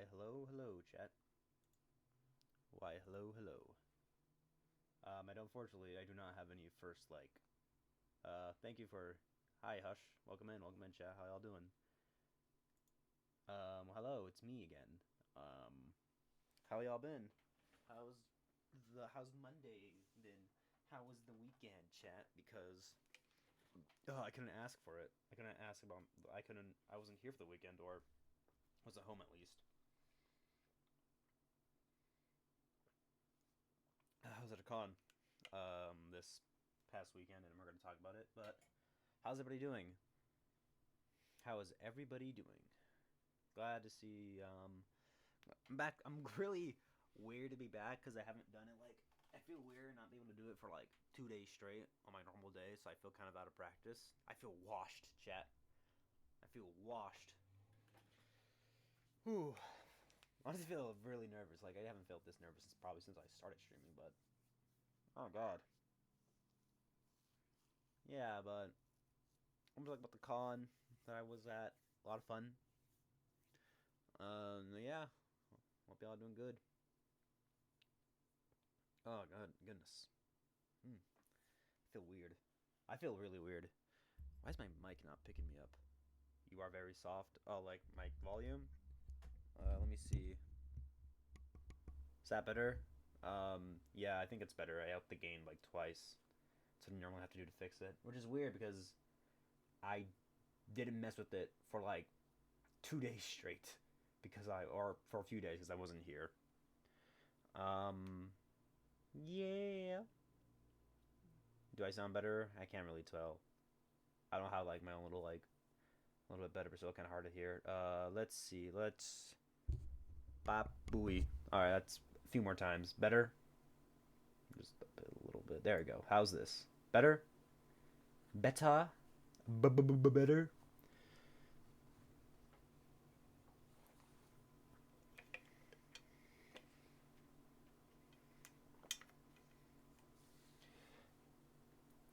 Why, hello, chat. Why, hello. Unfortunately, I do not have any first, thank you for, hi, Hush. Welcome in, chat. How y'all doing? Hello, it's me again. Um, how y'all been? How's how's Monday been? How was the weekend, chat? Because, I couldn't ask for it. I wasn't here for the weekend, or was at home at least. I was at a con, this past weekend, and we're going to talk about it, but how's everybody doing? How is everybody doing? Glad to see. I'm back. I'm really weird to be back because I haven't done it. I feel weird not being able to do it for like 2 days straight on my normal day, so I feel kind of out of practice. I feel washed, chat. I feel washed. Whew. I just feel really nervous. Like I haven't felt this nervous since I started streaming. But oh god, yeah. But I'm talking about the con that I was at. A lot of fun. Yeah. Hope y'all doing good. Oh god, goodness. Hmm. I feel weird. I feel really weird. Why is my mic not picking me up? You are very soft. Oh, like mic volume. Let me see. Is that better? Yeah, I think it's better. I upped the gain like twice. So I normally have to do to fix it, which is weird because I didn't mess with it for like 2 days straight or for a few days because I wasn't here. Um, yeah. Do I sound better? I can't really tell. I don't have like my own little like a little bit better, but still kind of hard to hear. Let's see. Let's bop booey. All right, that's a few more times. Better. Just a little bit. There we go. How's this? Better. Better. Better.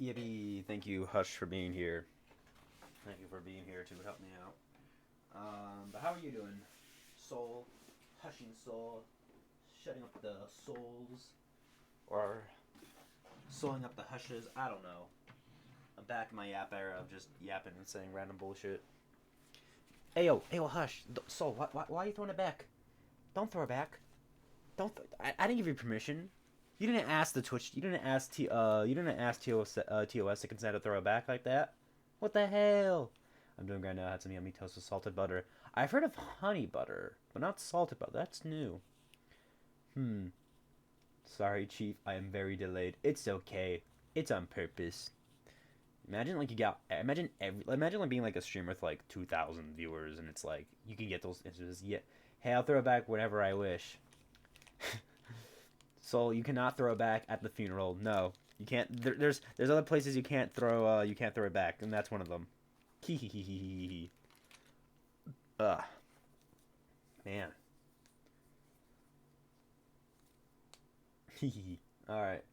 Yippee! Thank you, Hush, for being here. Thank you for being here to help me out. But how are you doing, Soul? Hushing Soul, shutting up the souls, or sewing up the hushes. I don't know. I'm back in my yap era of just yapping and saying random bullshit. Hey yo, Hush, Soul. Why are you throwing it back? Don't throw it back. Don't. I didn't give you permission. You didn't ask the Twitch. You didn't ask You didn't ask TOS to consent to throw it back like that. What the hell? I'm doing great now. I had some yummy toast with salted butter. I've heard of honey butter, but not salted butter. That's new. Hmm. Sorry, Chief. I am very delayed. It's okay. It's on purpose. Imagine like you got. Imagine like being like a streamer with like 2,000 viewers, and it's like you can get those instances. Yeah. Hey, I'll throw it back whenever I wish. So you cannot throw it back at the funeral. No, you can't. There's other places you can't throw it back, and that's one of them. Hee hee hee hee hee hee. Ugh, man. Hee hee hee. All right.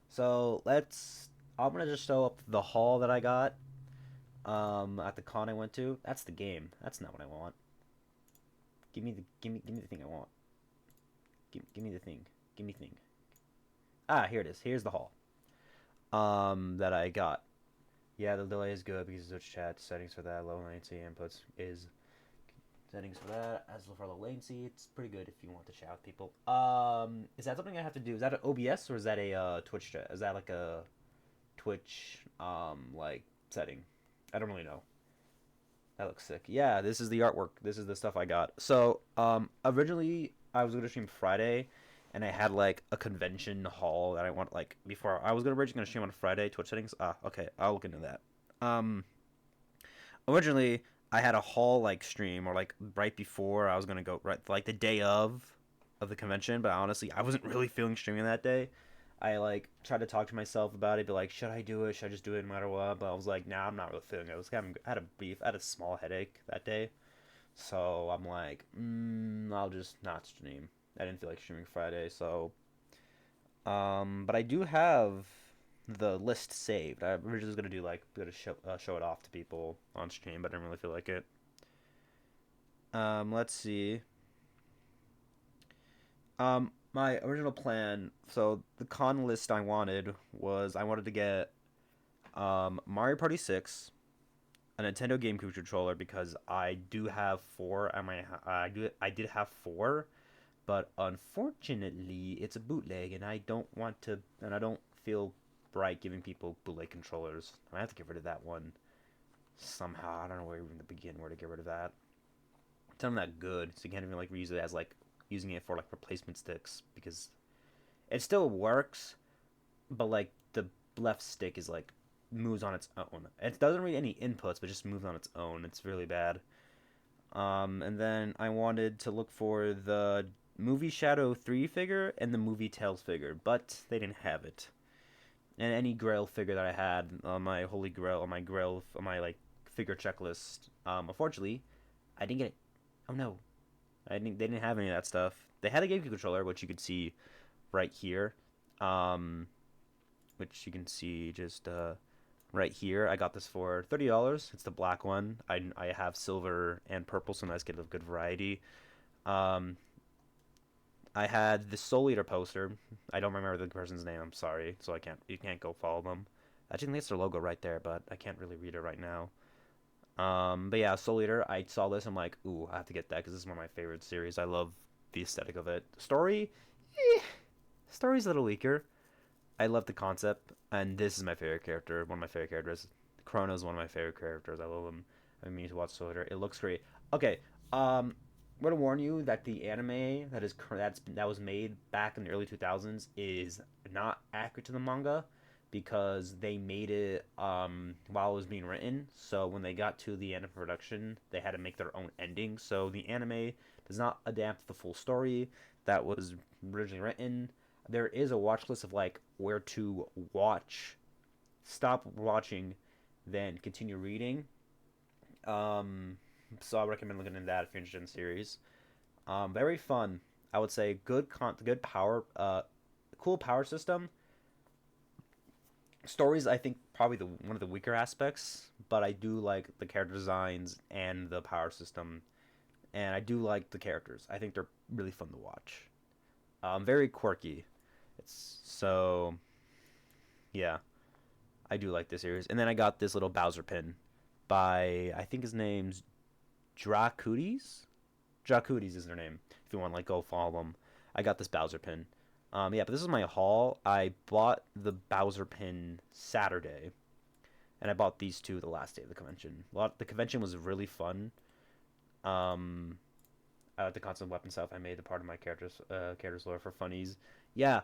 So let's. I'm gonna just show up the haul that I got. At the con I went to. That's the game. That's not what I want. Give me the thing I want. Give me the thing. Give me thing. Ah, here it is. Here's the haul. That I got. Yeah, the delay is good because Twitch chat settings for that low latency inputs is settings for that. As for the latency, it's pretty good if you want to chat with people. Is that something I have to do? Is that an OBS or is that a Twitch chat? Is that like a Twitch like setting? I don't really know. That looks sick. Yeah, this is the artwork. This is the stuff I got. So, originally I was gonna stream Friday, and I had like a convention hall that I want like before I was originally gonna stream on Friday. Twitch settings. Ah, okay, I'll look into that. Um, Originally I had a hall like stream or like right before I was gonna go right like the day of the convention, but honestly I wasn't really feeling streaming that day. I like tried to talk to myself about it, be like, should I do it? Should I just do it no matter what? But I was like, nah, I'm not really feeling it. I had a beef, I had a small headache that day, so I'm like, I'll just not stream. I didn't feel like streaming Friday, so but I do have the list saved. I originally was gonna do like gonna show it off to people on stream, but I didn't really feel like it. Let's see. My original plan, so the con list I wanted was I wanted to get Mario Party 6, a Nintendo GameCube controller because I do have four at my I did have four, but unfortunately it's a bootleg and I don't feel right giving people bootleg controllers. I have to get rid of that one somehow. I don't know where even to begin where to get rid of that. It's not that good, so you can't even like reuse it as like using it for like replacement sticks because it still works, but like the left stick is like moves on its own. It doesn't read any inputs, but just moves on its own. It's really bad. And then I wanted to look for the movie Shadow 3 figure and the movie Tails figure, but they didn't have it. And any Grail figure that I had on my Holy Grail, on my like figure checklist, unfortunately, I didn't get it. Oh no, I didn't. They didn't have any of that stuff. They had a GameCube controller, which you could see right here. Um, which you can see just right here. I got this for $30. It's the black one. I have silver and purple, so nice get a good variety. Um, I had the Soul Eater poster. I don't remember the person's name. I'm sorry, so I can't. You can't go follow them. I think that's their logo right there, but I can't really read it right now. But yeah, Soul Eater. I saw this. I'm like, ooh, I have to get that because this is one of my favorite series. I love the aesthetic of it. Eh, story's a little weaker. I love the concept, and this is my favorite character. One of my favorite characters. Chrono's one of my favorite characters. I love him. I mean, to watch Soul Eater. It looks great. Okay, I'm gonna warn you that the anime that was made back in the early 2000s is not accurate to the manga because they made it while it was being written. So when they got to the end of production, they had to make their own ending. So the anime does not adapt the full story that was originally written. There is a watch list of like where to watch, stop watching, then continue reading. Um, so I recommend looking into that if you're interested in the series. Very fun. I would say good power, cool power system. Stories, I think probably the one of the weaker aspects, but I do like the character designs and the power system, and I do like the characters. I think they're really fun to watch. Very quirky. It's so yeah, I do like this series. And then I got this little Bowser pin by I think his name's Dracudes. Dracudes is their name. If you want to like go follow them, I got this Bowser pin. Yeah, but this is my haul. I bought the Bowser pin Saturday, and I bought these two the last day of the convention. The convention was really fun. Um, I like the constant weapon stuff. I made the part of my character's lore for funnies. Yeah,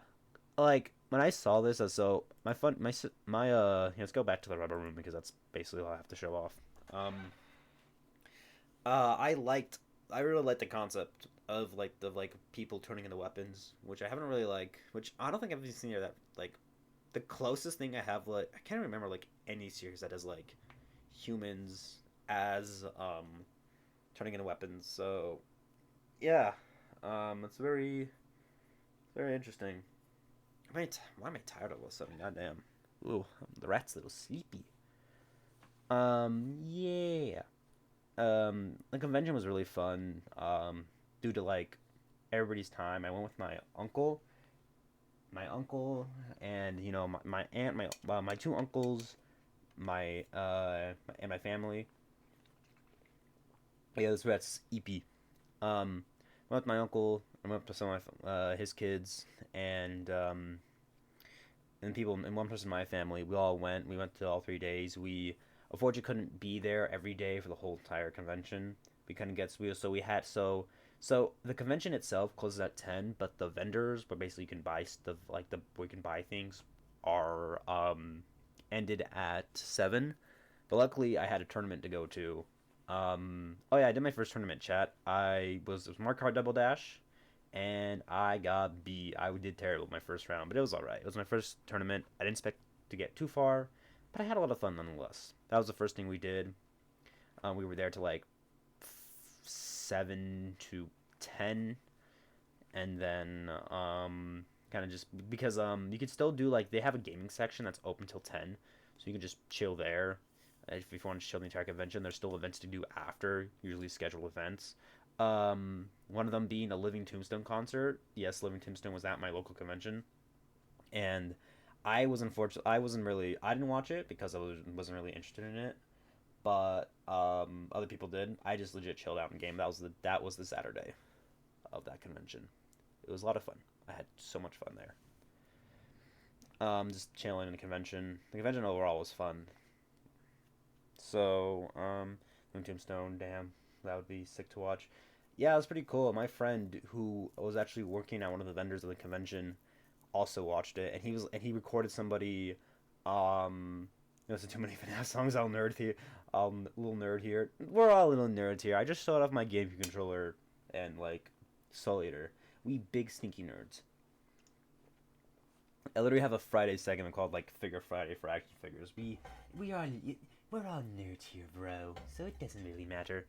like when I saw this, so my fun my let's go back to the rubber room because that's basically all I have to show off. Um, I liked. I really liked the concept of like the like people turning into weapons, which I haven't really like. Which I don't think I've seen that like the closest thing I have like I can't remember like any series that has like humans as turning into weapons. So yeah, it's very interesting. Why am I tired all of a sudden? Goddamn. Ooh, the rat's a little sleepy. Yeah. The convention was really fun. Due to like everybody's time, I went with my uncle, and you know my aunt, my two uncles, and my family. Yeah, this rat's EP. I went with my uncle. I went up to some of his kids, and people and one person in my family. We all went. We went to all 3 days. We unfortunately couldn't be there every day for the whole entire convention. We couldn't get so the convention itself closes at 10, but the vendors where basically you can buy stuff like the where you can buy things are ended at 7. But luckily I had a tournament to go to. Oh yeah, I did my first tournament chat. It was Mark Hard Double Dash and I got B. I did terrible my first round, but it was all right. It was my first tournament. I didn't expect to get too far, but I had a lot of fun nonetheless. That was the first thing we did. We were there to like 7 to 10, and then kind of just because you could still do like they have a gaming section that's open till 10, so you can just chill there. If you want to chill the entire convention, there's still events to do after, usually scheduled events. One of them being a Living Tombstone concert. Yes, Living Tombstone was at my local convention, and I wasn't really. I didn't watch it because wasn't really interested in it. But other people did. I just legit chilled out in game. That was the Saturday of that convention. It was a lot of fun. I had so much fun there. Just chilling in the convention. The convention overall was fun. So, Tombstone, damn, that would be sick to watch. Yeah, it was pretty cool. My friend who was actually working at one of the vendors of the convention also watched it, and he recorded somebody. There's too many FNAF songs. I'll nerd here. Little nerd here. We're all little nerds here. I just showed off my GameCube controller and like Soul Eater. We big sneaky nerds. I literally have a Friday segment called like Figure Friday for action figures. We are we're all nerds here, bro. So it doesn't really matter.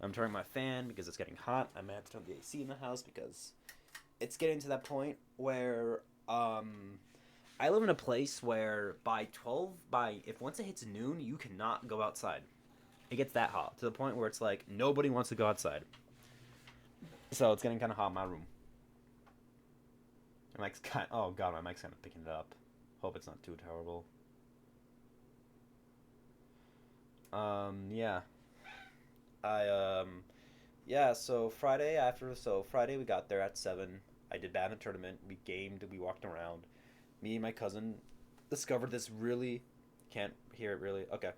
I'm turning my fan because it's getting hot. I might have to turn the AC in the house because it's getting to that point where I live in a place where if once it hits noon, you cannot go outside. It gets that hot to the point where it's like nobody wants to go outside. So it's getting kind of hot in my room. Oh god, my mic's kind of picking it up. Hope it's not too terrible. Yeah. I yeah, so Friday we got there at 7. I did bad in the tournament. We gamed, we walked around. Me and my cousin discovered this really can't hear it really. Okay.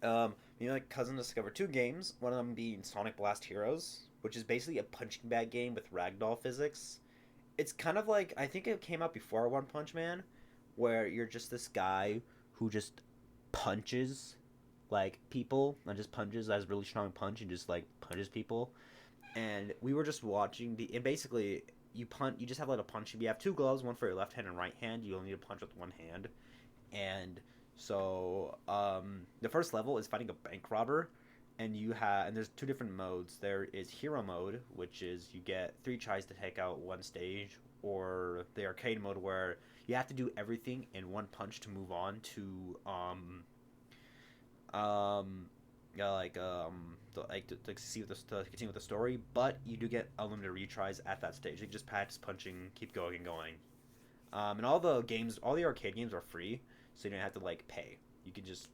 Me and my cousin discovered two games, one of them being Sonic Blast Heroes, which is basically a punching bag game with ragdoll physics. It's kind of like I think it came out before One Punch Man, where you're just this guy who just punches like people and just punches as really strong punch and just like punches people. And we were just watching and basically you just have like a punch. You have two gloves, one for your left hand and right hand. You only need to punch with one hand. And so the first level is fighting a bank robber, and there's two different modes. There is hero mode, which is you get three tries to take out one stage, or the arcade mode where you have to do everything in one punch to move on to um to see with to continue with the story, but you do get unlimited retries at that stage. You can just practice punching, keep going and going. And all the arcade games are free, so you don't have to like pay. You can just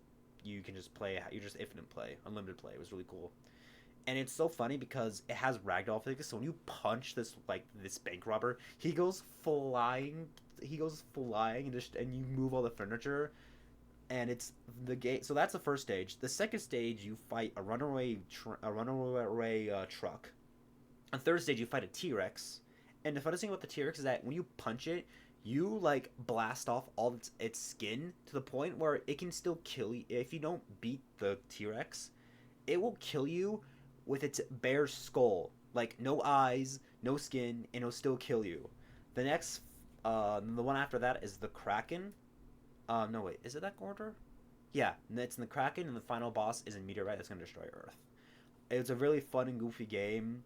play. You just infinite play, unlimited play. It was really cool, and it's so funny because it has ragdoll physics. So when you punch this bank robber, he goes flying. He goes flying and you move all the furniture, and it's the game. So that's the first stage. The second stage, you fight a runaway truck. On the third stage, you fight a T-Rex. And the funniest thing about the T-Rex is that when you punch it, you like blast off all its skin to the point where it can still kill you. If you don't beat the T-Rex, it will kill you with its bare skull. Like no eyes, no skin, and it'll still kill you. The one after that is the Kraken. No wait, is it that order? Yeah, it's in the Kraken, and the final boss is a meteorite that's gonna destroy Earth. It's a really fun and goofy game.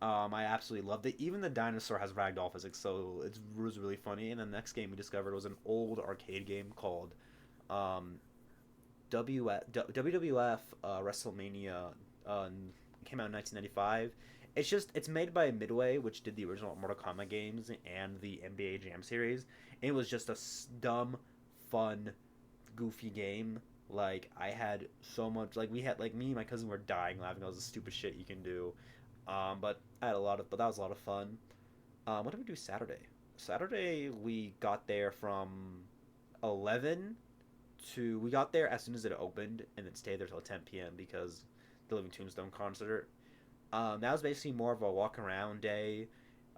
I absolutely loved it. Even the dinosaur has ragdoll physics, so it was really funny. And the next game we discovered was an old arcade game called um, WWF WrestleMania. Came out in 1995. It's made by Midway, which did the original Mortal Kombat games and the NBA Jam series. And it was just a dumb, fun, goofy game. Like I had so much. Like we had like me and my cousin were dying laughing. All the stupid shit you can do. But that was a lot of fun. What did we do Saturday? Saturday we got there from 11 we got there as soon as it opened and then stayed there till 10 p.m. because the Living Tombstone concert. That was basically more of a walk around day.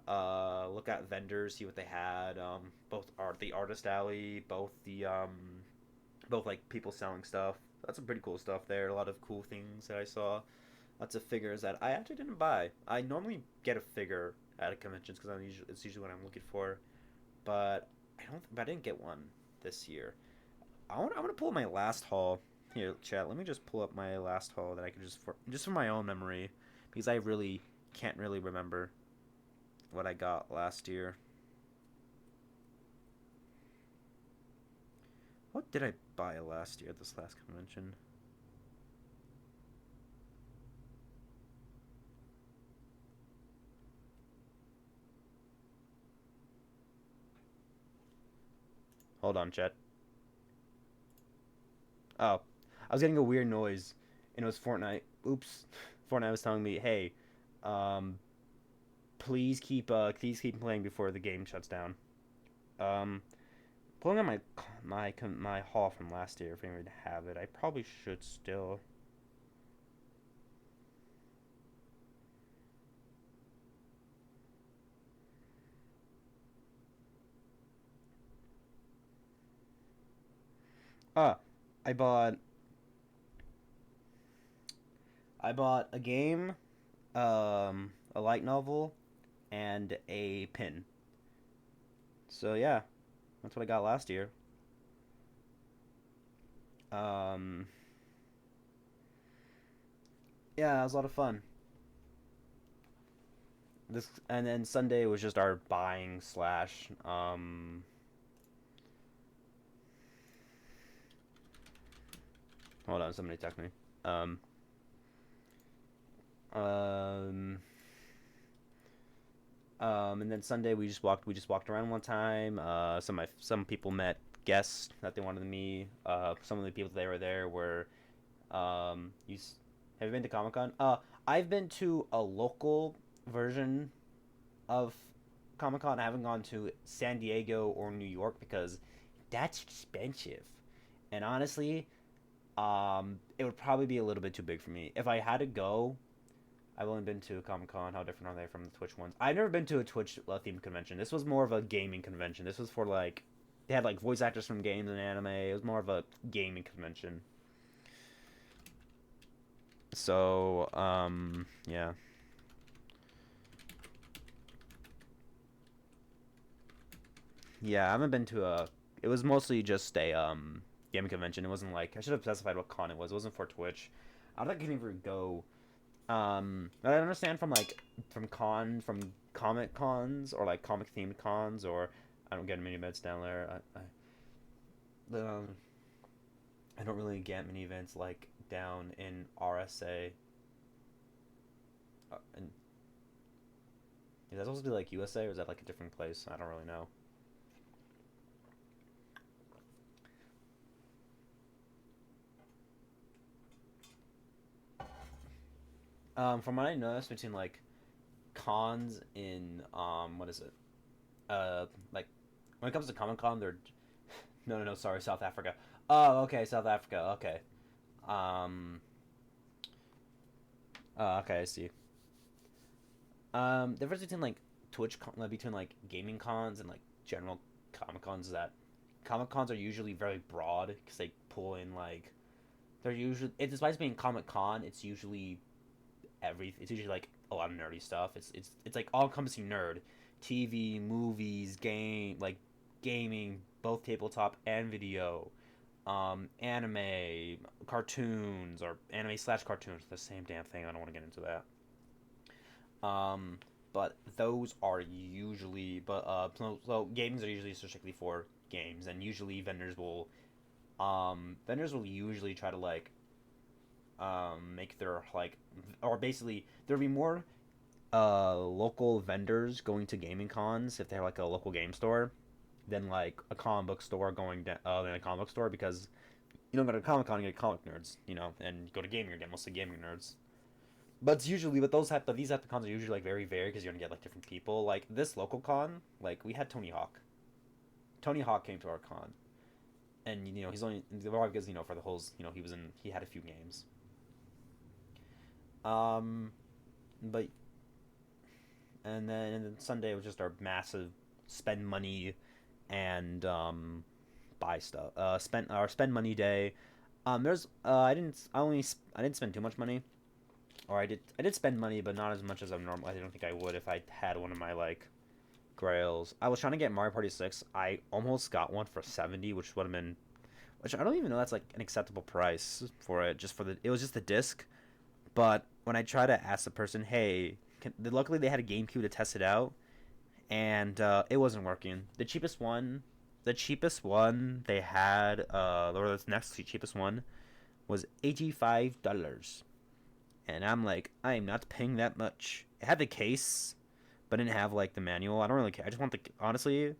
Look at vendors, see what they had. The artist alley, both like people selling stuff. That's some pretty cool stuff there. A lot of cool things that I saw. Lots of figures that I actually didn't buy. I normally get a figure at conventions because it's usually what I'm looking for, but I didn't get one this year. I want to pull up my last haul here, chat. Let me just pull up my last haul that I can just for my own memory, because I really can't really remember what I got last year. What did I buy last year at this last convention? Hold on, chat. Oh, I was getting a weird noise, and it was Fortnite. Oops. Fortnite was telling me, hey, um, please keep playing before the game shuts down. Um, Pulling on my haul from last year, if I even have it, I probably should still. Ah, I bought I bought a game, a light novel, and a pin. So yeah, that's what I got last year. Um, yeah, it was a lot of fun. This and then Sunday was just our buying slash. Hold on, somebody text me. Um, um, and then Sunday we just walked around one time. Some people met guests that they wanted to meet. Some of the people that were there were you have you been to Comic Con? I've been to a local version of Comic Con. I haven't gone to San Diego or New York because that's expensive. And honestly, it would probably be a little bit too big for me. If I had to go, I've only been to Comic Con. How different are they from the Twitch ones? I've never been to a Twitch themed convention. This was more of a gaming convention. This was for like they had like voice actors from games and anime. It was more of a gaming convention. So, yeah. Yeah, I haven't been to a. It was mostly just a gaming convention. It wasn't like I should have specified what con it was. It wasn't for Twitch. I don't think I can even go. I understand from comic cons or like comic themed cons or I don't get mini events down there. Um, I don't really get many events like down in RSA. And is that supposed to be like USA or is that like a different place? I don't really know. From what I noticed between like cons in what is it? Like when it comes to Comic Con, they're no, sorry, South Africa. Oh, okay, South Africa. Okay. Um. Okay, I see. The difference between like between like gaming cons and like general Comic Cons is that Comic Cons are usually very broad because they pull in like they're usually it despite being Comic Con, it's usually like a lot of nerdy stuff. It's like all encompassing nerd, TV, movies, gaming, both tabletop and video, anime, cartoons or anime slash cartoons, the same damn thing. I don't want to get into that. Um, but those are usually so games are usually strictly for games, and usually vendors will usually try to like make their like or basically there'll be more local vendors going to gaming cons if they're like a local game store than like a comic book store than a comic book store because you don't go to Comic Con you get comic nerds, and you go to gaming you get mostly gaming nerds. But it's usually but these type of cons are usually like very varied because you're gonna get like different people. Like this local con, like we had Tony Hawk. Tony Hawk came to our con, and he's only because for the whole he had a few games. Um, but and then Sunday was just our massive spend money and buy stuff. Spend money day. There's I didn't spend too much money, or I did spend money, but not as much as I'm normal. I don't think I would if I had one of my like grails. I was trying to get Mario Party 6. I almost got one for 70, which would have been, which I don't even know that's like an acceptable price for it. It was just the disc. But when I try to ask the person, hey, luckily they had a GameCube to test it out, and it wasn't working. The cheapest one they had, or the next cheapest one, was $85, and I'm like, I am not paying that much. It had the case, but didn't have like the manual. I don't really care. I just want the honestly,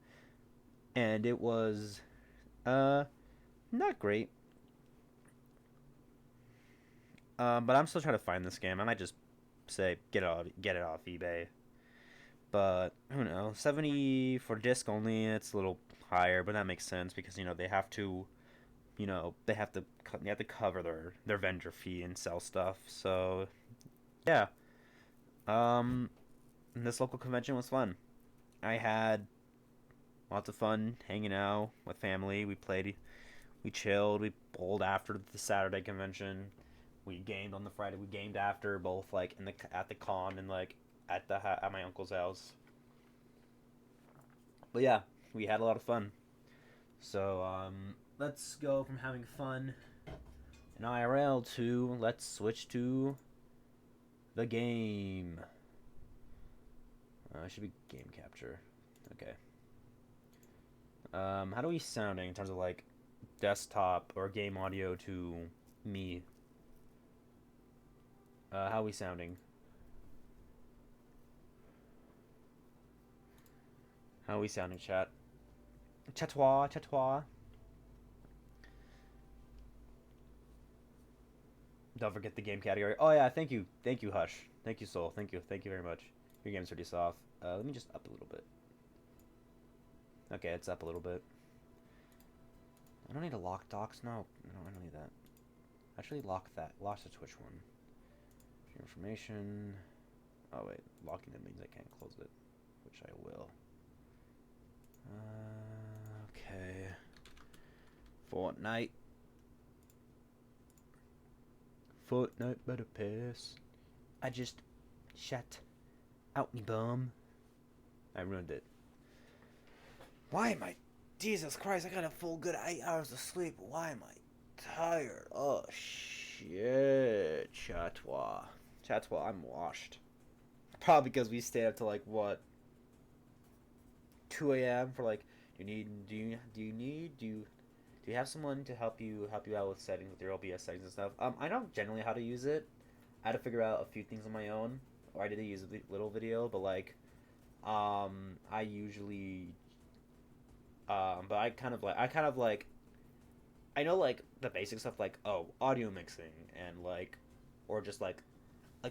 and it was Uh, not great. But I'm still trying to find this game. I might just say get it off eBay. But who knows? 70 for disc only. It's a little higher, but that makes sense because they have to, they have to cover their vendor fee and sell stuff. So yeah. Um, this local convention was fun. I had lots of fun hanging out with family. We chilled, we bowled after the Saturday convention. We gamed on the Friday. We gamed after both like at the con and like at my uncle's house. But yeah, we had a lot of fun. So let's go from having fun in IRL to let's switch to the game. It should be game capture. Okay. How do we sounding in terms of like desktop or game audio to me? How are we sounding? How are we sounding, chat? Chatois, chatois. Don't forget the game category. Oh yeah, thank you, Hush, thank you, Soul, thank you very much. Your game's pretty soft. Let me just up a little bit. Okay, it's up a little bit. I don't need to lock docs. No, I don't need that. Actually, lock that. Lock the Twitch one. Information. Oh wait, locking it means I can't close it, which I will. Okay. Fortnite. Fortnite better pass. I just shut out me bum. I ruined it. Why am I? Jesus Christ! I got a full good 8 hours of sleep. Why am I tired? Oh shit, Chatwa. Chatwa, I'm washed. Probably because we stayed up to like what 2 a.m. for like. Do you have someone to help you out with settings with your OBS settings and stuff? I know generally how to use it. I had to figure out a few things on my own, or I did use a little video, but like, I usually, but I kind of like, I know like the basic stuff like audio mixing and like, or just like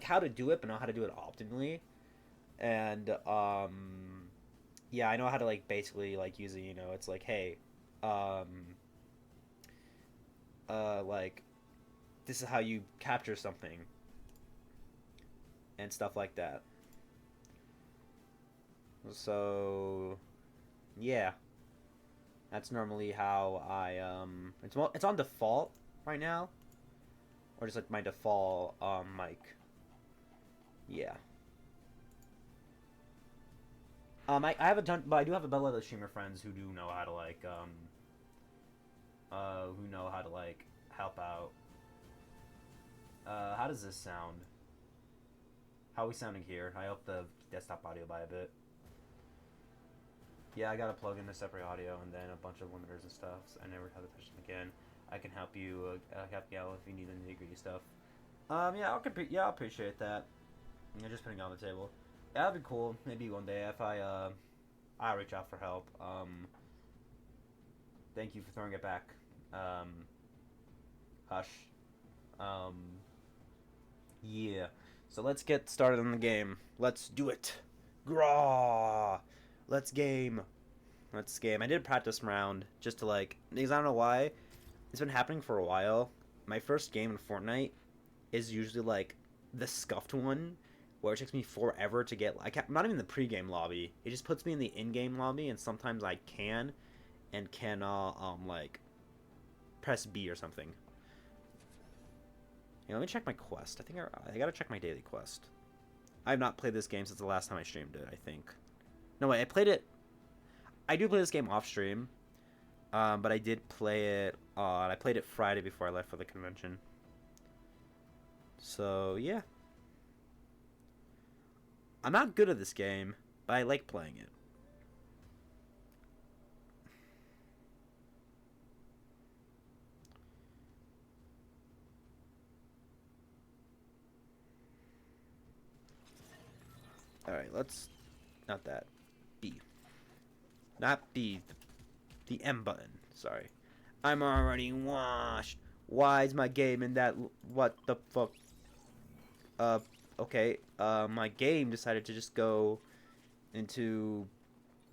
how to do it, but not how to do it optimally, and yeah, I know how to like basically like use it. It's like hey, um, like this is how you capture something and stuff like that. So yeah, that's normally how I it's on default right now, or just like my default mic. Yeah. I have a ton, but I do have a lot of streamer friends who do know how to like who know how to like help out. How does this sound? How are we sounding here? I hope the desktop audio by a bit. Yeah, I gotta plug in a separate audio and then a bunch of limiters and stuff. So I never have to touch them again. I can help you help you out if you need any nitty-gritty stuff. Yeah, I'll appreciate that. You're just putting it on the table. Yeah, that'd be cool. Maybe one day if I reach out for help. Thank you for throwing it back. Hush. Um, yeah. So let's get started on the game. Let's do it. Graw. Let's game. Let's game. I did a practice round just to like, because I don't know why. It's been happening for a while. My first game in Fortnite is usually like the scuffed one, where it takes me forever to get. I'm not even in the pre-game lobby. It just puts me in the in-game lobby, and sometimes I can and cannot like press B or something. Yeah, let me check my quest. I think I gotta check my daily quest. I have not played this game since the last time I streamed it, I think. No, wait, I played it. I do play this game off stream, but I did play it. I played it Friday before I left for the convention. So yeah, I'm not good at this game, but I like playing it. All right, let's not that B, not B, the M button. Sorry. I'm already washed. Why is my game in that? What the fuck? Uh, okay. My game decided to just go into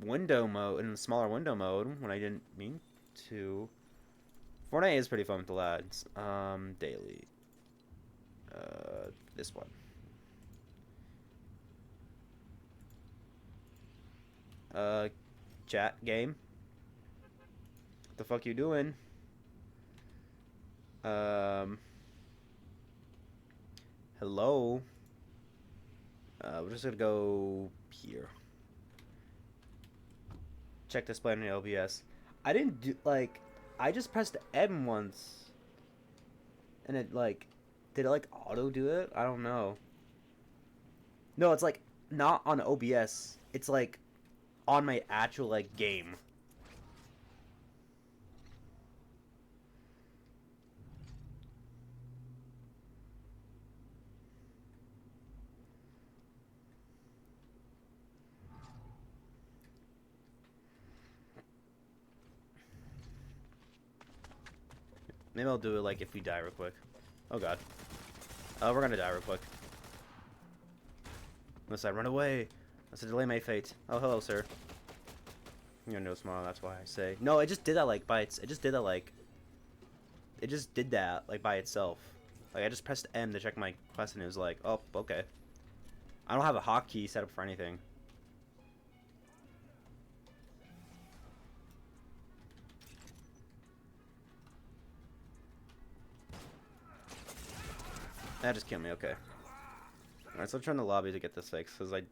window mode, in a smaller window mode, when I didn't mean to. Fortnite is pretty fun with the lads. Daily. This one. Uh, Chat game. What the fuck you doing? Um, Hello. We're just gonna go here. Check display on the LBS. I didn't do like. I just pressed M once, and it like, did it like auto do it? I don't know. No, it's like not on OBS. It's like on my actual like game. Maybe I'll do it like if we die real quick. Oh god. We're gonna die real quick. Unless I run away. Unless I delay my fate. Oh, hello, sir. You're no smile, that's why I say. No, it just did that like by its. It just did that like. It just did that like by itself. Like I just pressed M to check my quest and it was like, oh, okay. I don't have a hotkey set up for anything. That just killed me. Okay. All right, so I'm trying the lobby to get this fixed because I.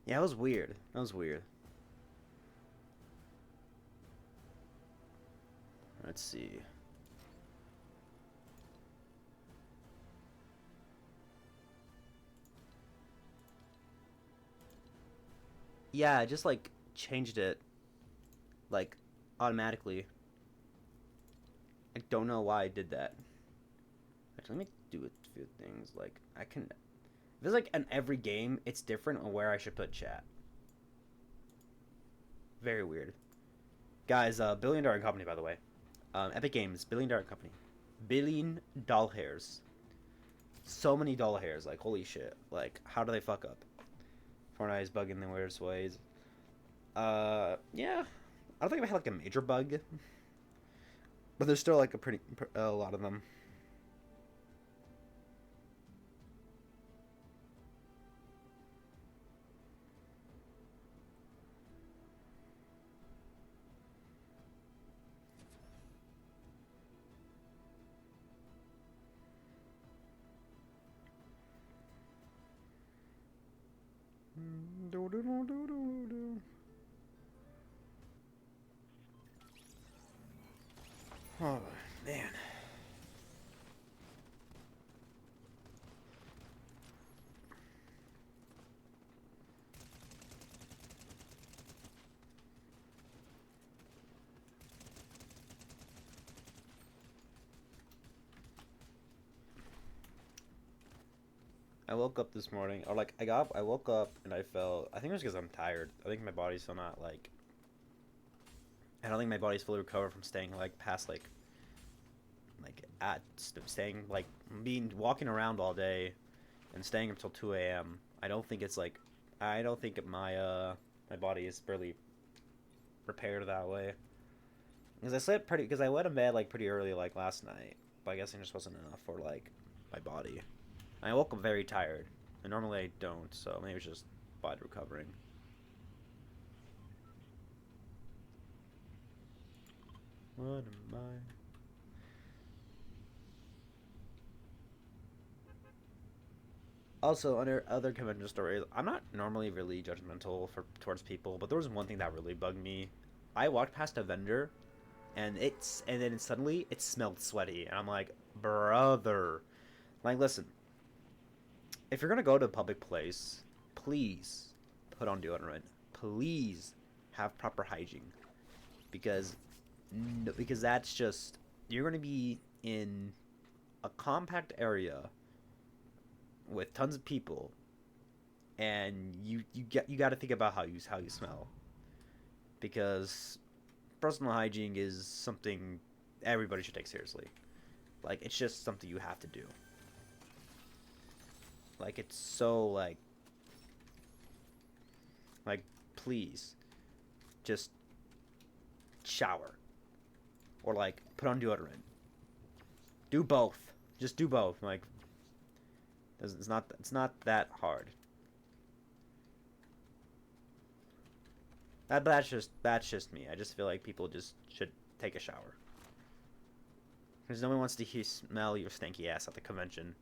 Yeah, it was weird. That was weird. Let's see. Yeah, I just like changed it like automatically. I don't know why I did that. Actually, let me do a few things. Like I can. If it's like in every game, it's different on where I should put chat. Very weird. Guys, $1 billion company, by the way. Epic Games, $1 billion company. Billion doll hairs. So many doll hairs. Like, holy shit. Like, how do they fuck up? Fortnite is bugging the weirdest ways. Yeah. I don't think I had like a major bug. But there's still like a lot of them. Oh, man. I woke up this morning, or like I woke up and I felt. I think it was because I'm tired. I think my body's still not like. I don't think my body's fully recovered from staying like past like at staying like being walking around all day and staying until 2 a.m. I don't think it's like. I don't think my body is really prepared that way. Because I slept pretty. Because I went to bed like pretty early like last night, but I guess it just wasn't enough for like my body. I woke up very tired, and normally I don't, so maybe it's just body recovering. What am I? Also, under other convention stories, I'm not normally really judgmental towards people, but there was one thing that really bugged me. I walked past a vendor, and then suddenly it smelled sweaty, and I'm like, brother, like listen, if you're gonna go to a public place, please put on deodorant. Please have proper hygiene, because that's just you're gonna be in a compact area with tons of people, and you got to think about how you smell, because personal hygiene is something everybody should take seriously. Like, it's just something you have to do. Like, it's so like please just shower, or like put on deodorant. Do both. Just do both. Like, it's not that hard. That's just me. I just feel like people just should take a shower. Because no one wants to smell your stanky ass at the convention.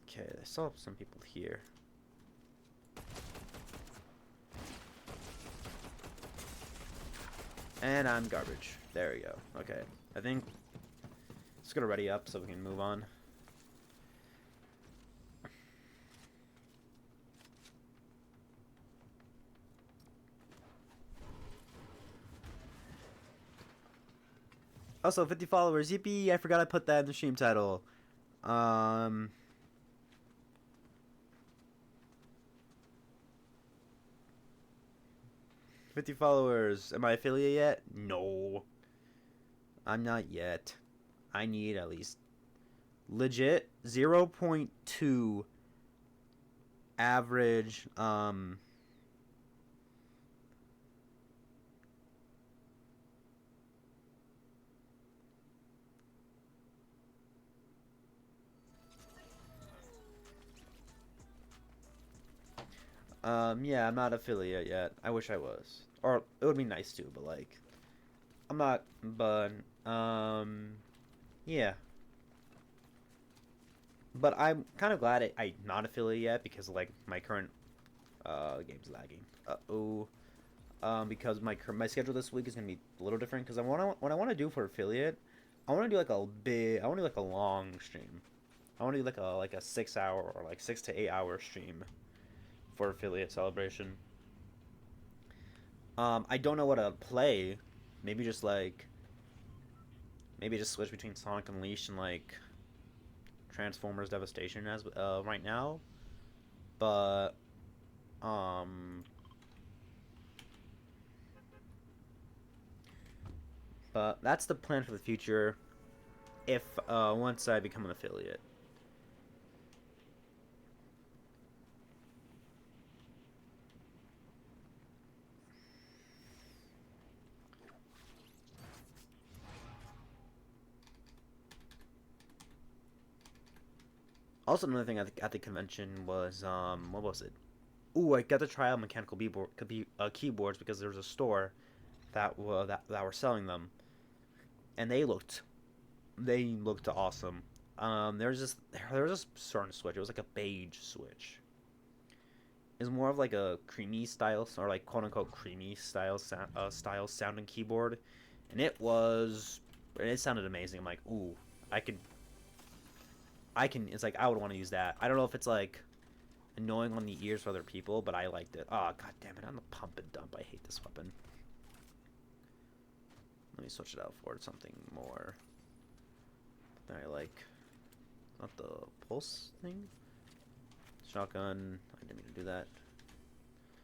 Okay, I saw some people here. And I'm garbage. There we go. Okay. I think it's gonna ready up so we can move on. Also, 50 followers. Yippee! I forgot I put that in the stream title. 50 followers. Am I affiliate yet? No. I'm not yet. I need at least legit 0.2 average yeah, I'm not affiliate yet. I wish I was. Or it would be nice to, but like I'm not, but yeah. But I'm kind of glad I'm not affiliate yet, because like my current game's lagging. Uh-oh. Because my schedule this week is gonna be a little different, because what I want to do for affiliate, I want to do like I want to do like a long stream. I want to do like a 6 hour or like 6 to 8 hour stream for affiliate celebration. I don't know what to play. Maybe just switch between Sonic Unleashed and like Transformers Devastation as right now, but um, but that's the plan for the future. If once I become an affiliate. Also, another thing at the convention was what was it? Ooh, I got to try out mechanical keyboards, because there was a store that were selling them, and they looked awesome. There was this certain switch. It was like a beige switch. It's more of like a creamy style, or like quote unquote creamy style sounding keyboard, and it sounded amazing. I'm like, ooh, I could I can. It's like I would want to use that. I don't know if it's like annoying on the ears for other people, but I liked it. Oh, god damn it! I'm a pump and dump. I hate this weapon. Let me switch it out for something more that I like. Not the pulse thing. Shotgun. I didn't mean to do that.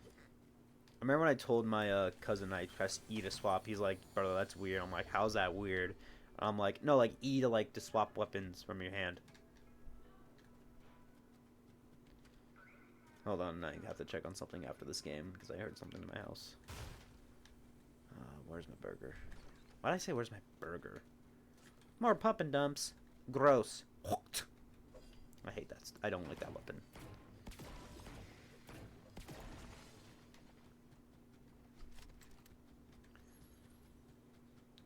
I remember when I told my cousin I pressed E to swap. He's like, "Brother, that's weird." I'm like, "How's that weird?" I'm like, "No, like E to swap weapons from your hand." Hold on, I have to check on something after this game, because I heard something in my house. Where's my burger? Why did I say where's my burger? More pump and dumps. Gross. I hate that. I don't like that weapon.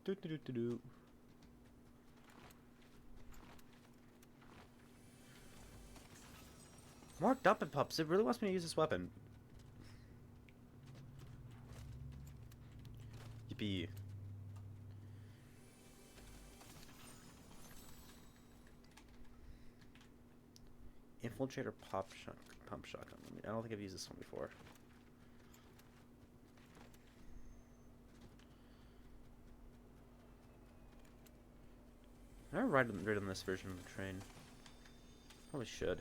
Do do do do do. More dump and pups. It really wants me to use this weapon. Yippee. Infiltrator pump shotgun. I don't think I've used this one before. I never ride on this version of the train. Probably should.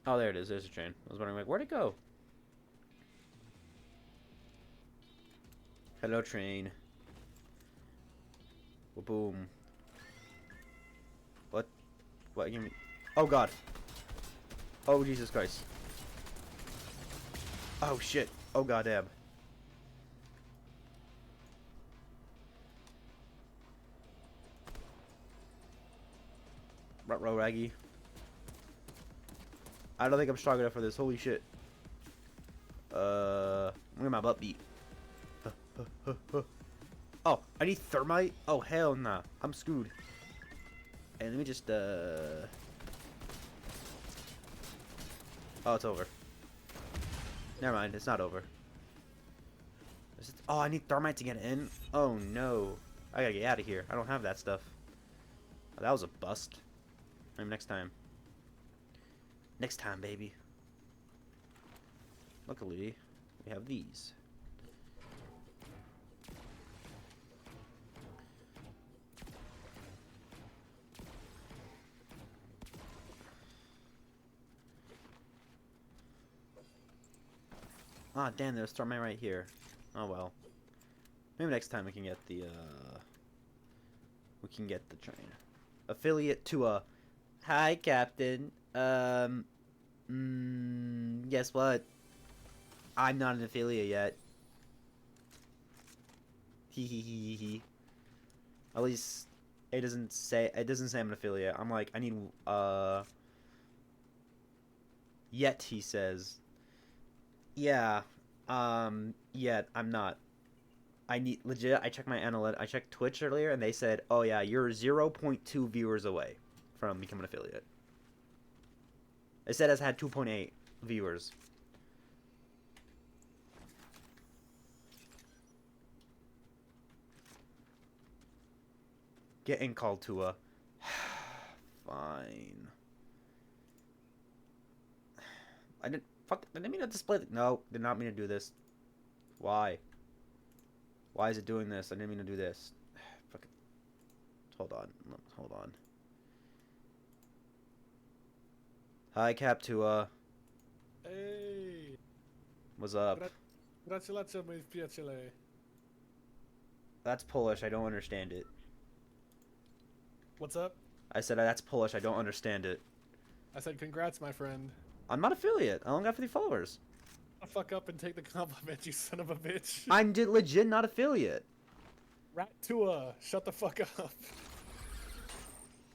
Oh, there it is. There's a train. I was wondering, like, where'd it go? Hello, train. Boom. What? What? Give me. Oh God. Oh Jesus Christ. Oh shit. Oh goddamn. Ruh-roh Raggy. I don't think I'm strong enough for this. Holy shit. Look at my butt beat. Oh, I need thermite? Oh, hell nah. I'm screwed. Hey, let me just, Oh, it's over. Never mind, it's not over. Oh, I need thermite to get in? Oh, no. I gotta get out of here. I don't have that stuff. Oh, that was a bust. Maybe next time. Next time, baby. Luckily, we have these. Ah, damn, there's thermite right here. Oh, well. Maybe next time we can get the, we can get the train. Affiliate to a... Hi, Captain. Guess what? I'm not an affiliate yet. Hee. At least it doesn't say I'm an affiliate. I'm like, I need yet he says. Yeah. Yet I'm not. I need legit. I checked my I checked Twitch earlier and they said, "Oh yeah, you're 0.2 viewers away from becoming an affiliate." It said it's had 2.8 viewers. Getting called to a... Fine. I didn't mean to display the... No, did not mean to do this. Why? Why is it doing this? I didn't mean to do this. Fuck it. Hold on. Hi, Captua. Hey. What's up? Gratulacje, mój przyjaciele. That's Polish. I don't understand it. What's up? I said that's Polish. I don't understand it. I said congrats, my friend. I'm not affiliate. I only got 50 followers. I'll fuck up and take the compliment, you son of a bitch. I'm legit not affiliate. Rat-tua, shut the fuck up.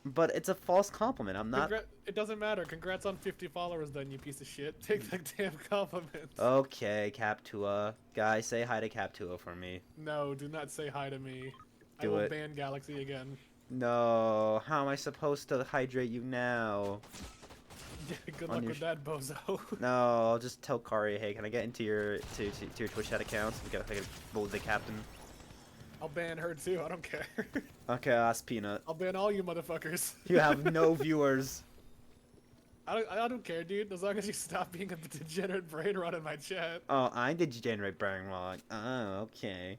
But it's a false compliment. I'm not... It doesn't matter. Congrats on 50 followers then, you piece of shit. Take the damn compliment. Okay, Captua. Guys, say hi to Captua for me. No, do not say hi to me. I Do will it. ban Galaxy again. No, how am I supposed to hydrate you now? Yeah, good luck with that, bozo. No, I'll just tell Kari, hey, can I get into your to your Twitch chat accounts? We gotta vote the captain. I'll ban her too, I don't care. Okay, ask Peanut. I'll ban all you motherfuckers. You have no viewers. I don't care, dude, as long as you stop being a degenerate brain rot in my chat. Oh, I did degenerate brain rot. Oh, okay.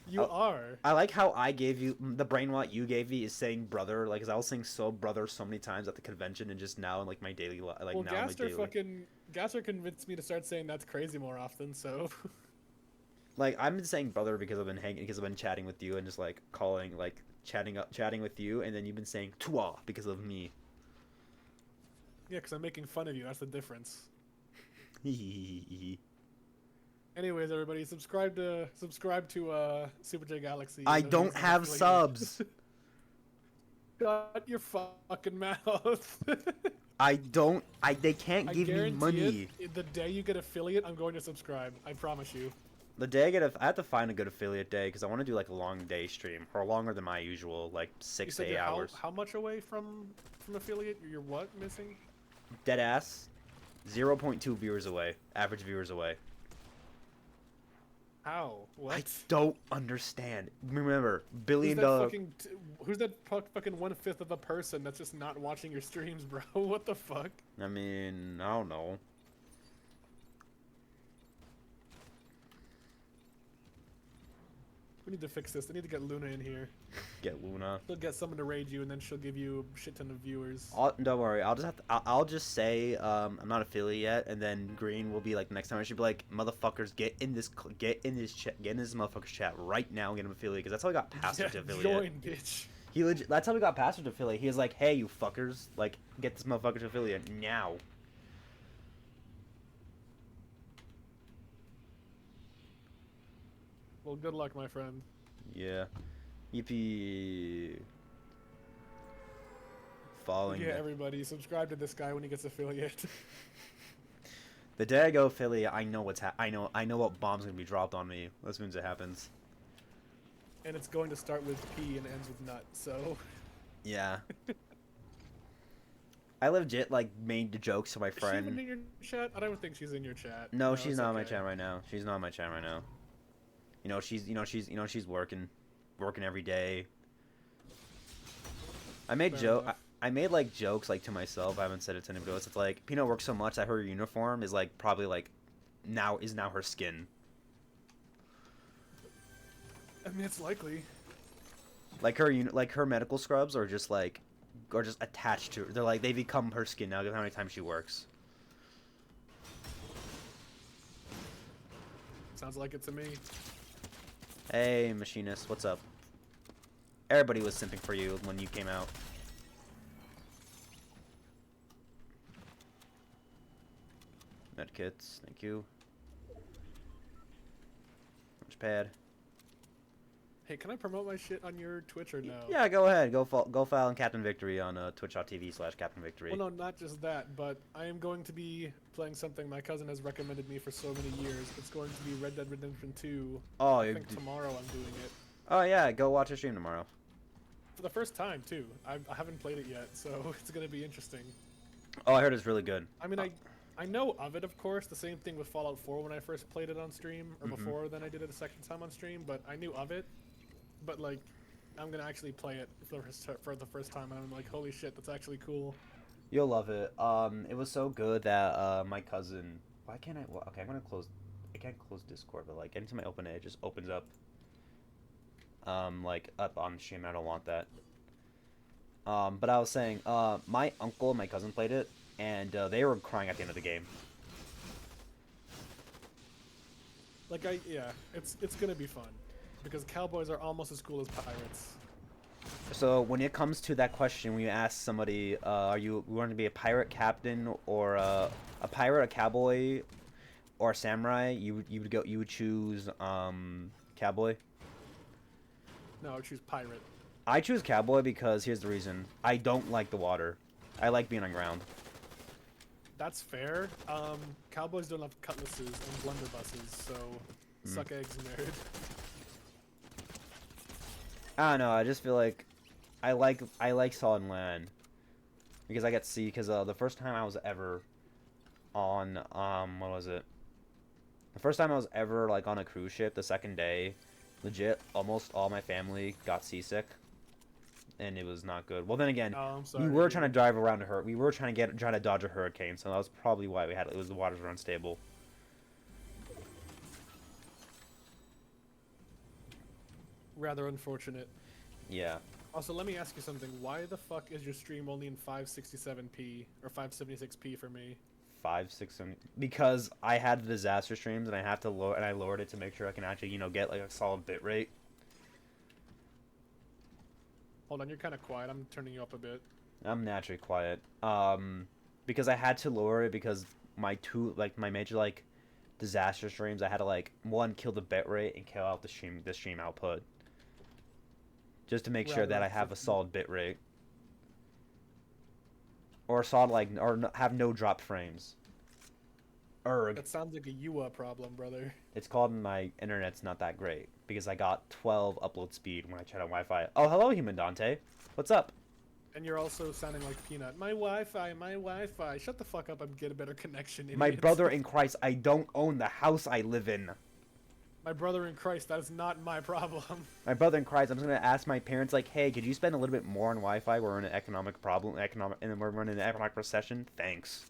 You are. I like how I gave you the brain rot you gave me is saying brother, like, 'cause I was saying so brother so many times at the convention and just now in like my daily life. Like, well, now Gaster convinced me to start saying that's crazy more often, so. Like, I've been saying brother because I've been chatting with you and just like calling, like chatting with you, and then you've been saying toi because of me. Yeah, because I'm making fun of you. That's the difference. Anyways, everybody, subscribe to superjgalaxy. I don't have subs. Shut your fucking mouth. They can't give me money. The day you get affiliate, I'm going to subscribe. I promise you. The day I have to find a good affiliate day because I want to do like a long day stream or longer than my usual, like 6 to 8 hours. How much away from affiliate? You're what missing? Dead ass. 0.2 viewers away. Average viewers away. How? What? I don't understand. Remember, billion dollar. Who's that fucking 1/5 of a person that's just not watching your streams, bro? What the fuck? I mean, I don't know. We need to fix this. I need to get Luna in here. Get Luna. She'll get someone to raid you, and then she'll give you a shit ton of viewers. Don't worry. I'll just have to. I'll just say I'm not affiliate yet, and then Green will be like next time. I should be like, motherfuckers, get in this motherfucker's chat right now and get him affiliate, because that's how we got password to affiliate. Join, bitch. He legit. That's how we got password to affiliate. He was like, hey, you fuckers, like, get this motherfucker to affiliate now. Well, good luck, my friend. Yeah. Yippee. Following. Yeah, everybody, subscribe to this guy when he gets affiliate. The day I go affiliate, I know what's I know what bomb's gonna be dropped on me as soon as it happens. And it's going to start with P and ends with nut, so... Yeah. I legit, like, made the jokes to my friend. Is she even in your chat? I don't think she's in your chat. No, she's not in my chat right now. She's not in my chat right now. She's working every day. I made I made like jokes like to myself. I haven't said it to anybody else. It's like Peanut works so much that her uniform is like probably like now her skin. I mean, it's likely. Like her medical scrubs are just attached to her. They're like they become her skin now because how many times she works. Sounds like it to me. Hey, machinist, what's up? Everybody was simping for you when you came out. Medkits, thank you. Launchpad. Hey, can I promote my shit on your Twitch or no? Yeah, go ahead. Go follow on Captain Victory on twitch.tv/Captain Victory. Well, no, not just that, but I am going to be playing something my cousin has recommended me for so many years. It's going to be Red Dead Redemption 2. Oh, I think tomorrow I'm doing it. Oh yeah, go watch a stream tomorrow. For the first time too. I haven't played it yet, so it's going to be interesting. Oh, I heard it's really good. I mean, I know of it, of course. The same thing with Fallout 4 when I first played it on stream, or before then I did it a second time on stream, but I knew of it. But, like, I'm going to actually play it for the first time, and I'm like, holy shit, that's actually cool. You'll love it. It was so good that my cousin... Why can't I... Well, okay, I'm going to close... I can't close Discord, but, like, anytime I open it, it just opens up. Like, up on stream. I don't want that. But I was saying, my uncle and my cousin played it, and they were crying at the end of the game. Like, yeah, it's going to be fun. Because cowboys are almost as cool as pirates. So when it comes to that question, when you ask somebody, are you going to be a pirate captain or a pirate, a cowboy, or a samurai? You would choose cowboy. No, I would choose pirate. I choose cowboy because here's the reason: I don't like the water. I like being on ground. That's fair. Cowboys don't have cutlasses and blunderbusses, so suck eggs, nerd. I don't know. I just feel like I like solid land because I get to see. Because the first time I was ever on what was it? The first time I was ever like on a cruise ship, the second day, legit, almost all my family got seasick, and it was not good. Well, then again, I'm sorry, we were trying to drive around we were trying to dodge a hurricane, so that was probably why we had it. Was the waters were unstable. Rather unfortunate. Yeah. Also, let me ask you something. Why the fuck is your stream only in 567p or 576p for me? 5, 6, 7. Because I had the disaster streams and I have to lower and I lowered it to make sure I can actually get like a solid bit rate. Hold on, you're kind of quiet. I'm turning you up a bit. I'm naturally quiet. Because I had to lower it because my major disaster streams I had to one kill the bit rate and kill out the stream output. Just to make sure that I have a solid bit rate. Or a solid have no dropped frames. Erg. That sounds like a UA problem, brother. It's called my internet's not that great because I got 12 upload speed when I tried on Wi-Fi. Oh, hello, Human Dante. What's up? And you're also sounding like Peanut. My Wi-Fi, my Wi-Fi. Shut the fuck up and get a better connection, idiots. My brother in Christ, I don't own the house I live in. My brother in Christ, that is not my problem. My brother in Christ, I'm just gonna ask my parents, hey, could you spend a little bit more on Wi-Fi? We're in an and we're running an economic recession. Thanks.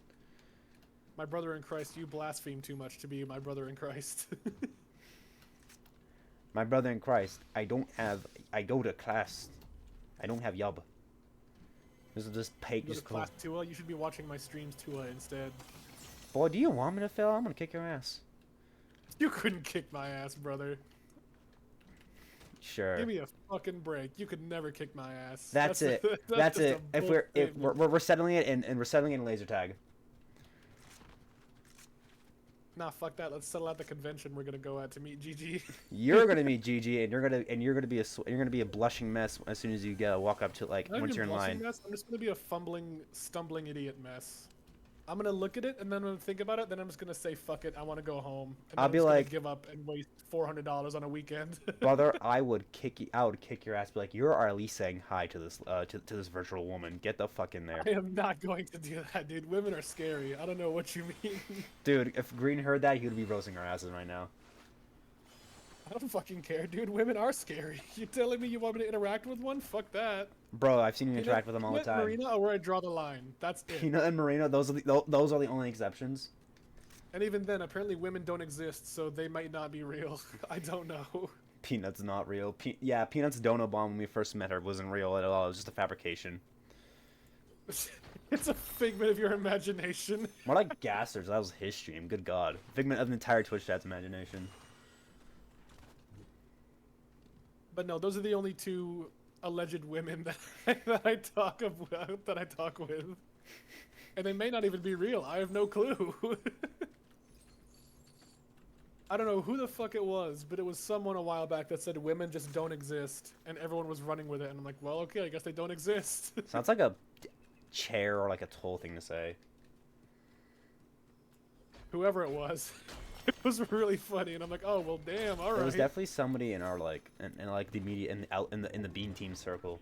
My brother in Christ, you blaspheme too much to be my brother in Christ. My brother in Christ, I don't have. I go to class. I don't have yub. This is just pay. You go to Just go. class Tua. You should be watching my streams Tua instead. Boy, do you want me to fail? I'm gonna kick your ass. You couldn't kick my ass, brother. Sure. Give me a fucking break. You could never kick my ass. That's it. That's That's just it. a If bold we're statement. we're settling it and we're settling it in laser tag. Nah, fuck that. Let's settle out the convention we're gonna go at to meet GG. You're gonna meet GG, and you're gonna be you're gonna be a blushing mess as soon as you walk up to like I'm not once even you're in blushing line. mess. I'm just gonna be a fumbling, stumbling idiot mess. I'm gonna look at it and then I'm gonna think about it. Then I'm just gonna say fuck it. I want to go home. And I'll then be I'm just like- gonna give up and waste $400 on a weekend. Brother, I would kick you. I would kick your ass. Be like, you're at least saying hi to this to this virtual woman. Get the fuck in there, I am not going to do that, dude. Women are scary. I don't know what you mean. dude. If Green heard that, he would be roasting our asses right now. I don't fucking care, dude. Women are scary. You telling me you want me to interact with one? Fuck that. Bro, I've seen you interact with them all the Peanut, time. Marina, or where I draw the line. That's it. Peanut and Marino, those are the only exceptions. And even then, apparently women don't exist, so they might not be real. I don't know. Peanut's not real. Yeah, Peanut's dono bomb when we first met her wasn't real at all. It was just a fabrication. It's a figment of your imagination. More like Gassers. That was his stream. Good God. Figment of the entire Twitch chat's imagination. But no, those are the only two alleged women that I talk about, that I talk with. And they may not even be real. I have no clue. I don't know who the fuck it was, but it was someone a while back that said women just don't exist, and everyone was running with it. And I'm like, well, okay, I guess they don't exist. Sounds like a chair or like a toll thing to say. Whoever it was, it was really funny, and I'm like, oh well, damn, all right. There was definitely somebody in our like in like the media in the bean team circle.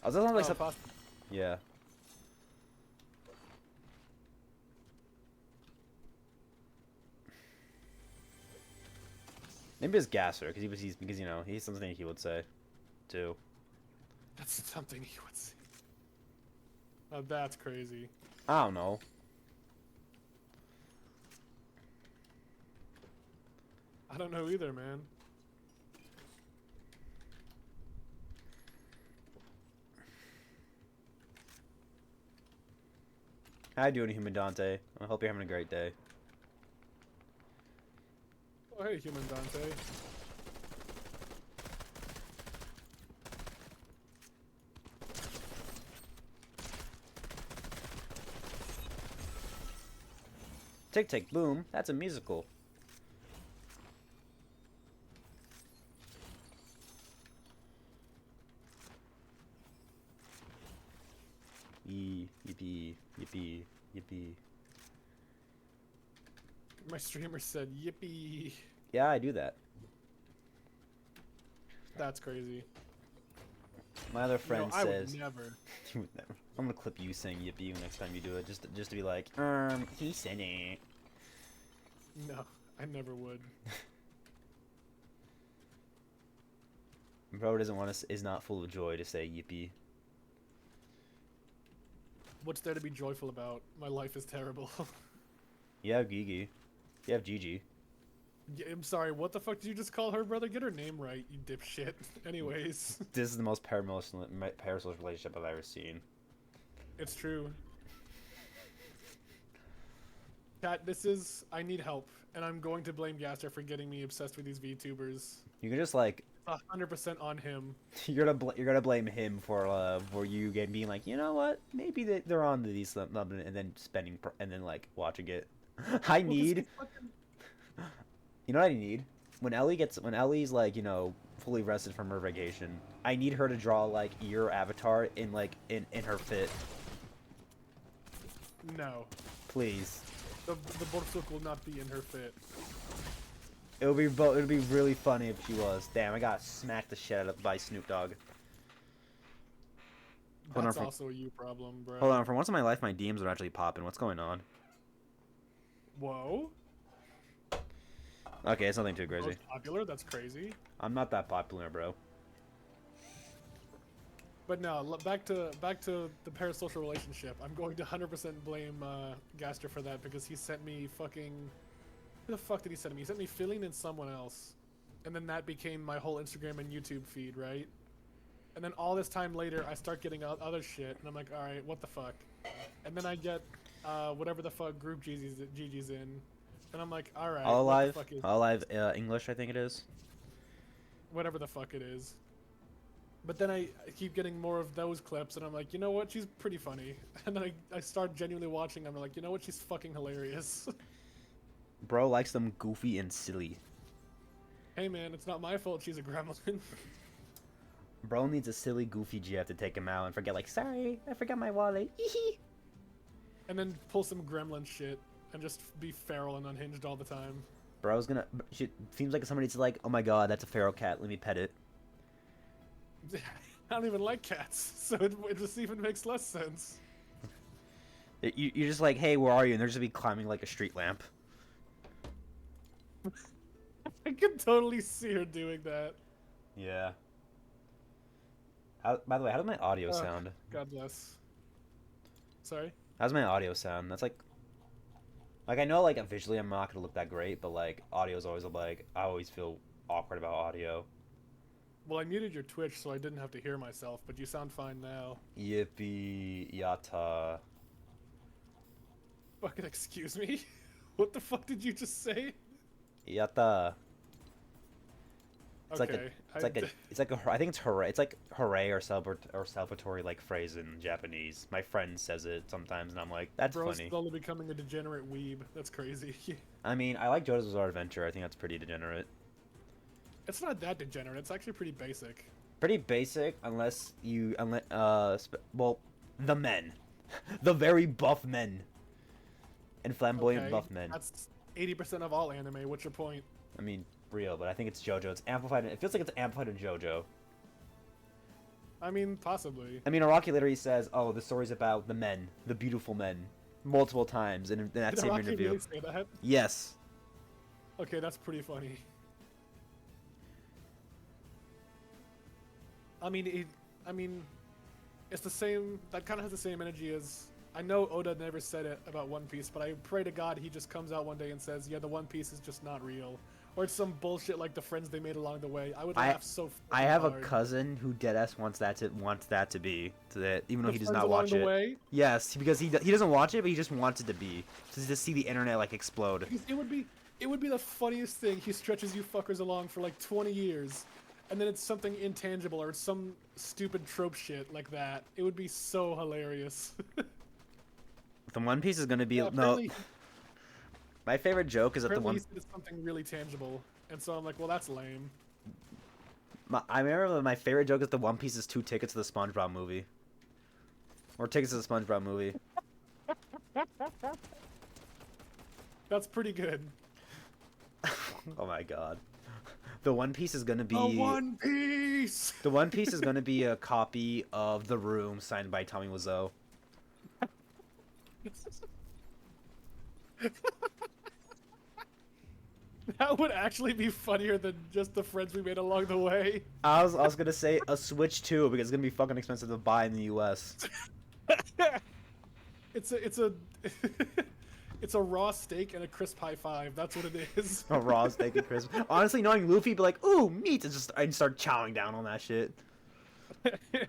I was just like Oh, some, yeah. Maybe it's Gasser because because you know he's something he would say, too. That's something he would say. Oh, that's crazy. I don't know. I don't know either, man. How you doing, Human Dante? I hope you're having a great day. Oh, hey, Human Dante. Tick Tick Boom. That's a musical. Yippee, yippee, yippee. My streamer said, yippee. Yeah, I do that. That's crazy. My other friend I says, would never. "You would never." I'm gonna clip you saying yippee next time you do it, just to be like, he said it. No, I never would. Bro doesn't want us is not full of joy to say yippee. What's there to be joyful about? My life is terrible. You have Gigi. You have Gigi. Yeah, I'm sorry, what the fuck did you just call her, brother? Get her name right, you dipshit. Anyways, This is the most parasocial relationship I've ever seen. it's true. Cat, this is... I need help, and I'm going to blame Gaster for getting me obsessed with these VTubers. You can just like 100% on him. you're gonna blame him for you again being like, you know what, maybe they're on to these and then and then like watching it. I Well, 'cause need, he fucking- you know what I need when Ellie's like, you know, fully rested from her vacation. I need her to draw like your avatar in like in her fit, No. please. The Borsuk will not be in her fit. It would be really funny if she was. Damn, I got smacked the shit out of by Snoop Dogg. Hold That's on, also a you problem, bro. Hold on, for once in my life, my DMs are actually popping. What's going on? Whoa. Okay, it's nothing too crazy. Most popular? That's crazy. I'm not that popular, bro. But no, back to the parasocial relationship. I'm going to 100% blame Gaster for that because he sent me fucking... Who the fuck did he send me? He sent me Feeling and someone else. and then that became my whole Instagram and YouTube feed, right? And then all this time later, I start getting other shit, and I'm like, all right, what the fuck? And then I get whatever the fuck group Gigi's in, and I'm like, all right, All what the Alive, fuck is All Alive English, I think it is. whatever the fuck it is. But then I keep getting more of those clips, and I'm like, you know what? She's pretty funny. And then I start genuinely watching. I'm like, you know what? She's fucking hilarious. Bro likes them goofy and silly. Hey man, it's not my fault she's a gremlin. Bro needs a silly, goofy GF to take him out and forget, like, sorry, I forgot my wallet. And then pull some gremlin shit and just be feral and unhinged all the time. Bro's gonna. She seems like somebody's like, oh my god, that's a feral cat. Let me pet it. I don't even like cats, so it just even makes less sense. You're just like, hey, where are you? And they're just be climbing like a street lamp. I can totally see her doing that. Yeah. By the way, how does my audio sound? God bless. Sorry? How's my audio sound? That's like I know like visually I'm not gonna look that great, but like audio's always like I always feel awkward about audio. Well, I muted your Twitch so I didn't have to hear myself, but you sound fine now. Yippee yata. Fucking excuse me? What the fuck did you just say? Yata. It's Okay. I think it's hooray. It's like hooray or celebratory like phrase in Japanese. My friend says it sometimes, and I'm like, that's Bro's funny. slowly becoming a degenerate weeb. That's crazy. I mean, I like JoJo's Bizarre Adventure. I think that's pretty degenerate. It's not that degenerate. It's actually pretty basic. Pretty basic, unless well, the men, the very buff men, and flamboyant Okay, buff men. That's 80% of all anime. What's your point? I mean, real, but I think it's JoJo. It's amplified. It feels like it's amplified in JoJo. I mean, possibly. I mean, Araki literally says, "Oh, the story's about the men, the beautiful men," multiple times in that Did same Araki interview. really say that? Yes. Okay, that's pretty funny. I mean, it's the same. That kind of has the same energy as. I know Oda never said it about One Piece, but I pray to God he just comes out one day and says, "Yeah, the One Piece is just not real," or it's some bullshit like the friends they made along the way. I would laugh so. I have hard. a cousin who deadass wants that to be that even though The he does friends not along watch the it. way? Yes, because he doesn't watch it, but he just wants it to be to just see the internet like explode. Because it would be the funniest thing. He stretches you fuckers along for like 20 years, and then it's something intangible or it's some stupid trope shit like that. It would be so hilarious. The One Piece is gonna be Yeah, no. apparently- My favorite joke is that the Apparently one. he said it's something really tangible, and so I'm like, well, that's lame. I remember that my favorite joke is the One Piece is 2 tickets to the SpongeBob movie, or tickets to the SpongeBob movie. That's pretty good. Oh my god. The One Piece is gonna be. A One Piece. The One Piece is gonna be a copy of The Room signed by Tommy Wiseau. That would actually be funnier than just the friends we made along the way. I was gonna say a Switch 2 because it's gonna be fucking expensive to buy in the U.S. It's a it's a raw steak and a crisp high five. That's what it is. A raw steak and crisp. Honestly, knowing Luffy, be like, ooh, meat, and just I'd start chowing down on that shit.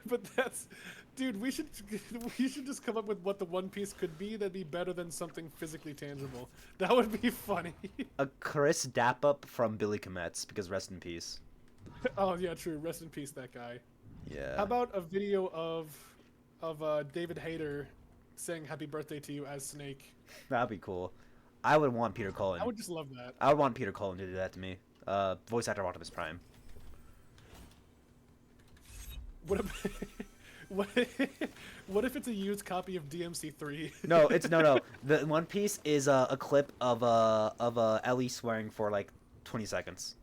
But that's, dude. We should just come up with what the One Piece could be. That'd be better than something physically tangible. That would be funny. A Chris dap up from Billy Kometz because rest in peace. Oh yeah, true. Rest in peace, that guy. Yeah. How about a video of David Hayter saying "Happy Birthday" to you as Snake? That'd be cool. I would want Peter Cullen. I would just love that. I would want Peter Cullen to do that to me. Voice actor of Optimus Prime. What if, what if it's a used copy of DMC3? No, it's no. The One Piece is a clip of Ellie swearing for like 20 seconds.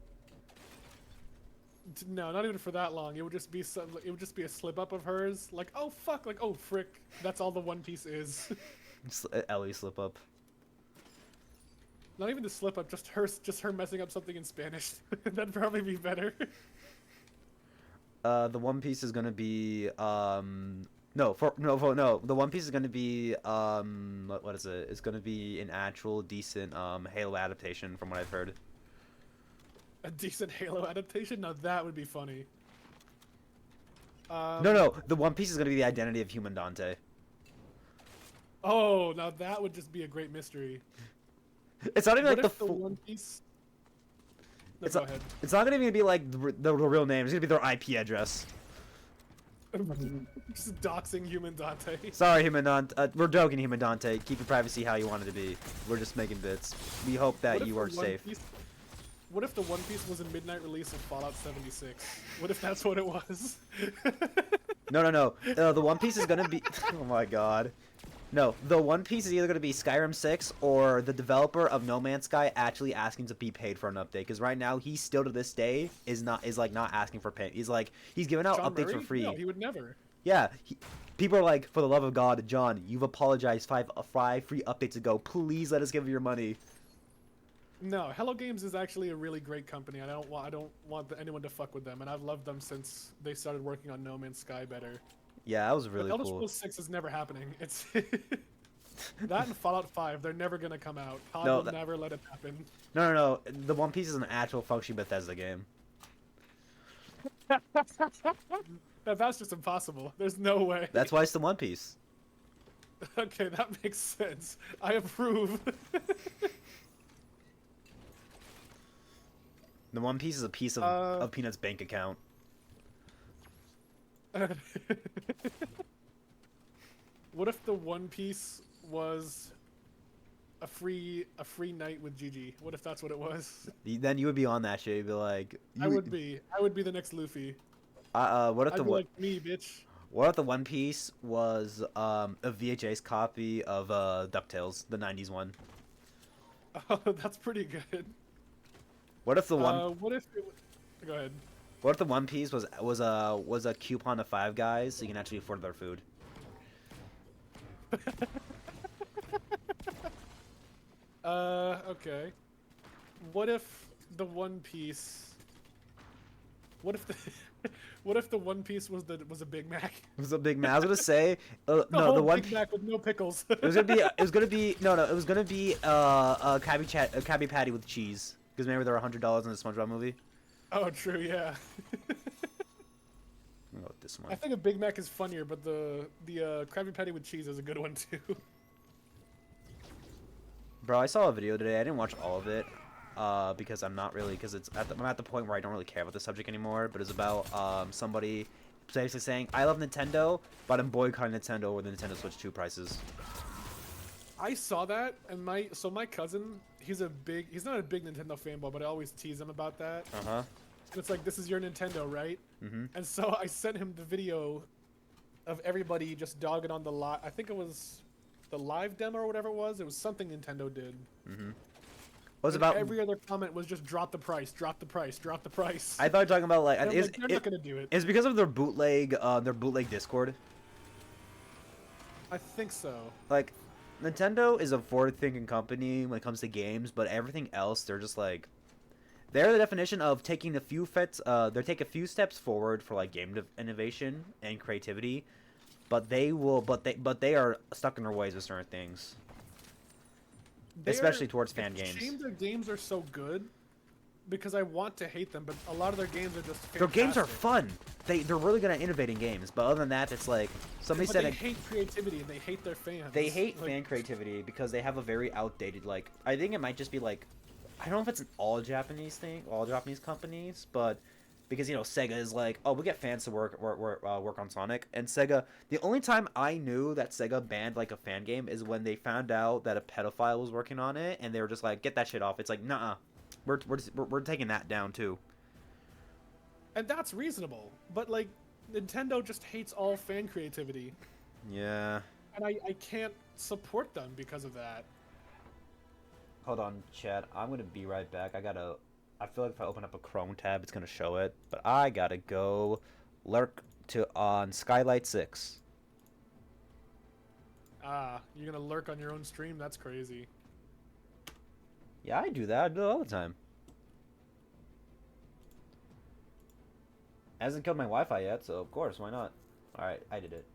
No, not even for that long. It would just be some. It would just be a slip up of hers, like oh fuck, like oh frick. That's all the One Piece is. Ellie slip up. Not even the slip up, just her messing up something in Spanish. That'd probably be better. The One Piece is gonna be no. The One Piece is gonna be what is it? It's gonna be an actual decent Halo adaptation from what I've heard. A decent Halo adaptation? Now that would be funny. No, the One Piece is gonna be the identity of human Dante. Oh, now that would just be a great mystery. It's not even What like if the One Piece? No, It's go not, ahead. it's not gonna even be like the real name. It's gonna be their IP address. Just doxing human Dante. Sorry, Human Dante. We're joking, Human Dante. Keep your privacy how you want it to be. We're just making bits. We hope that you are safe. What if the One Piece was a midnight release of Fallout 76? What if that's what it was? No. The One Piece is gonna be. Oh my god. No, the One Piece is either gonna be Skyrim 6 or the developer of No Man's Sky actually asking to be paid for an update. Because right now he still to this day is not asking for pay. He's giving out John updates Murray? for free. No, he would never. Yeah, people are like, for the love of God, John, you've apologized five free updates ago. Please let us give you your money. No, Hello Games is actually a really great company. I don't want anyone to fuck with them, and I've loved them since they started working on No Man's Sky better. Yeah, that was really but Elder cool. Scrolls 6 is never happening. It's that and Fallout 5. They're never gonna come out. COD No, will never let it happen. No. The One Piece is an actual functioning Bethesda game. That's just impossible. There's no way. That's why it's the One Piece. Okay, that makes sense. I approve. The One Piece is a piece of Peanut's bank account. What if the One Piece was a free night with Gigi? What if that's what it was? Then you would be on that shit. You'd be like, I would be the next Luffy. What if I'd be like me, bitch. What if the One Piece was a VHS copy of DuckTales, the '90s one? Oh, that's pretty good. What if the one? What if? Go ahead. What if the One Piece was a coupon to Five Guys so you can actually afford their food? Okay. What if the One Piece? What if the What if the One Piece was a Big Mac? It was a Big Mac. I was gonna say no. The one Big Mac with no pickles. It was gonna be. It was gonna be no. It was gonna be a Krabby Patty with cheese. Because remember there were $100 in the SpongeBob movie. Oh, true. Yeah. I'll go with this one. I think a Big Mac is funnier, but the Krabby Patty with cheese is a good one too. Bro, I saw a video today. I didn't watch all of it. Because I'm not really, because I'm at the point where I don't really care about the subject anymore. But it's about somebody basically saying I love Nintendo, but I'm boycotting Nintendo over the Nintendo Switch 2 prices. I saw that, and my cousin, he's not a big Nintendo fanboy, but I always tease him about that. And it's like, this is your Nintendo, right? Mm-hmm. And so I sent him the video of everybody just dogging on I think it was the live demo or whatever it was. It was something Nintendo did. Mm-hmm. What was And about every other comment was just drop the price, drop the price, drop the price. I thought you were talking about like, they're not gonna do it. It's because of their bootleg Discord. I think so. Like, Nintendo is a forward-thinking company when it comes to games, but everything else, they're just like, they're the definition of taking a few they take a few steps forward for like game innovation and creativity, but they are stuck in their ways with certain things, especially towards fan games. It's a shame their games are so good, because I want to hate them, but a lot of their games are just fantastic. Their games are fun. They're really good at innovating games, but other than that, it's like somebody said they hate creativity and they hate their fans. They hate fan creativity because they have a very outdated, like, I think it might just be like, I don't know if it's an all Japanese companies, but because Sega is like, oh, we get fans to work on Sonic, and Sega. The only time I knew that Sega banned like a fan game is when they found out that a pedophile was working on it, and they were just like, get that shit off. It's like, nah. We're taking that down too. And that's reasonable, but like Nintendo just hates all fan creativity. Yeah. And I can't support them because of that. Hold on, chat. I'm gonna be right back. I feel like if I open up a Chrome tab, it's gonna show it, but I gotta go lurk on Skylight 6. You're gonna lurk on your own stream? That's crazy. Yeah, I do that. I do it all the time. Hasn't killed my Wi-Fi yet, so of course, why not? Alright, I did it.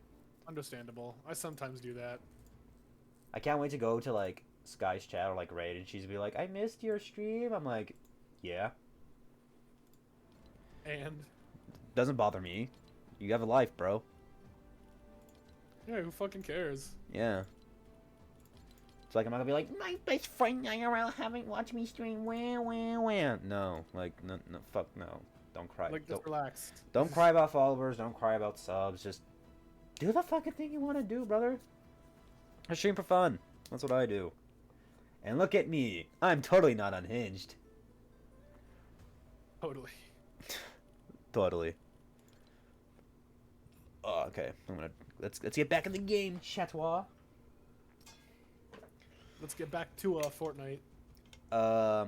Understandable. I sometimes do that. I can't wait to go to, like, Sky's chat or, like, Raid, and she's be like, I missed your stream. I'm like, yeah. And Doesn't bother me. You have a life, bro. yeah, who fucking cares? Yeah. It's like I'm not gonna be like my best friend IRL haven't watched me stream. Wah wah wah. No, like no, no, fuck no. Don't cry. Like, just relax. Don't cry about followers. Don't cry about subs. Just do the fucking thing you want to do, brother. I stream for fun. That's what I do. And look at me. I'm totally not unhinged. Totally. Totally. Oh, okay. Let's get back in the game, Chatois. Let's get back to Fortnite.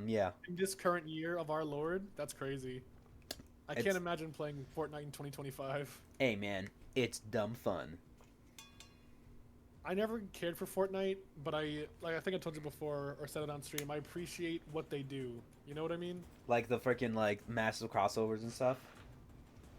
Yeah. In this current year of our Lord, that's crazy. I It's- can't imagine playing Fortnite in 2025. Hey, man, it's dumb fun. I never cared for Fortnite, but I think I told you before or said it on stream. I appreciate what they do. You know what I mean? Like the freaking like massive crossovers and stuff.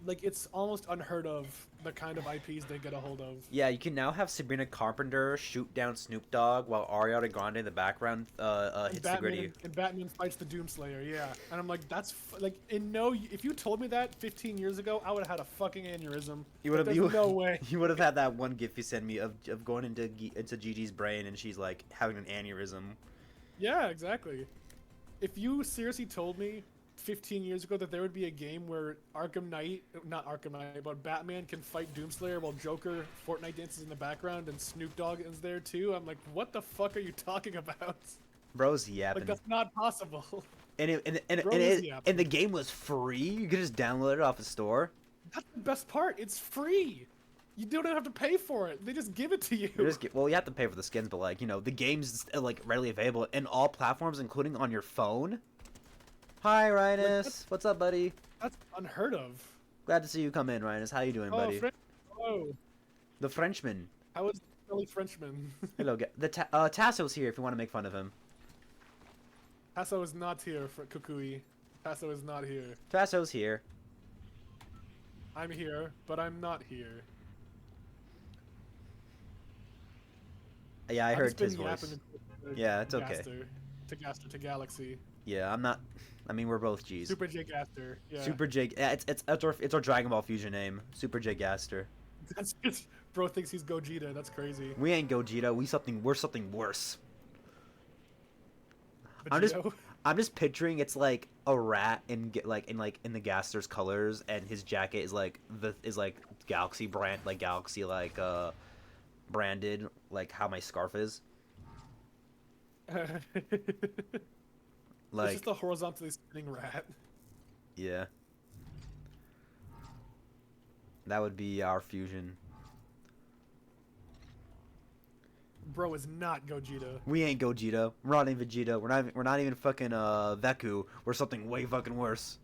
Like, it's almost unheard of the kind of IPs they get a hold of. Yeah, you can now have Sabrina Carpenter shoot down Snoop Dogg while Ariana Grande in the background hits the gritty. And Batman fights the Doomslayer, yeah. And I'm like, if you told me that 15 years ago, I would have had a fucking aneurysm. You would have. There's no way. You would have had that one GIF you sent me of going into Gigi's brain and she's like having an aneurysm. Yeah, exactly. If you seriously told me 15 years ago that there would be a game where not Arkham Knight, but Batman can fight Doomslayer while Joker Fortnite dances in the background and Snoop Dogg is there too, I'm like, what the fuck are you talking about? Bro's yapping. Like, that's not possible. And the game was free. You could just download it off the store. That's the best part. It's free. You don't even have to pay for it. They just give it to you. Well, you have to pay for the skins, but like, you know, the game's like readily available in all platforms, including on your phone. Hi, Rhinus. Like, what's up, buddy? That's unheard of. Glad to see you come in, Rhinus. How you doing, buddy? Hello. The Frenchman. How is the silly Frenchman? Hello, Tasso's here if you want to make fun of him. Tasso is not here for Kukui. Tasso is not here. Tasso's here. I'm here, but I'm not here. Yeah, I heard I've just his been voice. yapping Yeah, it's okay. To Galaxy. Yeah, I'm not. I mean, we're both G's. Super J Gaster. Yeah. Super J. Yeah, it's our Dragon Ball Fusion name. Super J Gaster. That's just, bro thinks he's Gogeta. That's crazy. We ain't Gogeta. We're something worse. Vegito? I'm just picturing it's like a rat in the Gaster's colors, and his jacket is like Galaxy brand, like Galaxy branded, like how my scarf is. Like, it's just a horizontally spinning rat. Yeah. That would be our fusion. Bro is not Gogeta. We ain't Gogeta. We're not even Vegeta. We're not even fucking Veku. We're something way fucking worse.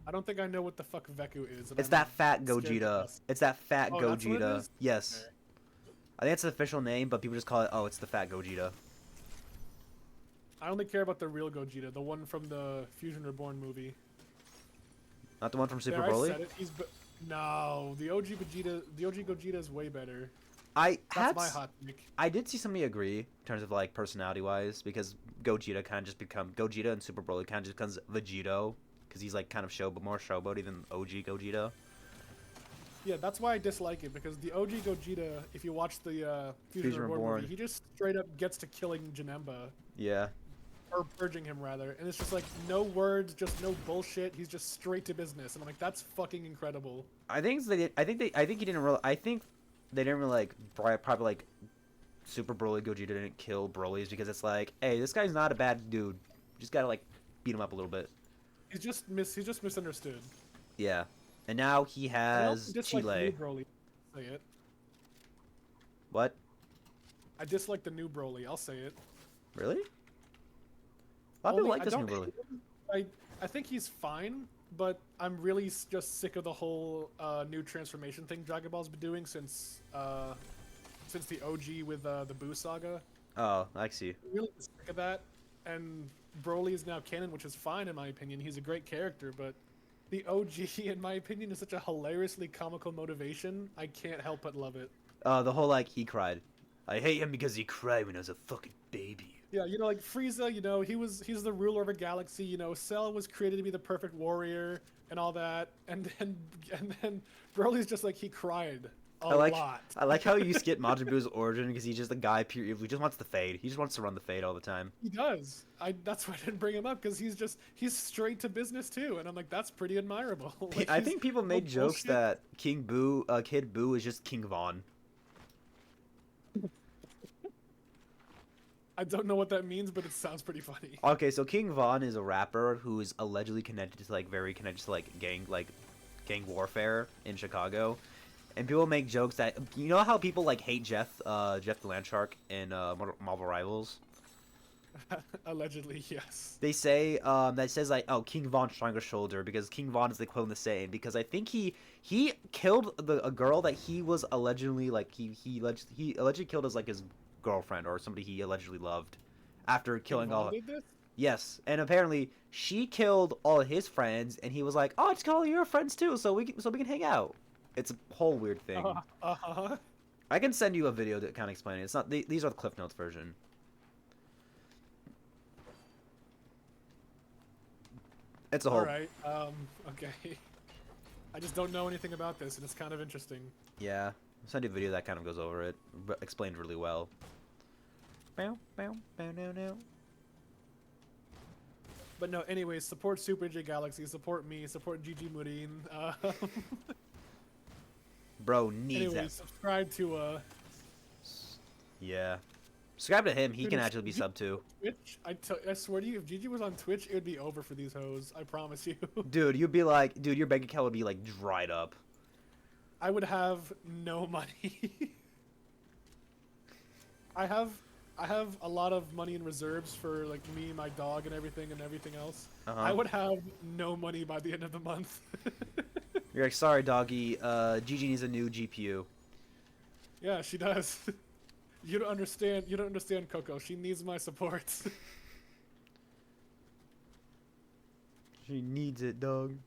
I don't think I know what the fuck Veku is. It's that fat Gogeta. It's that fat Oh, that's what it Gogeta. is? Yes. Okay. I think it's the official name, but people just call it, oh, it's the fat Gogeta. I only care about the real Gogeta, the one from the Fusion Reborn movie. Not the one from Super There, I Broly? said it. No, the OG Gogeta is way better. That's my hot take. I did see somebody agree in terms of like personality wise, because Gogeta kind of just Gogeta and Super Broly kind of just becomes Vegito, because he's like kind of more showboaty than OG Gogeta. Yeah, that's why I dislike it, because the OG Gogeta, if you watch the Fusion Reborn Reborn. movie, he just straight up gets to killing Janemba. Yeah. Or purging him, rather. And it's just like, no words, just no bullshit. He's just straight to business. And I'm like, that's fucking incredible. I think they didn't really like probably like Super Broly Gogeta didn't kill Broly's because it's like, hey, this guy's not a bad dude. You just gotta like beat him up a little bit. He's just misunderstood. Yeah. And now he has I dislike the Chile. new Broly. Say it. What? I dislike the new Broly. I'll say it. Really? A lot of people like I this new don't Broly. hate him. I think he's fine, but I'm really just sick of the whole new transformation thing Dragon Ball's been doing since the OG with the Buu saga. Oh, I see. Really sick of that. And Broly is now canon, which is fine in my opinion. He's a great character, but the OG, in my opinion, is such a hilariously comical motivation. I can't help but love it. The whole like he cried. I hate him because he cried when I was a fucking baby. Yeah, you know, like Frieza, you know, he's the ruler of a galaxy. You know, Cell was created to be the perfect warrior and all that, and then Broly's just like he cried a I like lot. I like how you skip Majin Buu's origin because he's just a guy pure who just wants the fade. He just wants to run the fade all the time. He does. That's why I didn't bring him up because he's straight to business too, and I'm like that's pretty admirable. Like I he's think people no made jokes bullshit. that Kid Buu is just King Von. I don't know what that means, but it sounds pretty funny. Okay, so King Von is a rapper who is allegedly connected to very connected to gang warfare in Chicago. And people make jokes that you know how people like hate Jeff the Landshark in Marvel Rivals. Allegedly, yes. They say that says like, oh, King Von stronger shoulder because King Von is the equivalent of saying because I think he killed a girl that he was allegedly like he allegedly killed as like his girlfriend or somebody he allegedly loved after King killing Von all. did this? Yes, and apparently she killed all his friends, and he was like, "Oh, I just killed all your friends too, so we can hang out." It's a whole weird thing. Uh-huh. I can send you a video to kind of explain it. It's not these are the Cliff Notes version. It's a whole All right. Okay. I just don't know anything about this, and it's kind of interesting. yeah. I'll send you a video that kind of goes over it, but explained really well. Bow bow bow no. But no, anyways, support superjgalaxy, support me, support Gigi Murin. Bro needs Anyways, subscribe to yeah. Subscribe to him. He dude, can if actually be Gigi sub too. Twitch. I swear to you, if Gigi was on Twitch, it would be over for these hoes. I promise you. Dude, you'd be like, dude, your bank account would be like dried up. I would have no money. I have a lot of money in reserves for like me, my dog, and everything else. Uh-huh. I would have no money by the end of the month. You're like, sorry, doggy. Gigi needs a new GPU. Yeah, she does. You don't understand. You don't understand, Coco. She needs my support. She needs it, dog.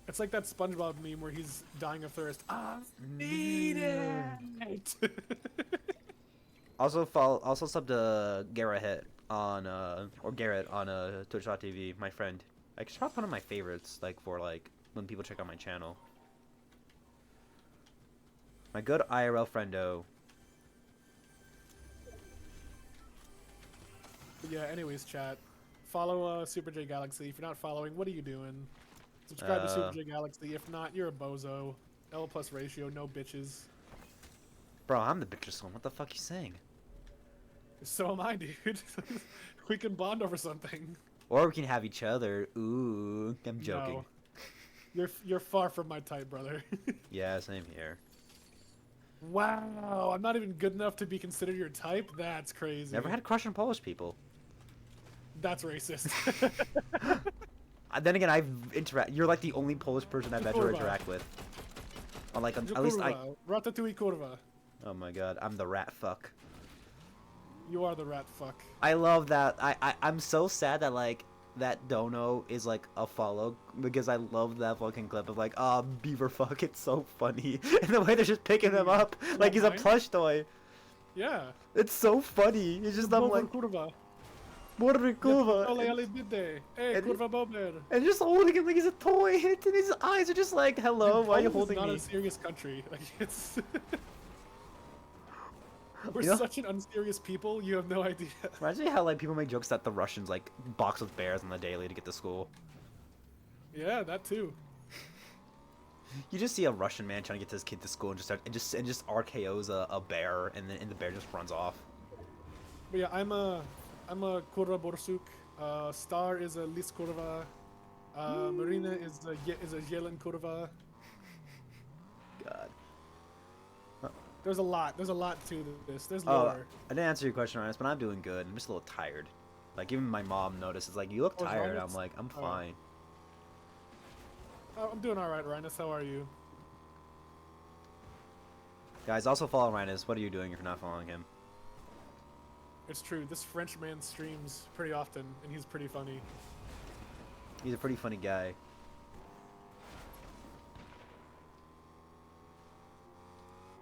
It's like that SpongeBob meme where he's dying of thirst. I need it. Also sub to Garrett on or Garrett on Twitch.tv, my friend. Like, it's probably one of my favorites. Like for like when people check out my channel. My good IRL friendo. But yeah. Anyways, chat. Follow superjgalaxy. If you're not following, what are you doing? Subscribe to superjgalaxy. If not, you're a bozo. L plus ratio. No bitches. Bro, I'm the bitchest one. What the fuck you saying? So am I, dude. We can bond over something. Or we can have each other. Ooh, I'm joking. No. You're far from my type, brother. Yeah, same here. Wow, I'm not even good enough to be considered your type? That's crazy. Never had a crush on Polish people. That's racist. Then again, You're like the only Polish person I've ever interact with. On like, at least I. Ratatouille kurwa. Oh my god, I'm the rat fuck. You are the rat fuck. I love that. I'm so sad that like that Dono is like a follow because I love that fucking clip of like, oh, beaver fuck. It's so funny, and the way they're just picking him up like he's a plush toy. Yeah. It's so funny. It's just I'm like. Kurwa. Kurwa. Hey, kurwa bober. And just holding him like he's a toy, and his eyes are just like, hello, Dude, why are you Poland holding is not me? a serious country. Like it's. We're You know? such an unserious people. You have no idea. Reminds me how like people make jokes that the Russians like box with bears on the daily to get to school. Yeah, that too. You just see a Russian man trying to get his kid to school and just RKO's a bear, and the bear just runs off. But yeah, I'm a kurwa borsuk. Star is a lis kurwa. Marina is a yelen kurwa. God. There's a lot to this. There's Oh, lore. I didn't answer your question, Ryan, but I'm doing good. I'm just a little tired. Like even my mom notices, like, you look Oh, tired. Ryan's- I'm like, I'm oh. fine. Oh, I'm doing all right, Rhinus. How are you? Guys, also follow Rhinus. What are you doing if you're not following him? It's true. This French man streams pretty often, and he's pretty funny. He's a pretty funny guy.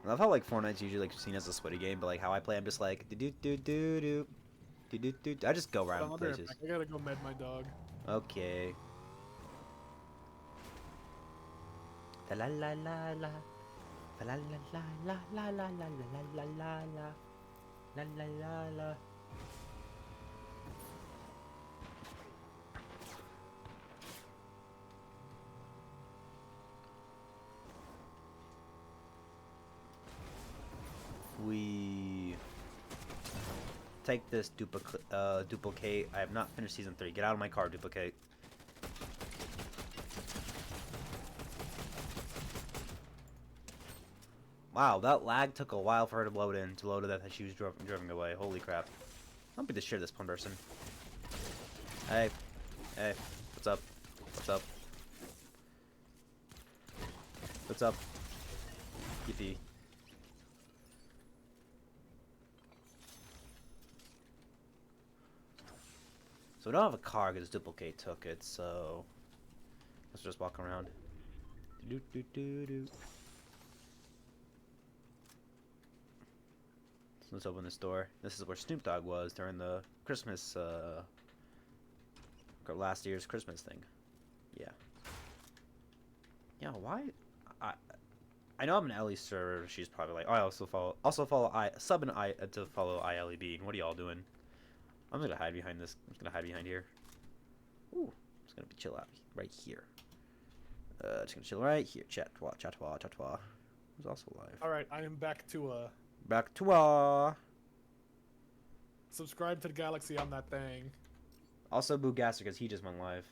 I love how like Fortnite's usually like seen as a sweaty game, but like how I play, I'm just like do do do do do do do do. I just go Hold on, around I'll be right places. back. I gotta go med my dog. Okay. La la la la. La la la la la la la la la la la la la la la. We take this duplicate. I have not finished season 3. Get out of my car, duplicate. Wow, that lag took a while for her to load in, that she was driving away. Holy crap. I'm gonna share this one person. Hey. Hey. What's up? What's up? What's up? Yippee. So we don't have a car because duplicate took it, so let's just walk around. Do do do do. So let's open this door. This is where Snoop Dogg was during the Christmas, last year's Christmas thing. Yeah. Yeah. Why? I know I'm an Ellie server. She's probably like, oh, I also follow sub and I to follow ILEB. What are y'all doing? I'm just gonna hide behind this. I'm just gonna hide behind here. Ooh, I'm just gonna be chill out right here. Just gonna chill right here. Chatwa. Who's also live? All right, I am back to Back to subscribe to the Galaxy on that thing. Also Boo Gasser because he just went live.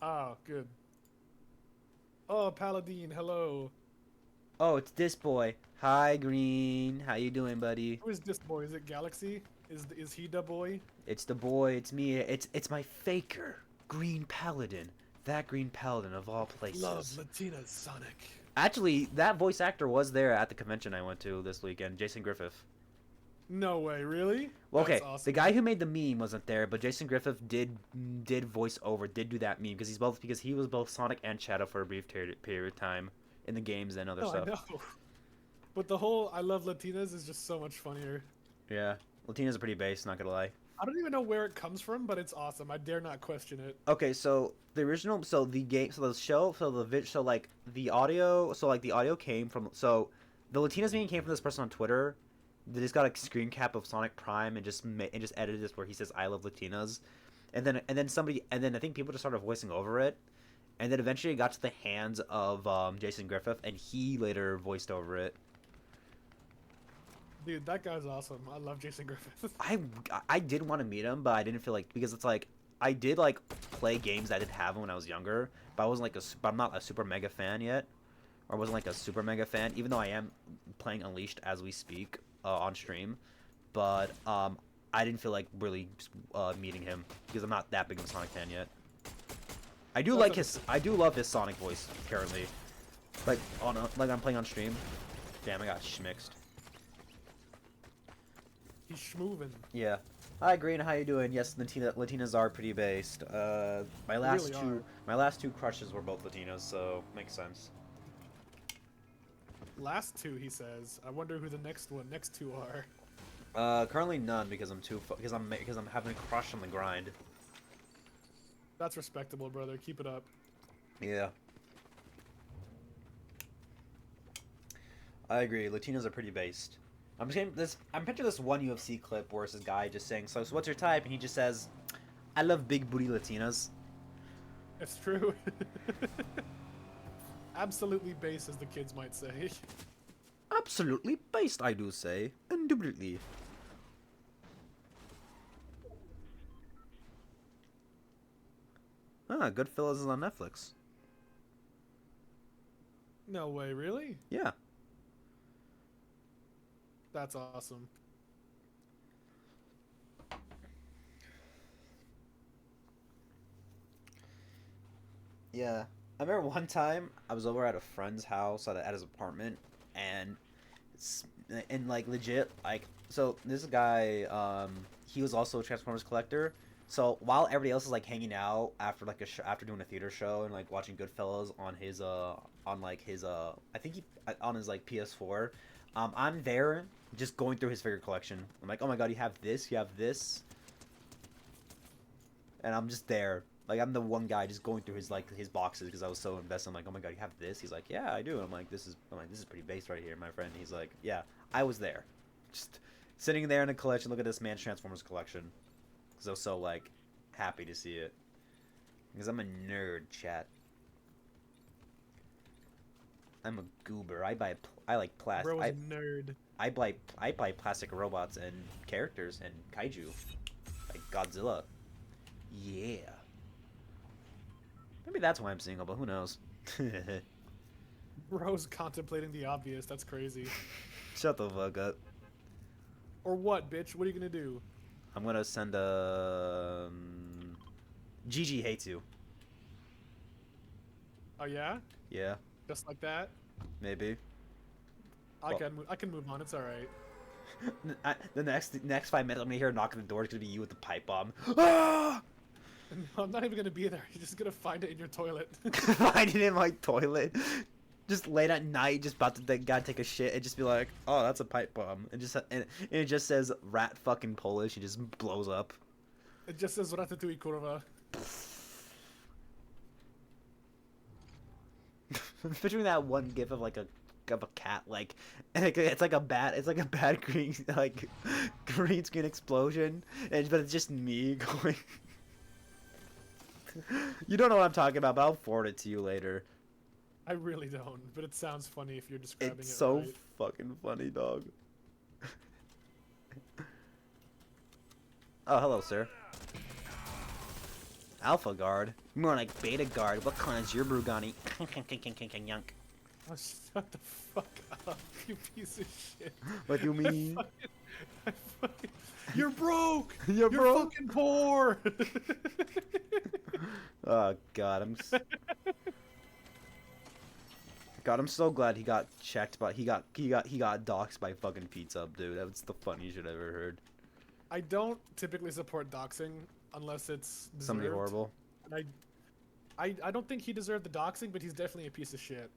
Oh, good. Oh, Paladine, hello. Oh, it's this boy. Hi, Green. How you doing, buddy? Who is this boy? Is it Galaxy? Is he the boy? It's the boy. It's me. It's my faker, Green Paladin. That Green Paladin of all places. Love Latina Sonic. Actually, that voice actor was there at the convention I went to this weekend. Jason Griffith. No way, really? Well, okay, That's awesome. the guy who made the meme wasn't there, but Jason Griffith did voice over, did do that meme because he was both Sonic and Shadow for a brief period of time in the games and other stuff. I know. But the whole I love Latinas is just so much funnier. Yeah, Latina's are pretty base, not gonna lie. I don't even know where it comes from, but it's awesome. I dare not question it. Okay, so the original, so the game, so the show, so like the audio, so like the audio came from, so the Latinas meme came from this person on Twitter. They just got a screen cap of Sonic Prime and just edited this where he says "I love Latinas," and then I think people just started voicing over it, and then eventually it got to the hands of Jason Griffith, and he later voiced over it. Dude, that guy's awesome. I love Jason Griffith. I did want to meet him, but I didn't feel like, because it's like I did like play games I did have when I was younger, but I wasn't like but I'm not a super mega fan yet, or wasn't like a super mega fan, even though I am playing Unleashed as we speak on stream, but I didn't feel like really meeting him because I'm not that big of a Sonic fan yet. I do love his Sonic voice currently, like I'm playing on stream. Damn, I got schmixed. He's schmoovin'. Yeah. Hi, Green. How you doing? Yes, Latinas are pretty based. My last two crushes were both Latinos, so makes sense. Last two, he says. I wonder who the next two are. Currently none because I'm having a crush on the grind. That's respectable, brother. Keep it up. Yeah. I agree. Latinos are pretty based. I'm picturing this one UFC clip where it's this guy just saying, so what's your type? And he just says, I love big booty Latinas. It's true. Absolutely base, as the kids might say. Absolutely based, I do say. Indubitably. Ah, Goodfellas is on Netflix. No way, really? Yeah. That's awesome. Yeah. I remember one time I was over at a friend's house at his apartment, and like legit, like, so this guy, he was also a Transformers collector, So while everybody else is like hanging out after like after doing a theater show and like watching Goodfellas on his I think he on his like PS4, I'm there just going through his figure collection. I'm like, oh my god, you have this, and I'm just there. Like I'm the one guy just going through his boxes because I was so invested. I'm like, oh my god, you have this? He's like, yeah, I do. And I'm like, this is pretty base right here, my friend. He's like, yeah, I was there, just sitting there in a collection. Look at this man's Transformers collection. Because I was so like happy to see it. Because I'm a nerd, chat. I'm a goober. I like plastic. Bro is a nerd. I buy plastic robots and characters and kaiju, like Godzilla. Yeah. Maybe that's why I'm single, but who knows? Bro's contemplating the obvious. That's crazy. Shut the fuck up. Or what, bitch? What are you gonna do? I'm gonna send a GG hates you. Oh yeah? Yeah, Just like that? maybe. I Well- can move on. It's all right. The next 5 minutes, I'm gonna hear a knock on the door. It's gonna be you with the pipe bomb. Ah! I'm not even gonna be there. You're just gonna find it in your toilet. Find it in my toilet. Just late at night, just about to gotta take a shit, and just be like, "Oh, that's a pipe bomb," and it just says "rat fucking Polish." It just blows up. It just says Ratatouille kurwa. I'm picturing that one gif of like a cat, like and it's like a bad green green screen explosion, but it's just me going. You don't know what I'm talking about, but I'll forward it to you later. I really don't, but it sounds funny if you're describing It's it so right. fucking funny, dog. Oh, hello, sir. Alpha guard? More like beta guard. What clan's your Brugani? Yunk. Oh, shut the fuck up, you piece of shit. What do you mean? I fucking- You're broke! You're broke? fucking poor! Oh god, God, I'm so glad he got checked, but he got doxxed by fucking Pizza Up, dude. That was the funniest shit I ever heard. I don't typically support doxing unless it's deserved. Somebody horrible. And I don't think he deserved the doxing, but he's definitely a piece of shit.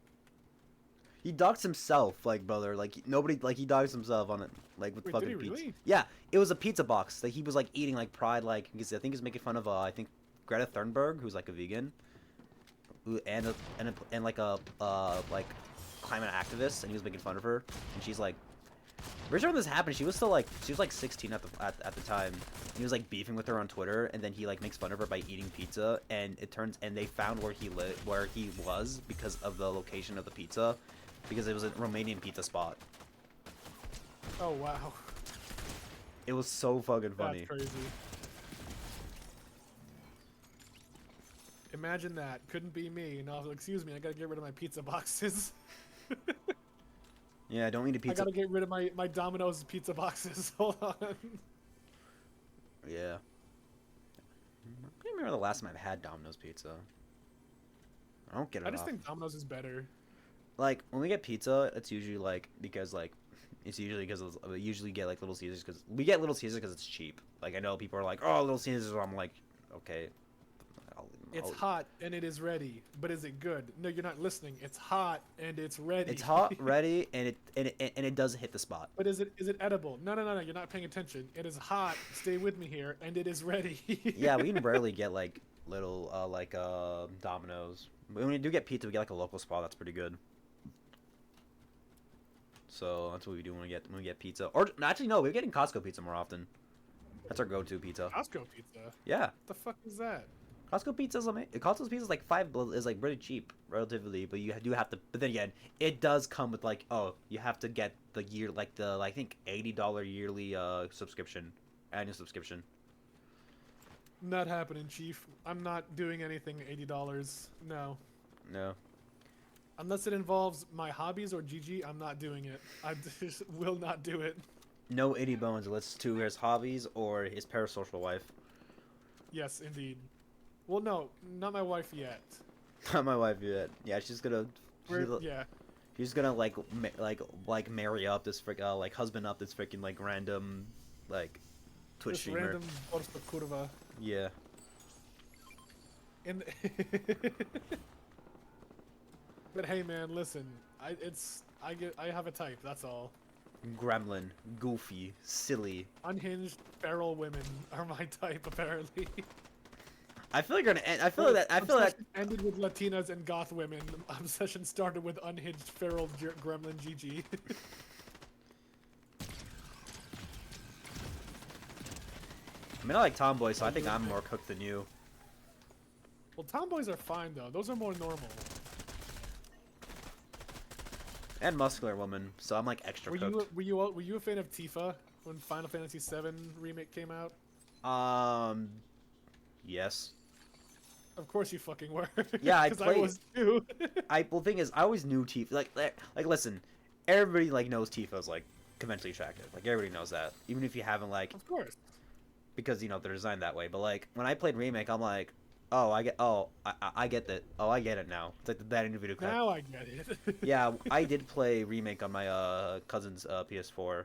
He doxed himself, like brother. Like nobody, like he doxed himself on it, like with Wait, fucking did he pizza. really? Yeah, it was a pizza box that he was like eating like Pride, like because I think he's making fun of I think Greta Thunberg, who's like a vegan, and like a like climate activist, and he was making fun of her, and she's like, pretty sure when this happened, she was 16 at the time. He was like beefing with her on Twitter, and then he like makes fun of her by eating pizza, and they found where he was because of the location of the pizza, because it was a Romanian pizza spot. Oh wow, It was so fucking funny. that's crazy. Imagine that. Couldn't be me. And I was like, excuse me, I gotta get rid of my pizza boxes. Yeah, I don't eat a I pizza. gotta get rid of my Domino's pizza boxes. Hold on. Yeah. I can't remember the last time I've had Domino's pizza. I don't get it I just off. think Domino's is better. Like when we get pizza, it's usually like because we usually get like Little Caesars because we get Little Caesars because it's cheap. Like I know people are like, oh, Little Caesars. I'm like, okay. It's hot and it is ready, but is it good? No, you're not listening. It's hot and it's ready. It's hot, ready, and it does hit the spot. But is it edible? No. You're not paying attention. It is hot. Stay with me here, and it is ready. Yeah, we rarely get like little Domino's. When we do get pizza, we get like a local spot that's pretty good. So that's what we do when we get pizza. Or actually, no, we're getting Costco pizza more often. That's our go-to pizza. Costco pizza. Yeah, What the fuck is that? Costco's pizza is like is like pretty cheap relatively, but you do have to. But then again, it does come with like you have to get the I think $80 yearly subscription, annual subscription. Not happening, Chief. I'm not doing anything $80. No. No. Unless it involves my hobbies or GG, I'm not doing it. I just will not do it. No 80 bones unless to his hobbies or his parasocial wife. Yes, indeed. Well, no, not my wife yet. Not my wife yet. Yeah, she's gonna. Yeah. She's gonna like marry up this husband up this freaking like random like Twitch This streamer. random Borsta kurva. Yeah. In but hey, man, listen. I have a type. That's all. Gremlin, goofy, silly. Unhinged feral women are my type, apparently. I feel like you're gonna end. I feel like that. I feel like Obsession ended with Latinas and goth women. Obsession started with unhinged feral gremlin GG. I mean, I like tomboys, so I think I'm more cooked than you. Well, tomboys are fine though. Those are more normal. And muscular woman, so I'm like extra Were cooked. you a fan of Tifa when Final Fantasy VII remake came out? Yes. Of course you fucking were. Yeah, I Because I played. was too. Well, thing is, I always knew Tifa. Like, listen, everybody like knows Tifa's like conventionally attractive. Like, everybody knows that, even if you haven't like, Of course. because they're designed that way. But like, when I played remake, I'm like, oh, I get that. Oh, I get it now. It's like that individual. Now I get it. Yeah, I did play remake on my cousin's PS4,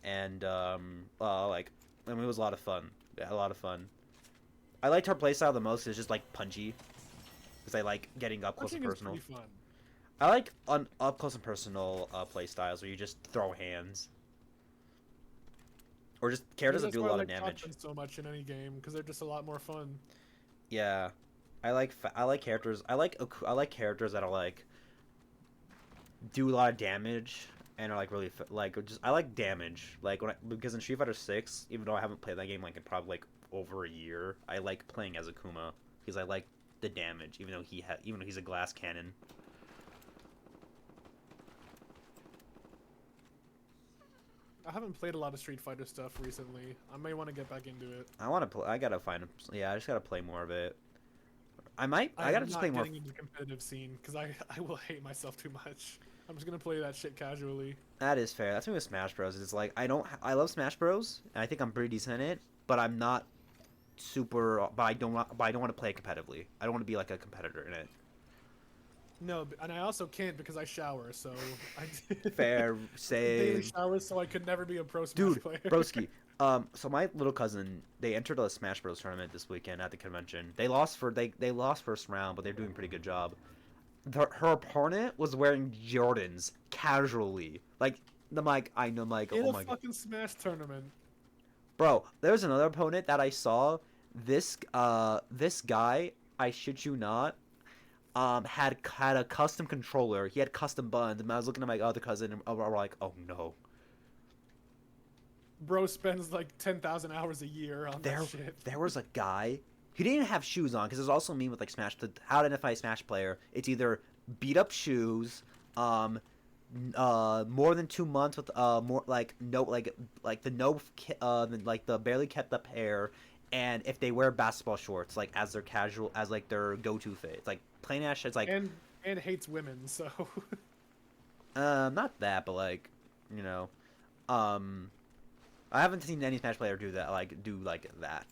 and like, I mean, it was a lot of fun. Yeah, a lot of fun. I liked her playstyle the most. It's just like punchy, because I like getting up close and Punching is personal. pretty fun. I like up close and personal playstyles where you just throw hands, or just characters that That's do a why I lot of like damage. shotguns so much in any game because they're just a lot more fun. Yeah, I like characters. I like characters that are like do a lot of damage and are like really like just I like damage. Like because in Street Fighter 6, even though I haven't played that game like in probably like over a year, I like playing as Akuma because I like the damage, even though he's a glass cannon. I haven't played a lot of Street Fighter stuff recently. I may want to get back into it. I want to play. I gotta find. Yeah, I just gotta play more of it. I might. I gotta I'm just not play more. getting into the competitive scene because I will hate myself too much. I'm just gonna play that shit casually. That is fair. That's me with Smash Bros. It's like I love Smash Bros. And I think I'm pretty decent in it, but I'm not super. But I don't want. But I don't want to play it competitively. I don't want to be like a competitor in it. No, and I also can't because I shower, so I Fair, daily same. showers, so I could never be a pro Smash Dude, player. broski. So my little cousin, they entered a Smash Bros tournament this weekend at the convention. They lost first round, but they're doing a pretty good job. Her opponent was wearing Jordans casually. Like I'm like, In oh a my god, fucking Smash tournament. bro. There was another opponent that I saw. This guy, I shit you not, had a custom controller. He had custom buttons, and I was looking at my other cousin, and we're like, oh no. Bro spends like 10,000 hours a year on that shit. There was a guy. He didn't even have shoes on because there's also me with like Smash. How to identify a Smash player? It's either beat up shoes, more than 2 months with more like no like the no like the barely kept up hair, and if they wear basketball shorts like as their casual as like their go-to fit. It's like plain ass shit. It's like And hates women, so not that, but like you know, um, I haven't seen any Smash player do that like that.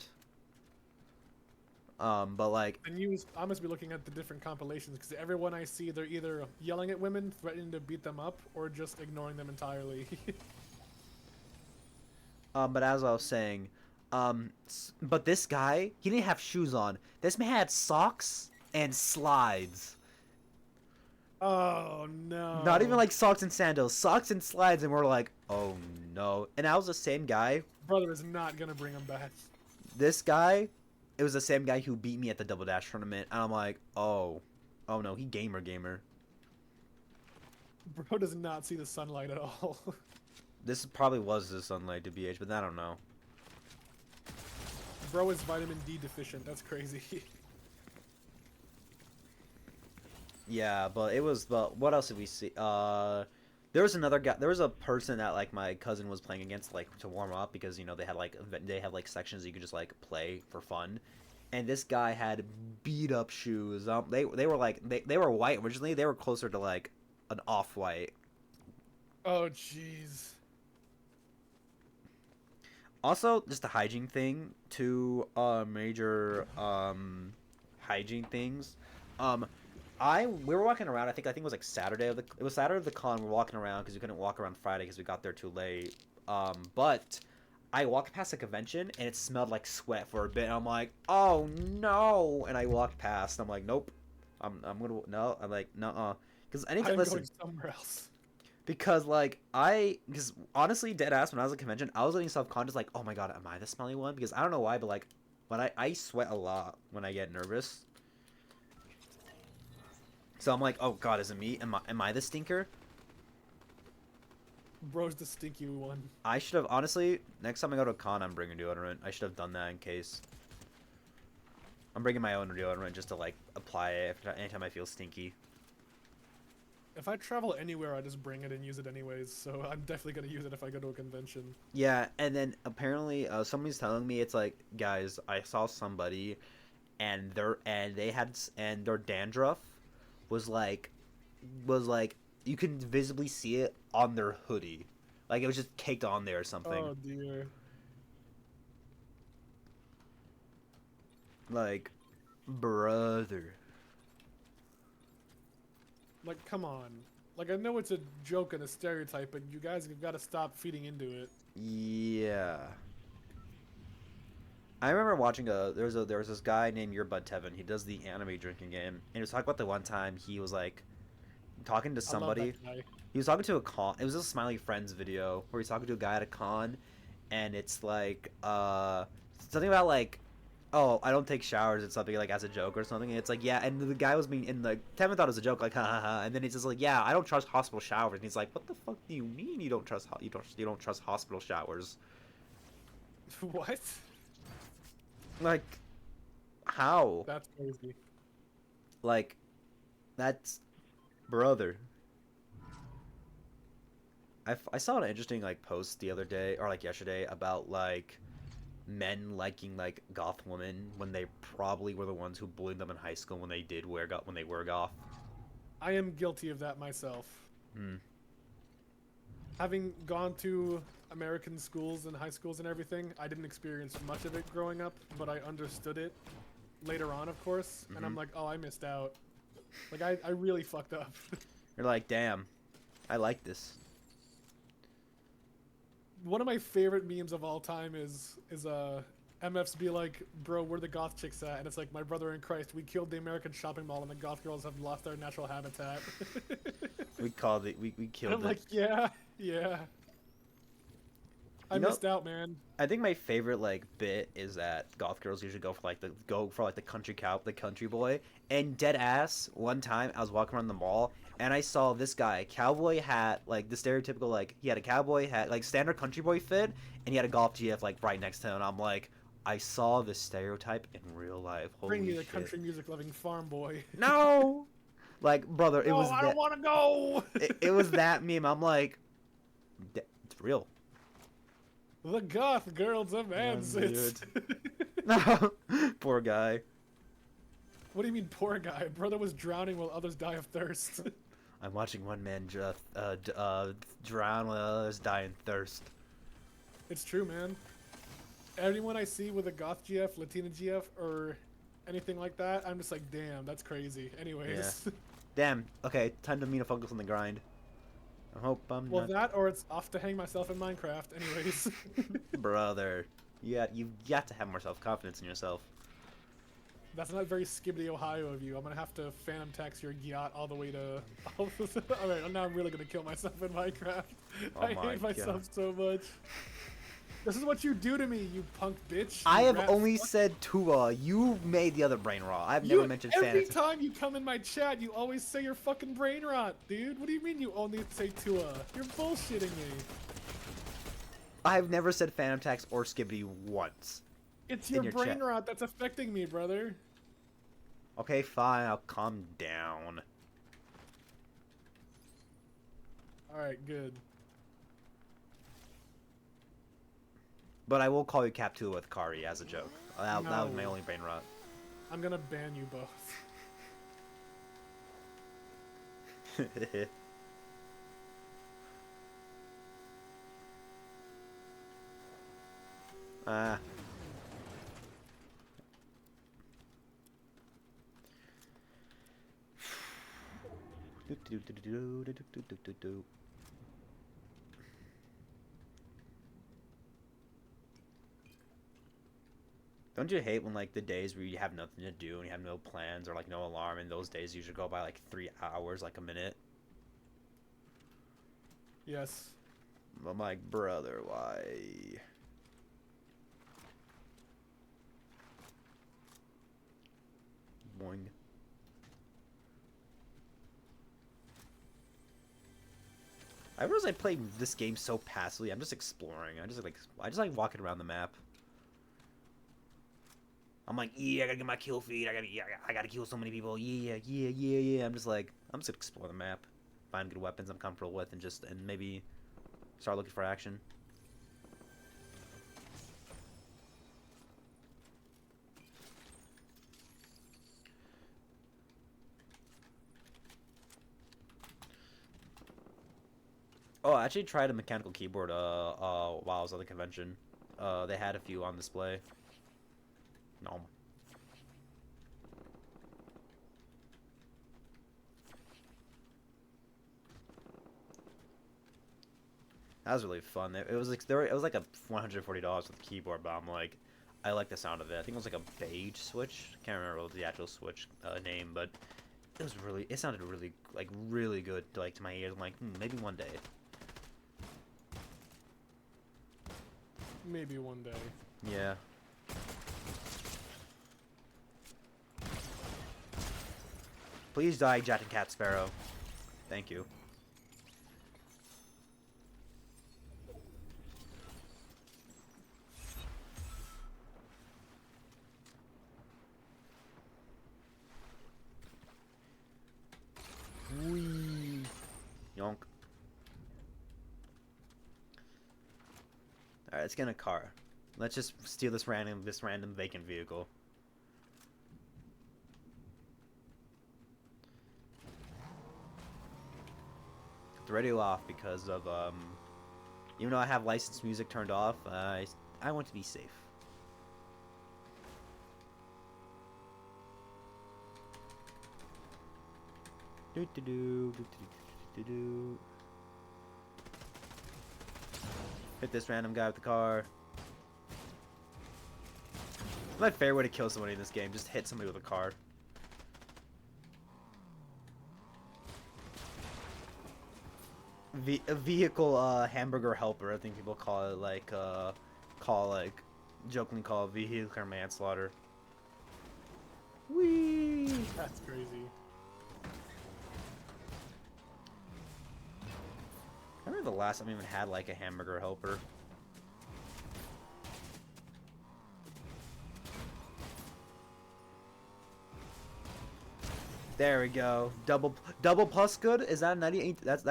But like, and I must be looking at the different compilations because everyone I see, they're either yelling at women, threatening to beat them up, or just ignoring them entirely. but as I was saying, but this guy, he didn't have shoes on. This man had socks and slides. Oh no! Not even like socks and sandals, socks and slides, and we're like, oh no. And I was the same guy. Brother is not gonna bring him back. This guy, it was the same guy who beat me at the Double Dash tournament, and I'm like, oh no, he gamer. Bro does not see the sunlight at all. This probably was the sunlight to BH, but I don't know. Bro is vitamin D deficient. That's crazy. Yeah, but it was. But what else did we see? There was another guy. There was a person that like my cousin was playing against, like to warm up because they have like sections you could just like play for fun, and this guy had beat up shoes. They were like they were white originally. They were closer to like an off white. Oh jeez. Also, just a hygiene thing. Two major hygiene things. We were walking around. I think it was like Saturday of it was Saturday of the con. We were walking around because we couldn't walk around Friday because we got there too late. But I walked past a convention and it smelled like sweat for a bit. And I'm like, oh no! And I walked past. I'm like, nope. I'm gonna no. I'm like, nuh-uh. Because anytime, I'm going listen, somewhere else. because because honestly, dead ass, when I was at convention, I was getting self-conscious, like, oh my god, am I the smelly one? Because I don't know why, but like, when I sweat a lot when I get nervous. So I'm like, oh god, is it me? Am I the stinker? Bro's the stinky one. I should have, honestly, next time I go to a con, I'm bringing deodorant. I should have done that in case. I'm bringing my own deodorant just to like apply it anytime I feel stinky. If I travel anywhere, I just bring it and use it anyways. So I'm definitely gonna use it if I go to a convention. Yeah, and then apparently somebody's telling me, it's like, guys, I saw somebody and their dandruff was like you can visibly see it on their hoodie. Like it was just caked on there or something. Oh dear. Like, brother. Like, come on. Like, I know it's a joke and a stereotype, but you guys have got to stop feeding into it. Yeah. I remember watching there was this guy named Your Bud Tevin. He does the anime drinking game, and he was talking about the one time he was like talking to I love somebody. that guy. He was talking to a con. It was a Smiley Friends video where he's talking to a guy at a con, and it's like something about like, oh, I don't take showers. It's something like as a joke or something. And it's like, yeah, and the guy was being and like Tevin thought it was a joke, like ha ha ha. And then he's just like, yeah, I don't trust hospital showers. And he's like, what the fuck do you mean you don't trust you don't trust hospital showers? What? Like, how? That's crazy. Like, that's brother. I saw an interesting like post the other day or like yesterday about like men liking like goth women when they probably were the ones who bullied them in high school when they were goth. I am guilty of that myself. Hmm. Having gone to American schools and high schools and everything, I didn't experience much of it growing up, but I understood it later on, of course. And I'm like, oh, I missed out. Like, I really fucked up. You're like, damn, I like this. One of my favorite memes of all time is MFs be like, bro, where the goth chicks at? And it's like, my brother in Christ, we killed the American shopping mall and the goth girls have lost their natural habitat. We killed And I'm it. like, yeah, yeah. I missed out, man. I think my favorite like bit is that goth girls usually go for the country boy. And dead ass, one time I was walking around the mall and I saw this guy, cowboy hat, like the stereotypical, like he had a cowboy hat, like standard country boy fit, and he had a golf GF like right next to him. And I'm like, I saw this stereotype in real life. Holy Bring me the shit. country music loving farm boy. No, like brother, it No, was I don't want to go. it was that meme. I'm like, it's real. The goth girls of Ansett. No, poor guy. What do you mean, poor guy? Brother was drowning while others die of thirst. I'm watching one man drown while others die in thirst. It's true, man. Anyone I see with a goth GF, Latina GF, or anything like that, I'm just like, damn, that's crazy. Anyways. Yeah. Damn. Okay, time to me to focus on the grind. I hope I'm Well, not... that or it's off to hang myself in Minecraft. Anyways. Brother. You've got to have more self-confidence in yourself. That's not very Skibbity, Ohio of you. I'm gonna have to phantom tax your yacht all the way to... Alright, now I'm really gonna kill myself in Minecraft. Oh I my hate myself God. so much. This is what you do to me, you punk bitch. I you have rat only fuck. said Tua. You made the other brain raw. I've never mentioned Every fantasy. time you come in my chat, you always say you're fucking brain rot, dude. What do you mean you only say Tua? You're bullshitting me. I've never said Phantom Tax or Skibbity once. It's In your your brain chat. rot that's affecting me, brother. Okay, fine. I'll calm down. Alright, good. But I will call you Captula with Kari as a joke. That was my No. only brain rot. I'm gonna ban you both. Ah. Don't you hate when like the days where you have nothing to do and you have no plans or like no alarm, and those days usually go by like 3 hours, like a minute? Yes. I'm like, brother, why? Boing. I realize I play this game so passively. I'm just exploring. I just like walking around the map. I'm like, yeah, I gotta get my kill feed. I gotta kill so many people. Yeah. I'm just gonna explore the map, find good weapons I'm comfortable with, and maybe start looking for action. Oh, I actually tried a mechanical keyboard while I was at the convention. They had a few on display. No. That was really fun. It was like it was like a $140 with the keyboard, but I'm like, I like the sound of it. I think it was like a beige switch. Can't remember what the actual switch name, but it sounded really really good like to my ears. I'm like, maybe one day. Maybe one day. Yeah. Please die, Jack and Cat Sparrow. Thank you. Whee! Yonk. Alright, let's get in a car. Let's just steal this random vacant vehicle. Put the radio off because of even though I have licensed music turned off, I want to be safe. Do do do do do do do. Hit this random guy with the car. It's my favorite way to kill somebody in this game. Just hit somebody with a car. A vehicle hamburger helper, I think people call it, jokingly call it vehicular manslaughter. Whee! That's crazy. I remember the last time I even had like a hamburger helper. There we go. Double plus good. Is that 98? Is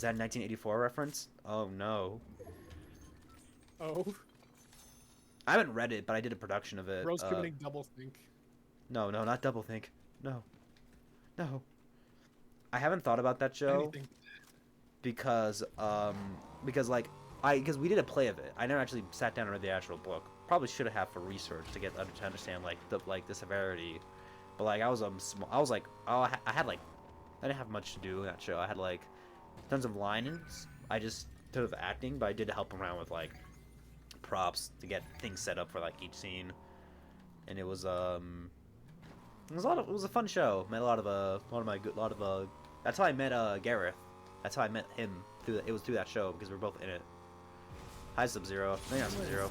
that a 1984 reference? Oh no. Oh. I haven't read it, but I did a production of it. Bro's committing double think. No, not double think. No. I haven't thought about that show. Anything. Because we did a play of it. I never actually sat down and read the actual book. Probably should have for research to understand the severity. But like I didn't have much to do in that show. I had like tons of lines. I just did of acting, but I did help around with like props to get things set up for like each scene. And it was a fun show. Met a lot of that's how I met Gareth. That's how I met him. It was through that show because we were both in it. Hi, Sub-Zero. I think I'm Sub-Zero.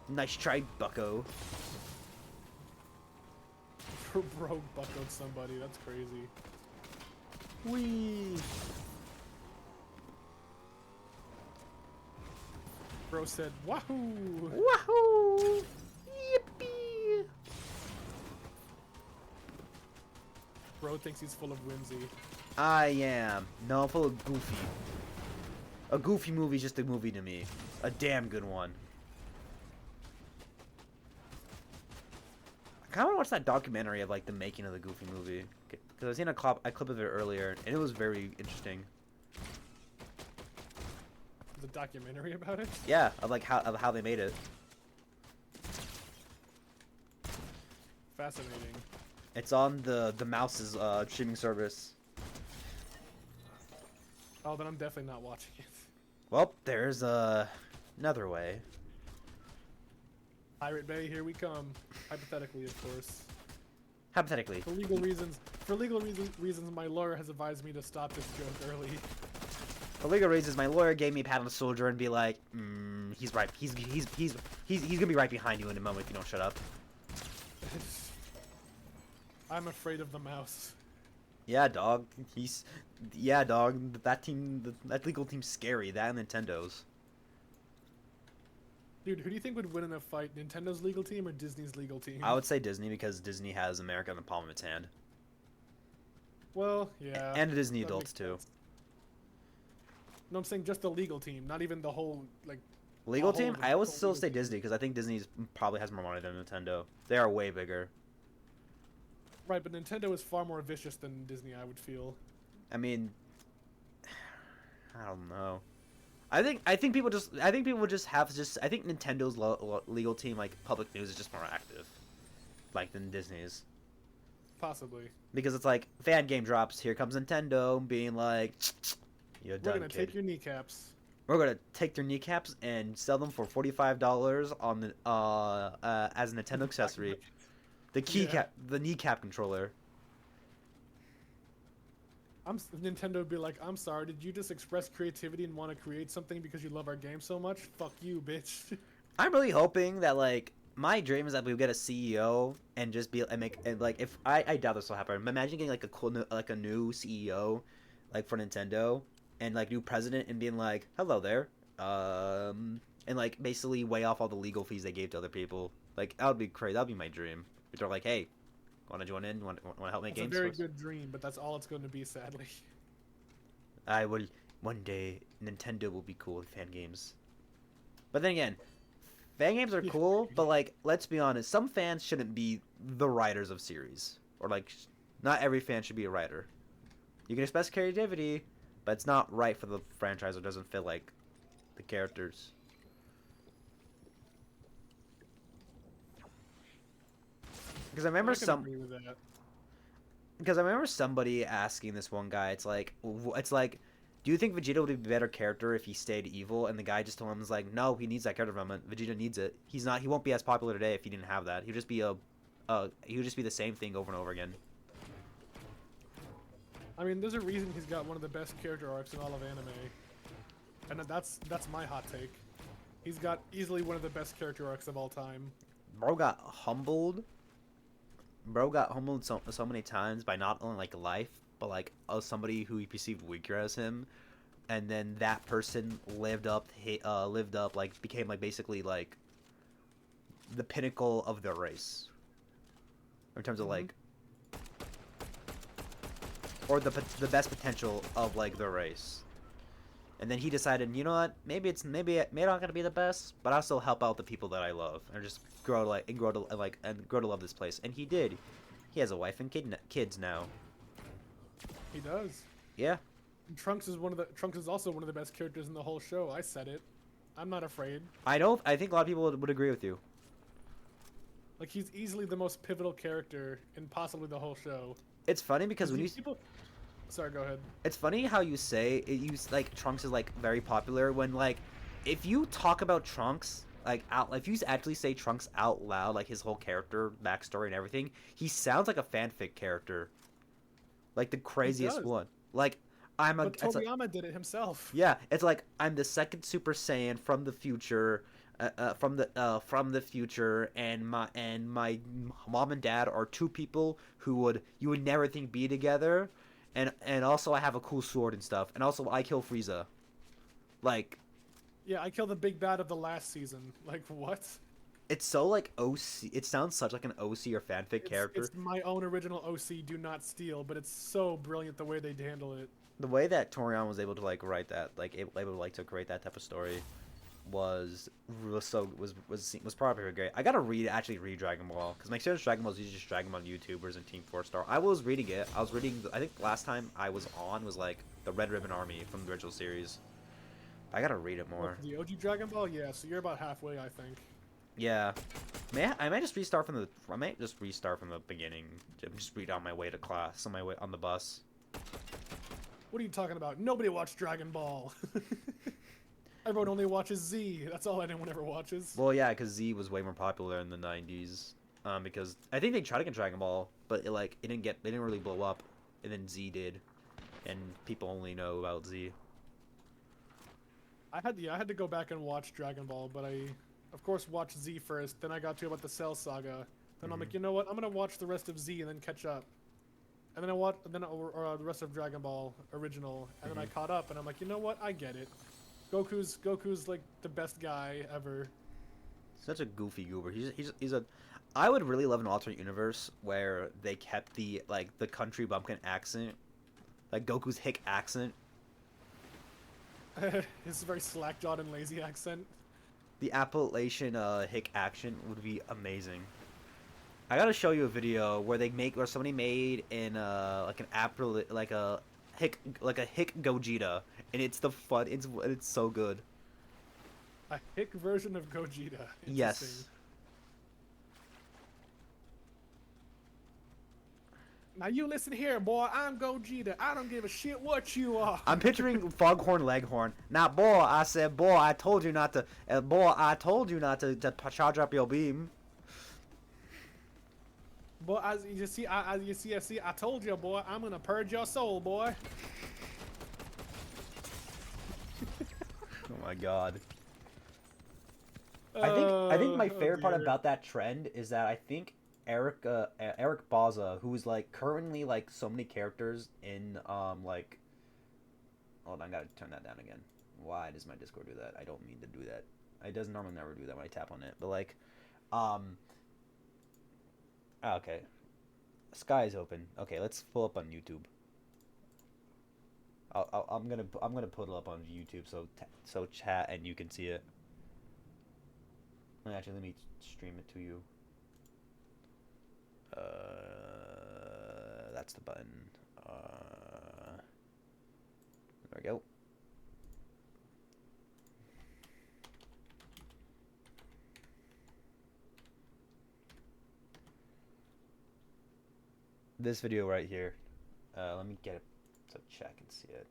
Nice try, bucko. Bro buckled somebody. That's crazy. Whee! Bro said, "Wahoo!" Wahoo! Yippee! Bro thinks he's full of whimsy. I am. No, I'm full of goofy. A goofy movie's just a movie to me. A damn good one. I kind of want to watch that documentary of like the making of the Goofy movie. Because I seen a clip of it earlier, and it was very interesting. The documentary about it? Yeah, of how they made it. Fascinating. It's on the Mouse's streaming service. Oh, then I'm definitely not watching it. Well, there's another way. Pirate Bay, here we come. Hypothetically, of course. Hypothetically. For legal reasons, my lawyer has advised me to stop this joke early. For legal reasons, my lawyer gave me a pat on the shoulder and be like, he's right. He's gonna be right behind you in a moment if you don't shut up. I'm afraid of the mouse. Yeah, dog. Yeah, dog. That legal team's scary. That and Nintendo's. Dude, who do you think would win in a fight? Nintendo's legal team or Disney's legal team? I would say Disney because Disney has America in the palm of its hand. Well, yeah. And Disney that adults makes too. sense. No, I'm saying just the legal team, not even the whole like. Legal the whole team? of the I would whole still legal say team. Disney because I think Disney probably has more money than Nintendo. They are way bigger. Right, but Nintendo is far more vicious than Disney, I would feel. I mean, I don't know. I think people just I think Nintendo's legal team, like public news, is just more active, like, than Disney's. Possibly. Because it's like fan game drops, here comes Nintendo being like, you're We're done, gonna kid. take your kneecaps. We're gonna take their kneecaps and sell them for $45 on the as a Nintendo accessory. The the kneecap controller. Nintendo would be like, I'm sorry, did you just express creativity and want to create something because you love our game so much? Fuck you, bitch. I'm really hoping that, like, my dream is that we get a CEO and just be and like, if I doubt this will happen. But imagine getting like a new CEO, like, for Nintendo, and like new president, and being like, hello there, and like basically weigh off all the legal fees they gave to other people. Like, that would be crazy. That would be my dream. If they're like, hey, want to join in? Want to help make It's a games? very for us? good dream, but that's all it's going to be, sadly. I will one day. Nintendo will be cool with fan games. But then again, fan games are cool, but like, let's be honest, some fans shouldn't be the writers of series, or like, not every fan should be a writer. You can express creativity, but it's not right for the franchise, or doesn't fit like the characters. Because I remember I can agree with that. Because I remember somebody asking this one guy, it's like, do you think Vegeta would be a better character if he stayed evil? And the guy just told him, was like, no, he needs that character development. Vegeta needs it. He won't be as popular today if he didn't have that. He would just be the same thing over and over again. I mean, there's a reason he's got one of the best character arcs in all of anime. And that's my hot take. He's got easily one of the best character arcs of all time. Bro got humbled so many times by not only like life, but like somebody who he perceived weaker as him, and then that person lived up, like became like basically like the pinnacle of their race, in terms of like, or the best potential of like their race. And then he decided, you know what? Maybe I'm not gonna be the best, but I'll still help out the people that I love, and just grow to love this place. And he did. He has a wife and kids now. He does. Yeah. And Trunks is also one of the best characters in the whole show. I said it. I'm not afraid. I think a lot of people would agree with you. Like, he's easily the most pivotal character in possibly the whole show. It's funny because when you Sorry, go ahead. It's funny how you say like Trunks is like very popular when, like, if you talk about Trunks if you actually say Trunks out loud, like his whole character backstory and everything, he sounds like a fanfic character, like the craziest one. Like, But Toriyama did it himself. Yeah, it's like, I'm the second Super Saiyan from the future, from the future, and my mom and dad are two people who you would never think be together. And also I have a cool sword and stuff. And also I kill Frieza. Like... Yeah, I killed the big bad of the last season. Like, what? It's so, like, OC... It sounds such like an OC or fanfic character. It's my own original OC, do not steal. But it's so brilliant the way they handle it. The way that Toriyama was able to, like, write that... Like, to create that type of story was probably great. I gotta actually read Dragon Ball, because my experience with Dragon Ball is usually just Dragon Ball YouTubers and Team 4 Star. I was reading it. I think last time I was on was like the Red Ribbon Army from the original series. I gotta read it more. The OG Dragon Ball, yeah. So you're about halfway, I think. Yeah, I might just restart from the beginning. Just read on my way to class, on my way on the bus. What are you talking about? Nobody watched Dragon Ball. Everyone only watches Z. That's all anyone ever watches. Well, yeah, because Z was way more popular in the '90s. Because I think they tried to get Dragon Ball, but it didn't really blow up, and then Z did, and people only know about Z. I had to go back and watch Dragon Ball, but I, of course, watched Z first. Then I got to about the Cell Saga. Then I'm like, you know what? I'm gonna watch the rest of Z and then catch up. And then I watched, the rest of Dragon Ball original, and then I caught up, and I'm like, you know what? I get it. Goku's like the best guy ever. Such a goofy goober. He's a. I would really love an alternate universe where they kept the country bumpkin accent, like Goku's hick accent. His very slack-jawed and lazy accent. The Appalachian hick accent would be amazing. I gotta show you a video where somebody made in a hick Gogeta, and it's so good. A hick version of Gogeta. Yes. Now you listen here, boy. I'm Gogeta. I don't give a shit what you are. I'm picturing Foghorn Leghorn. Now, boy, I said, boy, I told you not to. Boy, I told you not to charge up your beam. Boy, as you see, I told you, boy. I'm gonna purge your soul, boy. Oh my god. I think my favorite part about that trend is that I think Eric Baza, who's like currently like so many characters in like, hold on, I gotta turn that down again. Why does my Discord do that? I don't mean to do that. It doesn't normally never do that when I tap on it, but like, okay, Sky is open. Okay, let's pull up on YouTube. I'm gonna put it up on YouTube so chat and you can see it. Actually, let me stream it to you. That's the button. There we go. This video right here. Let me get it so chat can see it.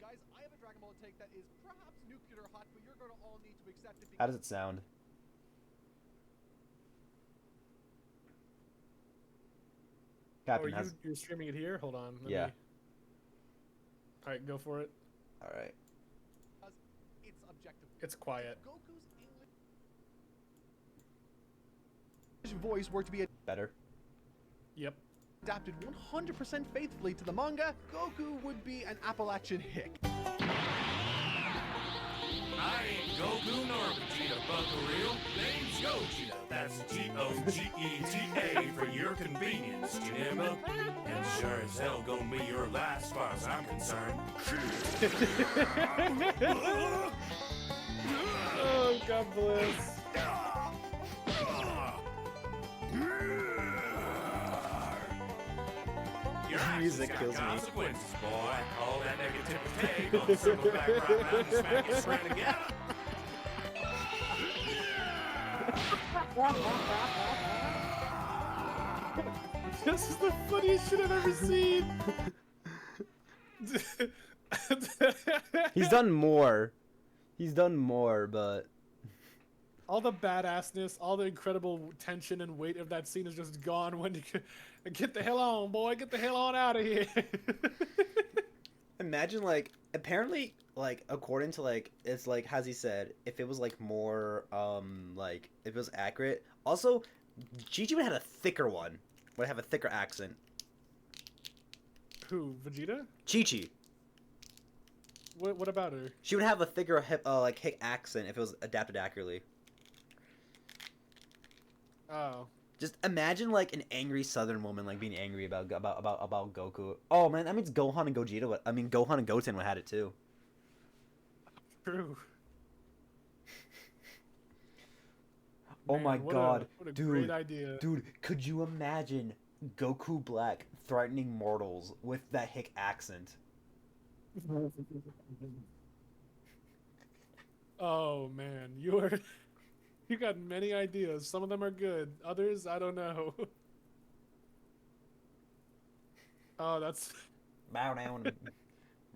Guys, I have a Dragon Ball take that is perhaps nuclear hot, but you're going to all need to accept it. How does it sound? Captain has... you're streaming it here? Hold on. Yeah. Alright, go for it. Alright. It's objective. It's quiet. Goku's English voice were to be Better. Yep. adapted 100% faithfully to the manga, Goku would be an Appalachian hick. I ain't Goku nor Vegeta, Buckaroo. Name's Gogeta. That's Gogeta for your convenience, you remember? And sure as hell gonna be your last, as far as I'm concerned. Oh, God bless. Your Music actions kills got me. consequences, boy. All that negativity gonna circle back right around and smack your friend again. This is the funniest shit I've ever seen. He's done more. He's done more, but All the badassness, all the incredible tension and weight of that scene is just gone when you get the hell on, boy. Get the hell on out of here. imagine like apparently like according to like it's like as he said, if it was like more like if it was accurate. Also, Gigi would have had a thicker one. Would have a thicker accent. Who? Vegeta? Chi-Chi. What about her? She would have a thicker like hick accent if it was adapted accurately. Oh. Just imagine like an angry Southern woman like being angry about Goku. Oh man, that means Gohan and Gogeta. I mean Gohan and Goten would have had it too. True. Oh Man, my god, what a dude! great idea. Dude, could you imagine Goku Black threatening mortals with that hick accent? Oh man, you got many ideas. Some of them are good. Others, I don't know. Oh, that's Bow down.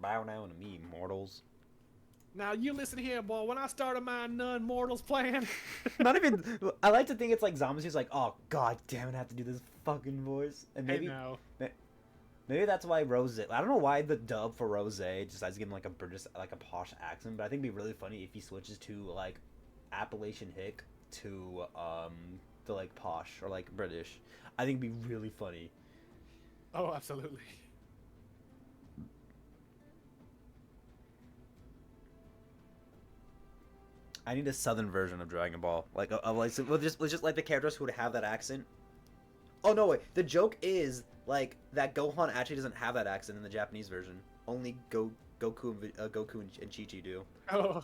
Bow down to me, mortals. Now you listen here, boy. When I started my non-mortals plan, Not even. I like to think it's like zombies who's like, oh god damn it, I have to do this fucking voice. And I maybe know. maybe that's why Rose. I don't know why the dub for Rose decides to give him like a British, like a posh accent, but I think it'd be really funny if he switches to like Appalachian hick to the like posh or like British. I think it'd be really funny. Oh, absolutely. I need a southern version of Dragon Ball. Like, so we'll just like the characters who would have that accent. Oh no, wait. The joke is like that Gohan actually doesn't have that accent in the Japanese version. Only Goku and Chi-Chi do. Oh.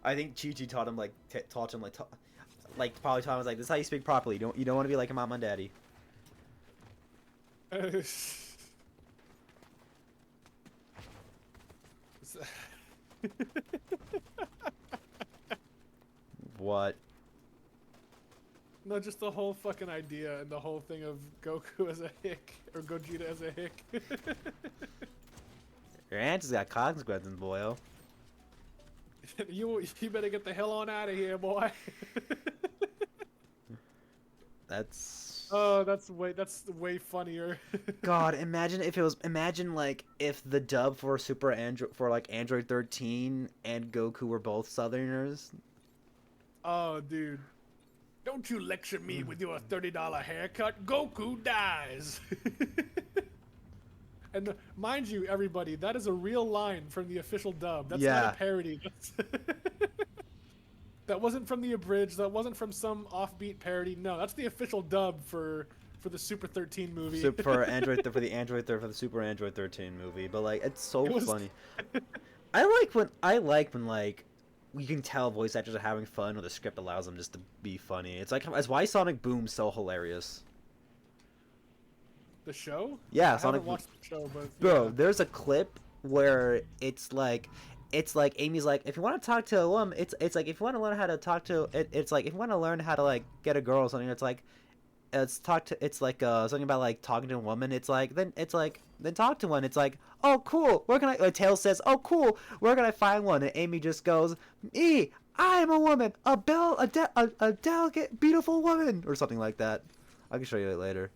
I think Chi-Chi taught him like probably taught him like this is how you speak properly. You don't want to be like your mom and daddy. What? No, just the whole fucking idea and the whole thing of Goku as a hick or Gogeta as a hick. Your aunt's got consequences, boyo. You better get the hell on out of here, boy. That's. Oh, that's way funnier. God, imagine like if the dub for Android 13 and Goku were both Southerners. Oh, dude. Don't you lecture me with your $30 haircut. Goku dies. And mind you, everybody, that is a real line from the official dub. That's not a parody. That wasn't from the abridged. That wasn't from some offbeat parody. No, that's the official dub for the Super 13 movie. For the Super Android 13 movie. But like, it's so funny. I like when like you can tell voice actors are having fun, or the script allows them just to be funny. It's why Sonic Boom's so hilarious. The show? Yeah, I Sonic haven't watched the show, but bro, yeah. there's a clip where it's like Amy's like, if you want to talk to a woman, it's like if you want to learn how to talk to it's like if you want to learn how to like get a girl or something, it's like something about like talking to a woman. Then talk to one. It's like, oh cool, where can I? Tails says, oh cool, where can I find one? And Amy just goes, I am a woman, a delicate, beautiful woman, or something like that. I can show you it later.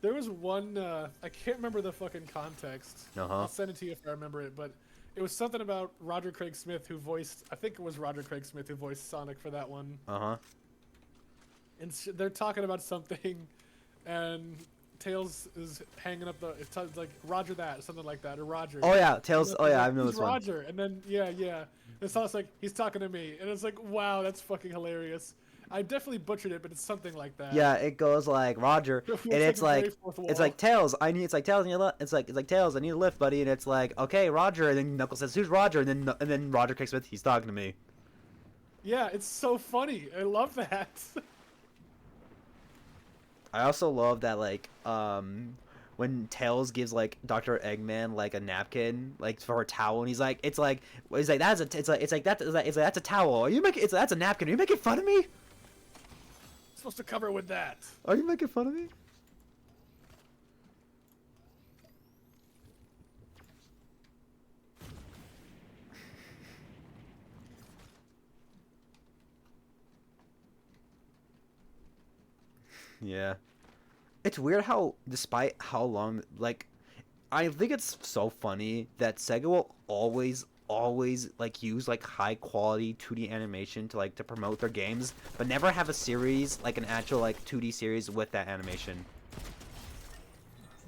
There was one, I can't remember the fucking context. I'll send it to you if I remember it, but it was something about Roger Craig Smith who voiced, I think it was Roger Craig Smith who voiced Sonic for that one. And they're talking about something, and Tails is hanging up it's like, Roger that, something like that, or Roger. Oh yeah, Tails, oh yeah, I've known this one. Roger, and then, yeah. And so it's like, he's talking to me, and it's like, wow, that's fucking hilarious. I definitely butchered it, but it's something like that. Yeah, it goes like Roger, and it's like Tails. Tails, I need a lift, buddy. And it's like, okay, Roger. And then Knuckles says, who's Roger? And then Roger kicks with, he's talking to me. Yeah, it's so funny. I love that. I also love that like when Tails gives like Dr. Eggman like a napkin like for a towel, and he's like that's a towel. Are you making that's a napkin? Are you making fun of me? Supposed to cover with that. Are you making fun of me? Yeah. It's weird how, despite how long, like, I think it's so funny that Sega will always like use like high quality 2D animation to promote their games, but never have a series like an actual like 2D series with that animation.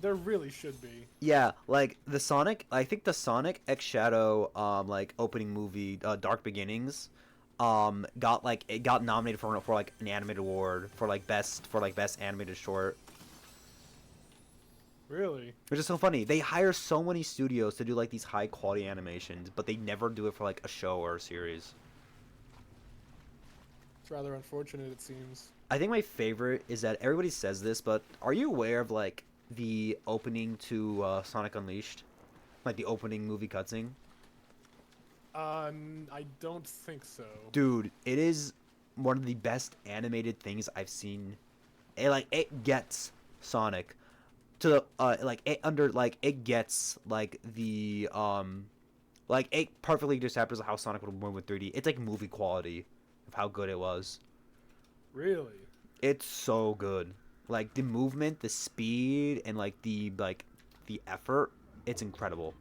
There really should be. Yeah, like I think the Sonic X Shadow like opening movie, Dark Beginnings, got nominated for like an animated award for best animated short. Really? Which is so funny. They hire so many studios to do like these high quality animations, but they never do it for like a show or a series. It's rather unfortunate, it seems. I think my favorite is that everybody says this, but are you aware of like the opening to Sonic Unleashed? Like the opening movie cutscene? I don't think so. Dude, it is one of the best animated things I've seen. It gets Sonic to it gets it perfectly describes how Sonic would move with 3D. It's like movie quality of how good it was. Really? It's so good. Like the movement, the speed, and the effort. It's incredible.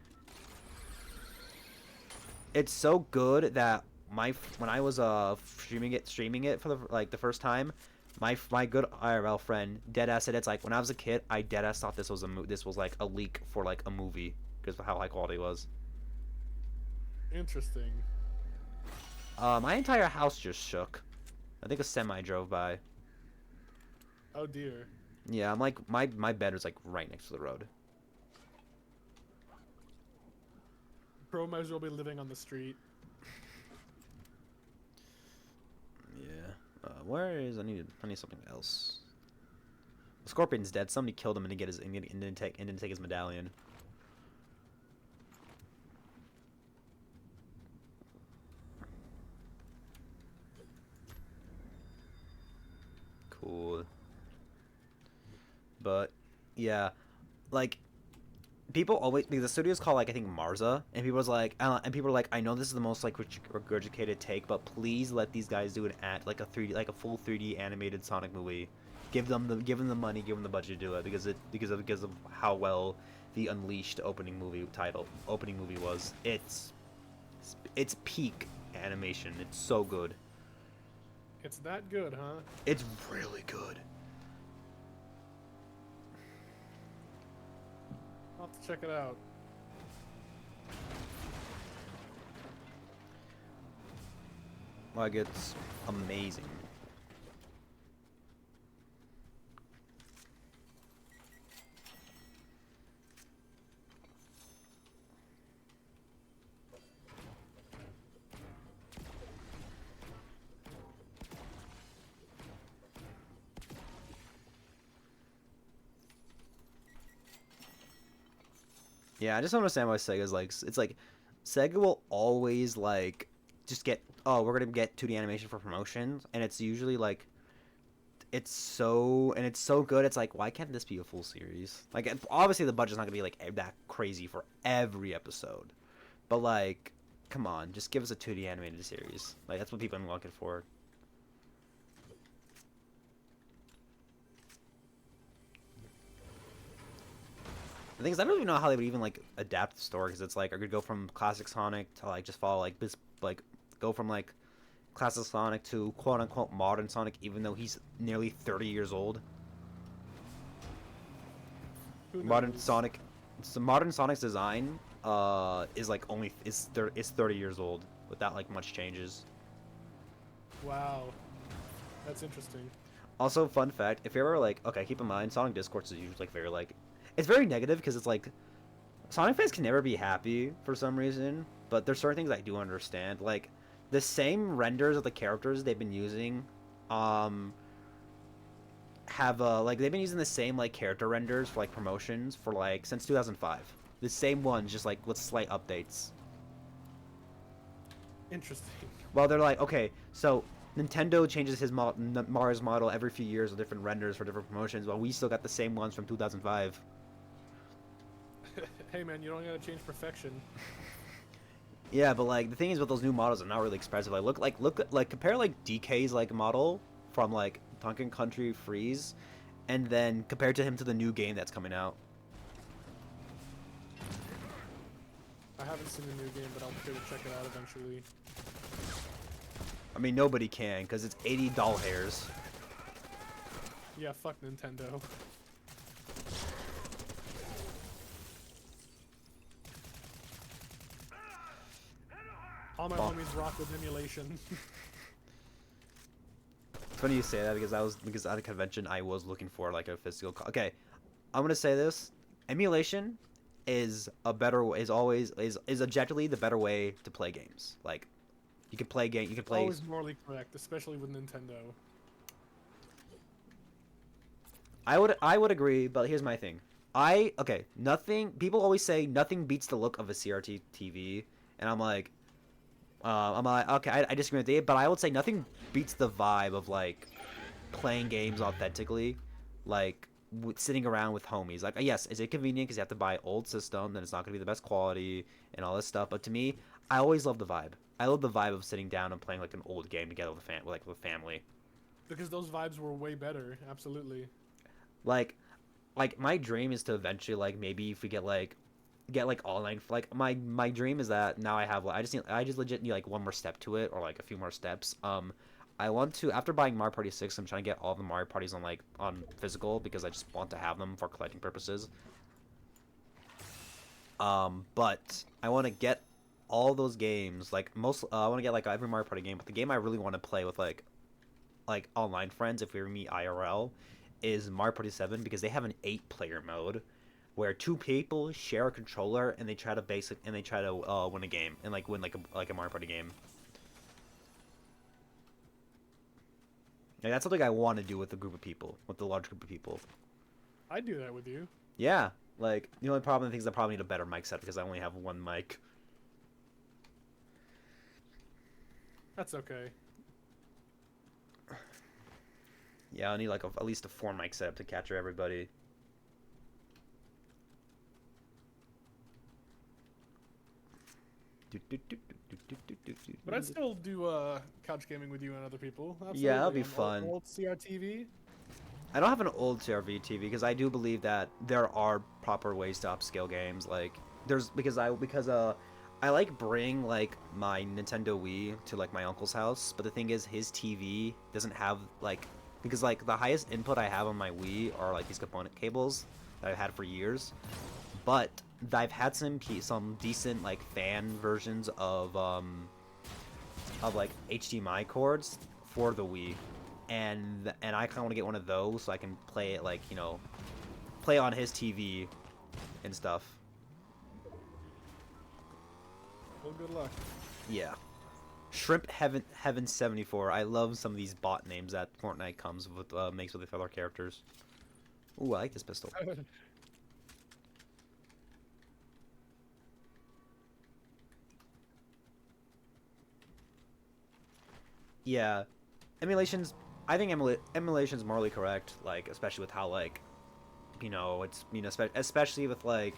It's so good that when I was streaming it for the first time, my good IRL friend deadass said it's like when I was a kid, I deadass thought this was like a leak for like a movie because of how high quality it was. Interesting. My entire house just shook. I think a semi drove by. Oh dear. Yeah, I'm like my bed was like right next to the road. Bro might as well be living on the street. Yeah. Where is I need something else. Scorpion's dead. Somebody killed him and didn't take his medallion. Cool. But yeah, like people always because the studio's called like I think Marza, and people are like I know this is the most like regurgitated take, but please let these guys do like a full 3D animated Sonic movie. Give them the money, give them the budget to do it because of how well the Unleashed opening movie was. It's peak animation. It's so good. It's that good, huh? It's really good. I'll have to check it out. Like it's amazing. Yeah, I just don't understand why Sega's like it's like Sega will always like just get we're gonna get 2D animation for promotions, and it's usually like it's so good. It's like why can't this be a full series? Like obviously the budget's not gonna be like that crazy for every episode, but like come on, just give us a 2D animated series. Like that's what people are looking for. The thing is, I don't even know how they would even like adapt the story because it's like, are gonna go from classic Sonic to like just follow like this, like go from like classic Sonic to quote unquote modern Sonic, even though he's nearly 30 years old. Modern Sonic, so modern Sonic's design is like is 30 years old without like much changes. Wow, that's interesting. Also, fun fact: if you're ever like, okay, keep in mind, Sonic Discourse is usually like very like. It's very negative because it's like Sonic fans can never be happy for some reason, but there's certain things I do understand. Like the same renders of the characters they've been using have like they've been using the same like character renders for like promotions for like since 2005. The same ones just like with slight updates. Interesting. Well, they're like, okay, so Nintendo changes his Mario's model every few years with different renders for different promotions, while we still got the same ones from 2005. Hey man, you don't gotta change perfection. Yeah, but like the thing is with those new models, are not really expressive. Like compare like DK's like model from like Donkey Country Freeze, and then compare to him to the new game that's coming out. I haven't seen the new game, but I'll be sure to check it out eventually. I mean, nobody can because it's 80 doll hairs. Yeah, fuck Nintendo. All my homies rock with emulation. It's funny you say that because at a convention I was looking for like a physical. Okay, I'm gonna say this: emulation is objectively the better way to play games. Like you can play Always morally correct, especially with Nintendo. I would agree, but here's my thing. Nothing. People always say nothing beats the look of a CRT TV, and I'm like, I'm like, okay, I disagree with it, but I would say nothing beats the vibe of like playing games authentically, like sitting around with homies. Like, yes, is it convenient because you have to buy old system, then it's not gonna be the best quality and all this stuff. But to me, I always love the vibe. I love the vibe of sitting down and playing like an old game together with with family. Because those vibes were way better. Absolutely. Like, my dream is to eventually like maybe if we get like online like my dream is that now I have like I just legit need like one more step to it or like a few more steps. I want to after buying Mario Party 6, I'm trying to get all the Mario Parties on like on physical because I just want to have them for collecting purposes. But I want to get all those games like most I want to get like every Mario Party game, but the game I really want to play with like online friends if we meet IRL is Mario Party 7 because they have an 8-player mode where 2 people share a controller and they try to win a game and like win like a Mario Party game. Like, that's something I want to do with a group of people, with a large group of people. I'd do that with you. Yeah, like the only problem is I probably need a better mic set because I only have one mic. That's okay. Yeah, I need like at least a 4 mic setup to capture everybody. But I'd still do couch gaming with you and other people. Absolutely. Yeah, that'll be On fun. Old CRTV. I don't have an old CRV TV because I do believe that there are proper ways to upscale games. Like there's because I like bring like my Nintendo Wii to like my uncle's house, but the thing is his TV doesn't have like because like the highest input I have on my Wii are like these component cables that I've had for years. But I've had some decent like fan versions of like HDMI cords for the Wii, and I kind of want to get one of those so I can play it like play on his TV and stuff. Well, good luck. Yeah. Shrimp Heaven 74. I love some of these bot names that Fortnite comes with makes with other characters. Ooh, I like this pistol. Yeah, emulations. I think emulation's morally correct. Like, especially with how like, it's especially with like,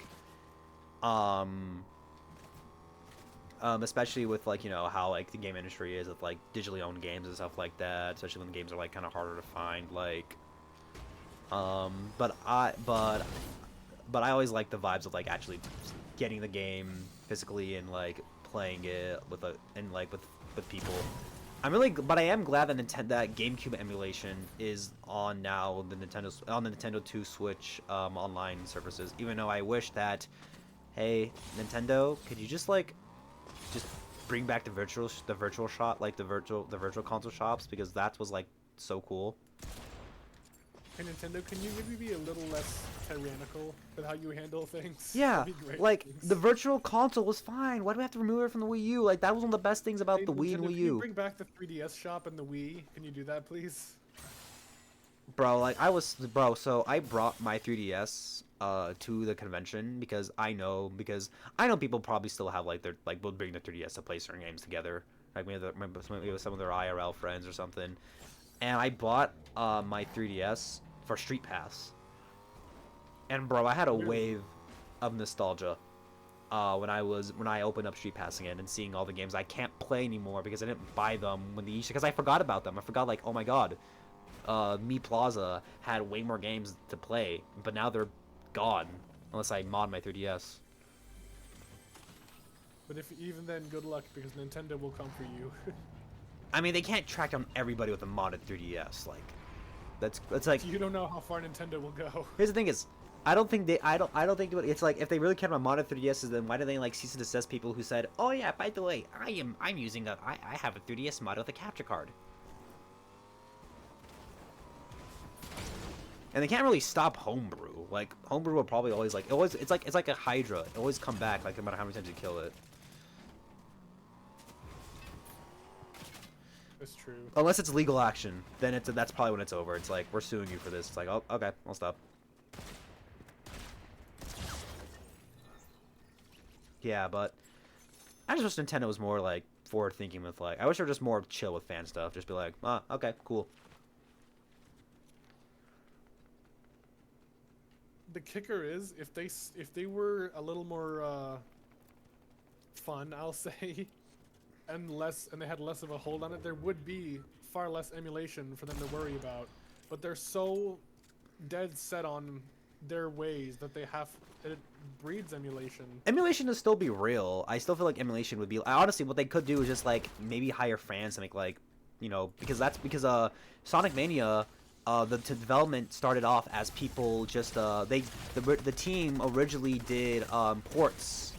especially with like how like the game industry is with like digitally owned games and stuff like that. Especially when games are like kind of harder to find. Like, but I always like the vibes of like actually getting the game physically and like playing it with with people. But I am glad that GameCube emulation is on now the Nintendo 2 Switch online services. Even though I wish that, hey Nintendo, could you just bring back the virtual shop, like the virtual console shops, because that was like so cool. Hey Nintendo, can you maybe be a little less tyrannical with how you handle things? Yeah, That'd be great, like thanks. the virtual console was fine. Why do we have to remove it from the Wii U? Like that was one of the best things about Hey, the Wii and Nintendo, Wii can you U. bring back the 3DS shop and the Wii? Can you do that, please? Bro, so I brought my 3DS to the convention because I know people probably still have like their will bring their 3DS to play certain games together. Like maybe some of their IRL friends or something. And I bought my 3DS for Street Pass. And bro, I had a wave of nostalgia when I opened up Street Pass again and seeing all the games I can't play anymore because I didn't buy them when because I forgot about them. I forgot like, oh my god, Me Plaza had way more games to play, but now they're gone unless I mod my 3DS. But even then, good luck because Nintendo will come for you. I mean, they can't track down everybody with a modded 3DS. Like, that's like. You don't know how far Nintendo will go. Here's the thing: is I don't think it's like if they really care about modded 3DSs, then why do they like cease and desist people who said, oh yeah, by the way, I have a 3DS mod with a capture card. And they can't really stop homebrew. Like homebrew will probably always it's like a Hydra. It always come back like no matter how many times you kill it. That's true. Unless it's legal action, then that's probably when it's over. It's like we're suing you for this. It's like, oh, okay, I'll stop. Yeah, but I just wish Nintendo was more like forward thinking with like. I wish they were just more chill with fan stuff. Just be like, ah, okay, cool. The kicker is if they were a little more fun, I'll say, and they had less of a hold on it, there would be far less emulation for them to worry about. But they're so dead set on their ways that it breeds emulation. Emulation will still be real. I still feel like emulation would be. Honestly, what they could do is just like maybe hire fans to make like, because Sonic Mania, the development started off as people just the team originally did ports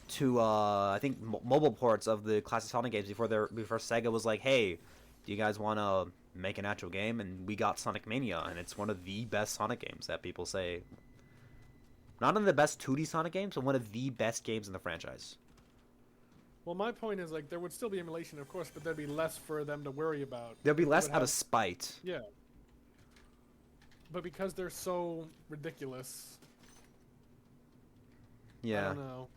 to I think mobile ports of the classic Sonic games before Sega was like, hey, do you guys want to make an actual game? And we got Sonic Mania, and it's one of the best Sonic games that people say. Not one of the best 2D Sonic games, but one of the best games in the franchise. Well, my point is, like, there would still be emulation, of course, but there'd be less for them to worry about. There'll be less out of spite. Yeah. But because they're so ridiculous. Yeah. I don't know.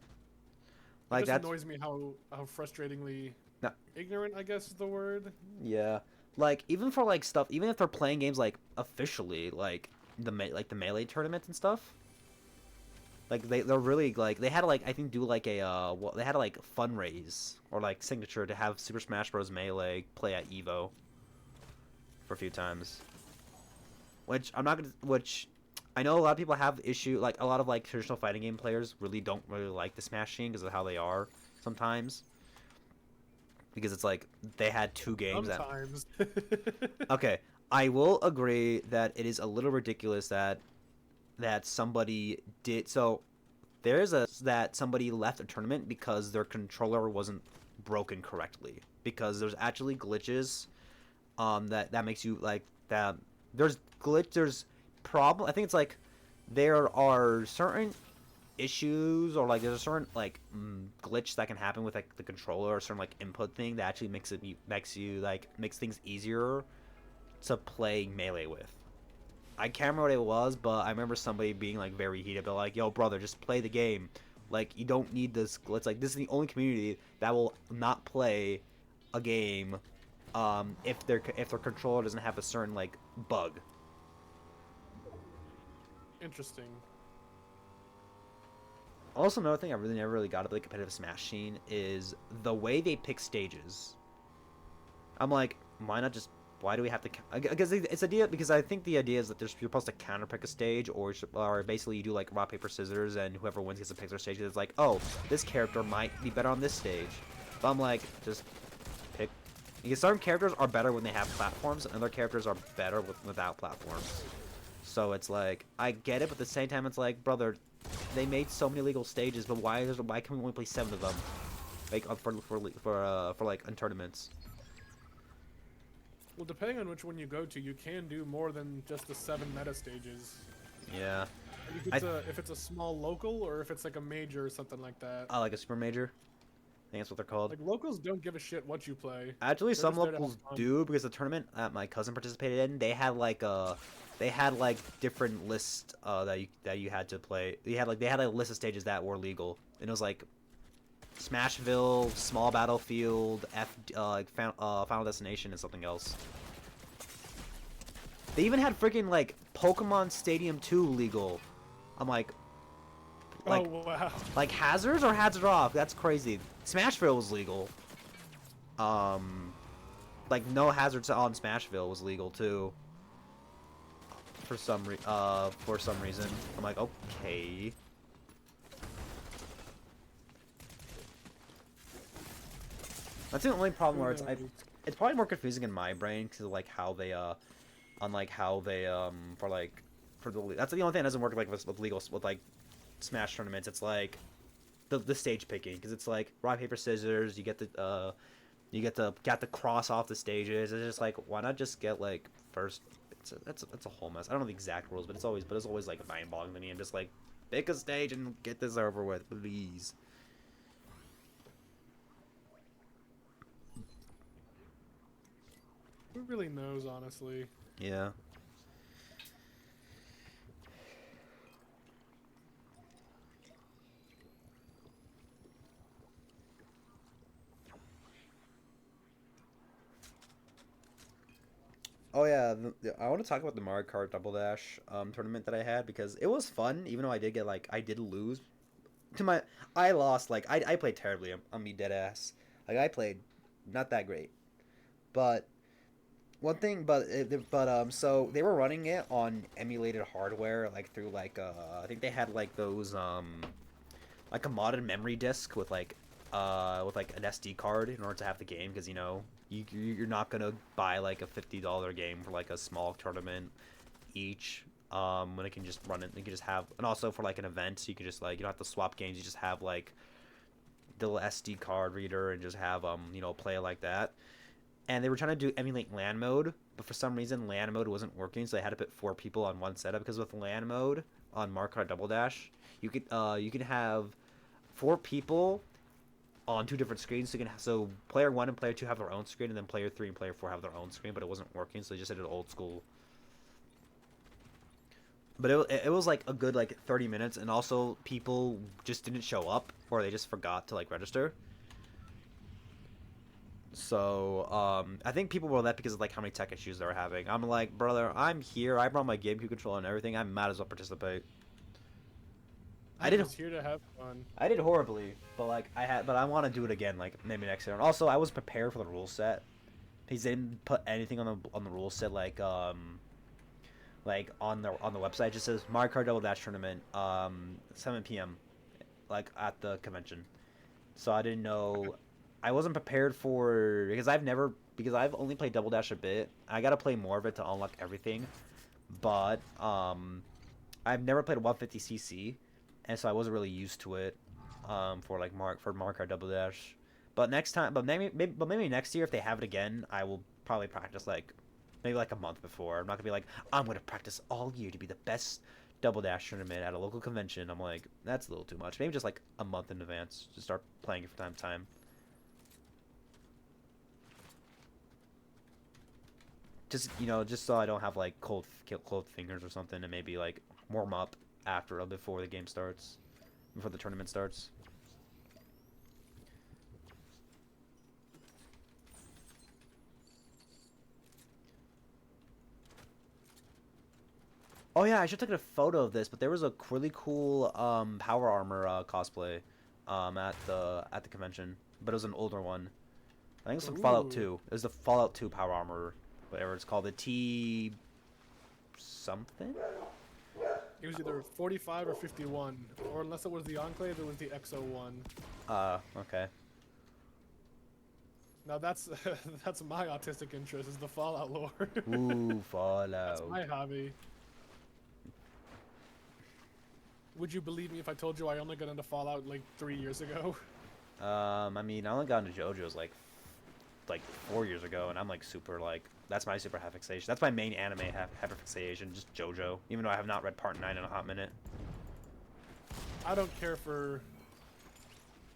Like it that annoys me how frustratingly no. ignorant, I guess is the word. Yeah. Like even for like stuff, even if they're playing games like officially, like the Melee tournament and stuff. Like they're really like they had to like I think do like a they had to like fundraise or like signature to have Super Smash Bros. Melee play at Evo for a few times. Which I know a lot of people have issue, like a lot of like traditional fighting game players don't really like the Smash scene because of how they are sometimes. Because it's like they had two games. Sometimes. Okay, I will agree that it is a little ridiculous that somebody did so. That somebody left a tournament because their controller wasn't broken correctly. Because there's actually glitches, that makes you like that. There's problem. I think it's like there are certain issues or like there's a certain like glitch that can happen with like the controller or a certain like input thing that actually makes things easier to play Melee with. I can't remember what it was, but I remember somebody being like very heated, but like, yo, brother, just play the game. Like, you don't need this glitch. Like, this is the only community that will not play a game if their controller doesn't have a certain like bug. Interesting. Also, another thing I never really got at the competitive Smash scene is the way they pick stages. I'm like, why do we have to? Because I think the idea is that you're supposed to counter pick a stage, or basically you do like rock paper scissors, and whoever wins gets to pick their stage. It's like, oh, this character might be better on this stage, but I'm like, just pick. Because certain characters are better when they have platforms, and other characters are better without platforms. So it's like, I get it, but at the same time, it's like, brother, they made so many legal stages, but why can we only play 7 of them, like for like in tournaments? Well, depending on which one you go to, you can do more than just the 7 meta stages. Yeah. If it's a small local or if it's like a major or something like that. Oh, like a super major? I think that's what they're called. Like locals don't give a shit what you play. Actually, some locals do, because the tournament that my cousin participated in, they had different lists that you had to play. They had a list of stages that were legal, and it was like Smashville, Small Battlefield, Final Destination, and something else. They even had freaking like Pokemon Stadium 2 legal. I'm like, oh wow. Like Hazards or Hazard Off? That's crazy. Smashville was legal. Like no hazards on Smashville was legal too. For some reason, I'm like, okay. That's the only problem where it's probably more confusing in my brain because of like how they that's the only thing that doesn't work like with legal with like Smash tournaments. It's like the stage picking, because it's like rock paper scissors. You get the cross off the stages. It's just like, why not just get like first? It's a whole mess. I don't know the exact rules, but it's always like mind-boggling to me. I'm just like, pick a stage and get this over with, please. Who really knows, honestly? Yeah. Oh yeah, I want to talk about the Mario Kart Double Dash tournament that I had because it was fun. Even though I did get I did lose to my I lost I played terribly. I'm me dead ass. Like I played not that great, but one thing, so they were running it on emulated hardware through I think they had those like a modded memory disk with an SD card in order to have the game because you're not gonna buy like a $50 game for like a small tournament each when it can just run it. You can just have, and also for like an event, so you can just you don't have to swap games. You just have the little SD card reader and just have play it like that. And they were trying to do emulate LAN mode, but for some reason LAN mode wasn't working, so they had to put 4 people on one setup. Because with LAN mode on Mario Kart Double Dash, you can have 4 people on 2 different screens. So player 1 and player 2 have their own screen, and then player 3 and player 4 have their own screen. But it wasn't working, so they just did it old school. But it was like a good 30 minutes, and also people just didn't show up, or they just forgot to register. So I think people were that because of how many tech issues they were having. I'm like, brother, I'm here. I brought my GameCube controller and everything. I might as well participate. I did. was here to have fun. I did horribly, but I want to do it again, maybe next year. And also, I was prepared for the rule set. Because they didn't put anything on the rule set on the website. It just says Mario Kart Double Dash tournament 7 p.m. at the convention. So I didn't know. I wasn't prepared because I've only played Double Dash a bit. I gotta play more of it to unlock everything, but I've never played 150cc, and so I wasn't really used to it for Mario Kart Double Dash. But next time, but maybe next year if they have it again, I will probably practice maybe a month before. I'm not gonna be I'm gonna practice all year to be the best Double Dash tournament at a local convention. I'm like, that's a little too much. Maybe just a month in advance to start playing it from time to time. Just so I don't have cold fingers or something, and maybe warm up before the game starts, before the tournament starts. Oh yeah, I should take a photo of this, but there was a really cool power armor cosplay at the convention, but it was an older one. I think it's from Fallout 2. It was the Fallout 2 power armor, whatever it's called, the T something. It was either 45 or 51, or unless it was the Enclave, it was the XO1. Okay. Now that's that's my autistic interest, is the Fallout lore. Ooh, Fallout. That's my hobby. Would you believe me if I told you I only got into Fallout 3 years ago? I mean, I only got into JoJo's 4 years ago, and I'm super that's my super half fixation. That's my main anime half fixation, just JoJo. Even though I have not read Part 9 in a hot minute. I don't care for.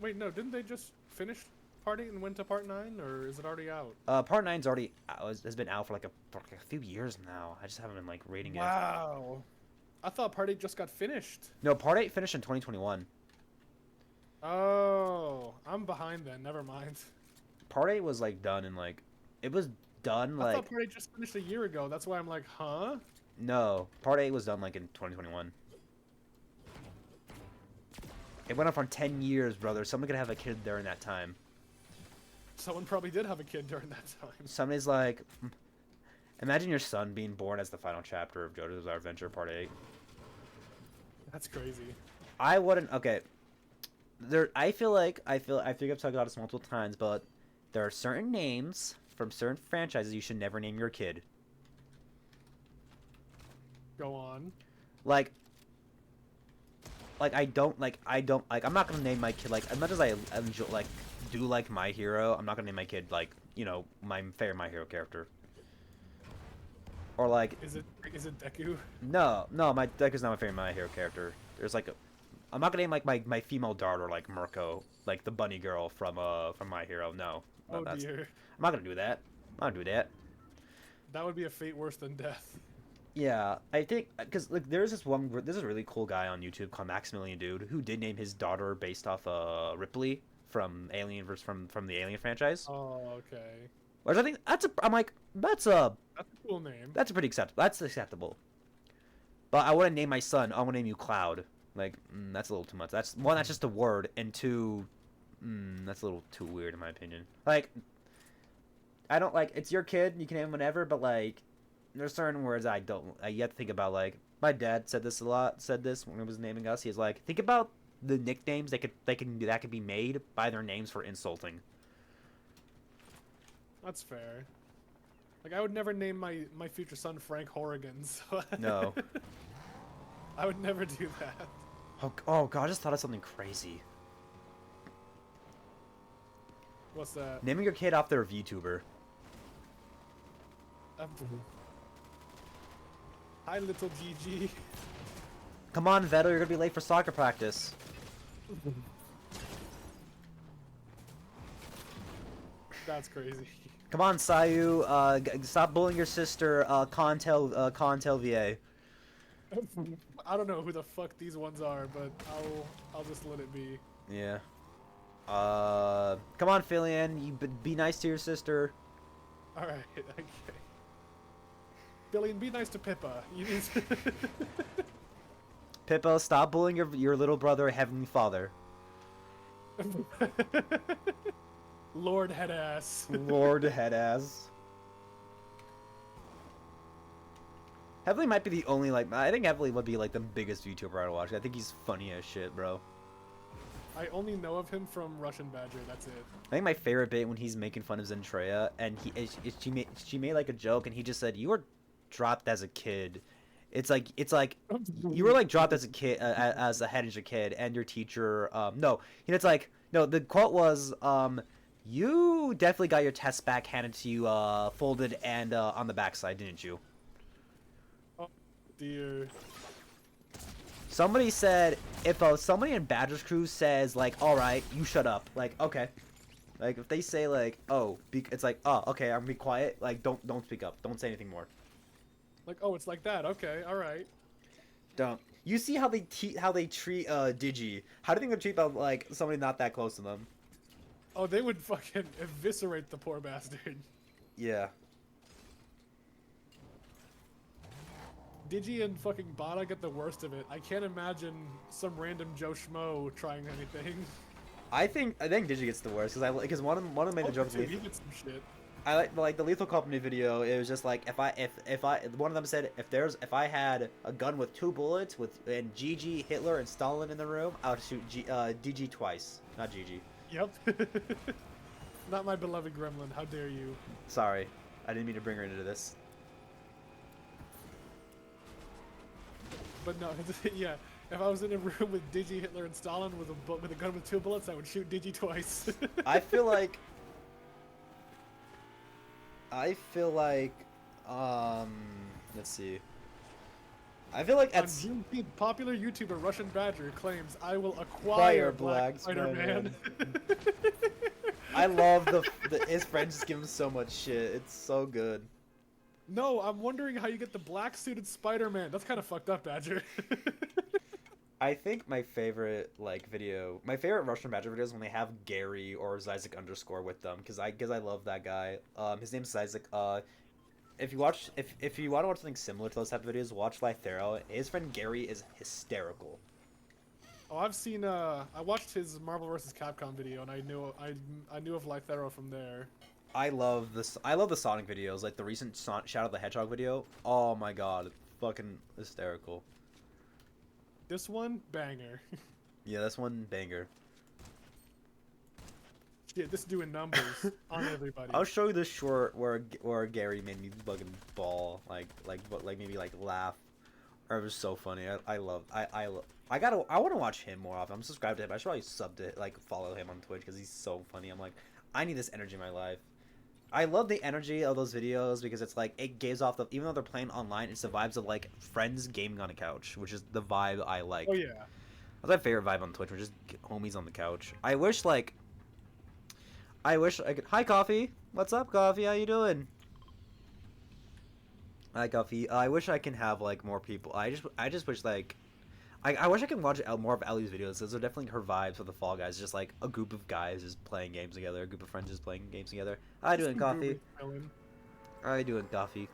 Wait, no, didn't they just finish Part 8 and went to Part 9, or is it already out? Part 9's already has been out for a few years now. I just haven't been reading it. Wow. I thought Part 8 just got finished. No, Part 8 finished in 2021. Oh, I'm behind then. Never mind. Part 8 was done in it was done I thought Part 8 just finished a year ago. That's why I'm like, huh? No, Part 8 was done in 2021. It went on for 10 years, brother. Someone could have a kid during that time. Someone probably did have a kid during that time. Somebody's imagine your son being born as the final chapter of JoJo's Bizarre Adventure Part 8. That's crazy. I wouldn't. Okay. I think I've talked about this multiple times, but there are certain names from certain franchises you should never name your kid. Go on. I'm not gonna name my kid as much as I enjoy, do My Hero. I'm not gonna name my kid my favorite My Hero character. Or Is it Deku? No, my Deku's not my favorite My Hero character. There's I'm not gonna name my female daughter Mirko, the bunny girl from My Hero. No. Oh dear. I'm not gonna do that. I'm not gonna do that. That would be a fate worse than death. Yeah, I think because there's this a really cool guy on YouTube called Maximilian Dude who did name his daughter based off Ripley from Alien from the Alien franchise. Oh, okay. Which I think I'm like, That's a cool name. that's a pretty acceptable. That's acceptable. But I wouldn't name my son. I want to name you Cloud. Like, that's a little too much. That's one. That's just a word, and two, that's a little too weird in my opinion. Like, I don't like. It's your kid. You can name him whatever. But like, there's certain words I don't. You have to think about. Like, my dad said this a lot. Said this when he was naming us. He's like, think about the nicknames that could be made by their names for insulting. That's fair. Like, I would never name my future son Frank Horrigan. So No. I would never do that. Oh god, I just thought of something crazy. What's that? Naming your kid after a VTuber. Hi, little GG. Come on, Vettel, you're gonna be late for soccer practice. That's crazy. Come on, Sayu. Stop bullying your sister. Contel VA. I don't know who the fuck these ones are, but I'll just let it be. Yeah. Come on, Philian. You be nice to your sister. All right. Okay. Billy, be nice to Pippa. You need to... Pippa, stop bullying your little brother, Heavenly Father. Lord Headass. Lord Headass. Heavenly might be the only, like, I think Heavenly would be, like, the biggest YouTuber I'd watch. I think he's funny as shit, bro. I only know of him from Russian Badger, that's it. I think my favorite bit when he's making fun of Zentreya, and she made, like, a joke, and he just said, you were dropped as a kid. It's like, you were, like, dropped as a kid, as a head as a kid, and your teacher, no. It's like, no, the quote was, you definitely got your test back handed to you, folded and, on the backside, didn't you? Oh, dear. Somebody said, if somebody in Badger's crew says, like, alright, you shut up, like, okay. Like, if they say, like, oh, it's like, oh, okay, I'm gonna be quiet, like, don't speak up, don't say anything more. Like, oh, it's like that, okay, alright. Don't. You see how they treat, Digi. How do you think they treat, like, somebody not that close to them? Oh, they would fucking eviscerate the poor bastard. Yeah. Digi and fucking Bada get the worst of it. I can't imagine some random Joe Schmo trying anything. I think Digi gets the worst, because one of them made the joke. He did some shit. I like the Lethal Company video. It was just like if I one of them said if I had a gun with 2 bullets and GG, Hitler, and Stalin in the room, I would shoot DG twice, not GG. Yep. Not my beloved gremlin. How dare you? Sorry, I didn't mean to bring her into this. But no, yeah. If I was in a room with Digi, Hitler, and Stalin with a gun with 2 bullets, I would shoot Digi twice. I feel like, let's see. I feel like On YouTube, popular YouTuber Russian Badger claims, "I will acquire Black Spider-Man." I love his friends just give him so much shit. It's so good. No, I'm wondering how you get the black suited Spider-Man. That's kind of fucked up, Badger. I think my favorite my favorite Russian Badger videos is when they have Gary or Zyzik _ with them, because I love that guy. His name's Zyzik. If you want to watch something similar to those type of videos, watch Lythero. His friend Gary is hysterical. Oh, I've seen. I watched his Marvel vs. Capcom video, and I knew of Lythero from there. I love the Sonic videos, like the recent Shadow the Hedgehog video. Oh my god, it's fucking hysterical. This one, banger. Yeah, this one, banger. Shit, this is doing numbers on everybody. I'll show you this short where Gary made me fucking bawl, like maybe like laugh. Or it was so funny. I want to watch him more often. I'm subscribed to him. I should probably follow him on Twitch because he's so funny. I'm like, I need this energy in my life. I love the energy of those videos because it's like it gives off even though they're playing online, it's the vibes of like friends gaming on a couch, which is the vibe I like. Oh yeah. That's my favorite vibe on Twitch. We're just homies on the couch. I wish I could. Hi, Coffee. What's up, Coffee? How you doing? Hi, Coffee. I wish I can have like more people. I just wish like I wish I could watch more of Ellie's videos. Those are definitely her vibes for the Fall Guys. Just like a group of guys just playing games together, a group of friends just playing games together. How you doing, Coffee? How you doing, Coffee?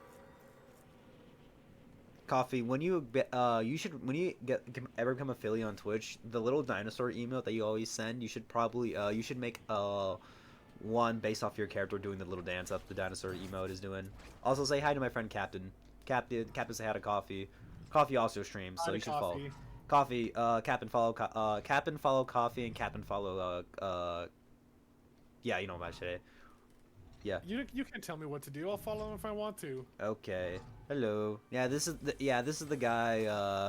Coffee, when you ever become affiliate on Twitch, the little dinosaur emote that you always send, you should probably you should make one based off your character doing the little dance that the dinosaur emote is doing. Also say hi to my friend Captain. Captain say hi to Coffee. Coffee also streams, so you should follow. Coffee, Captain follow Coffee, and Captain follow yeah, you know about today. Yeah. You can tell me what to do. I'll follow him if I want to. Okay. Hello. Yeah, this is the guy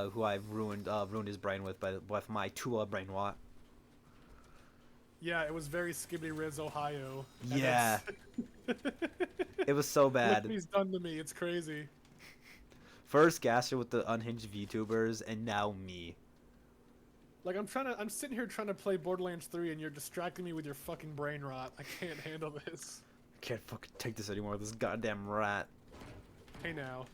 who I've ruined his brain with my Tua brain rot. Yeah, it was very Skibbity Riz, Ohio. Yeah. It was so bad. Look what he's done to me. It's crazy. First Gaster with the unhinged VTubers, and now me. Like I'm sitting here trying to play Borderlands 3, and you're distracting me with your fucking brain rot. I can't handle this. I can't fucking take this anymore. This goddamn rat. Hey now.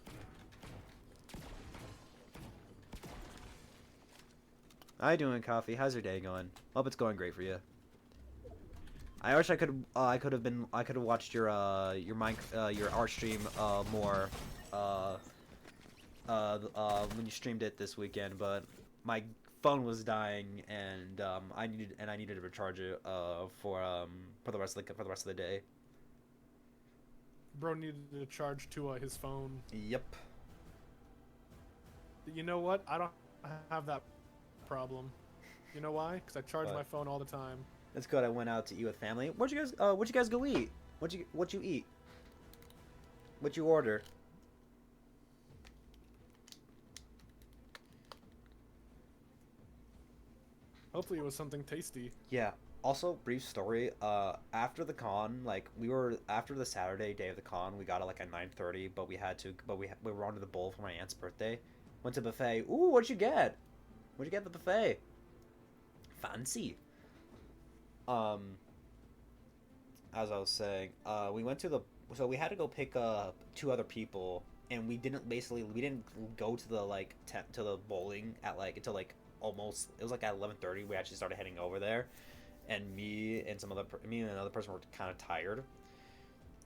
How you doing, Coffee? How's your day going? Hope it's going great for you. I wish I could have watched your art stream more when you streamed it this weekend, but my phone was dying and I needed to recharge it for the rest of the day. Bro needed to charge to his phone. Yep. You know what? I don't have that problem. You know why? Because I charge my phone all the time. That's good. I went out to eat with family. What'd you guys go eat? What you eat? What you order? Hopefully it was something tasty. Yeah. Also, brief story. After the con, like after the Saturday day of the con, we got it like at 9:30, but we were on to the bowl for my aunt's birthday. Went to buffet. Ooh, what'd you get? What'd you get at the buffet? Fancy. As I was saying, we went to so we had to go pick up 2 other people, and we didn't go to the to the bowling at until almost, it was like at 11:30 we actually started heading over there, and me and another person were kind of tired,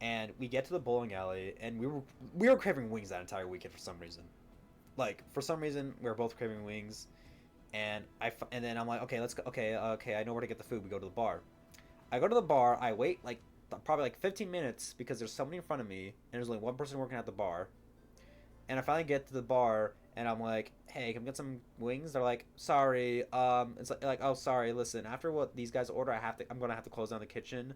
and we get to the bowling alley, and we were craving wings that entire weekend for some reason. We were both craving wings, and then I'm like, okay, let's go. Okay, I know where to get the food. We go to the bar. I go to the bar. I wait probably 15 minutes because there's somebody in front of me, and there's only one person working at the bar. And I finally get to the bar, and I'm like, hey, can we get some wings? They're like, sorry. It's like, oh, sorry. Listen, after what these guys order, I'm gonna have to close down the kitchen,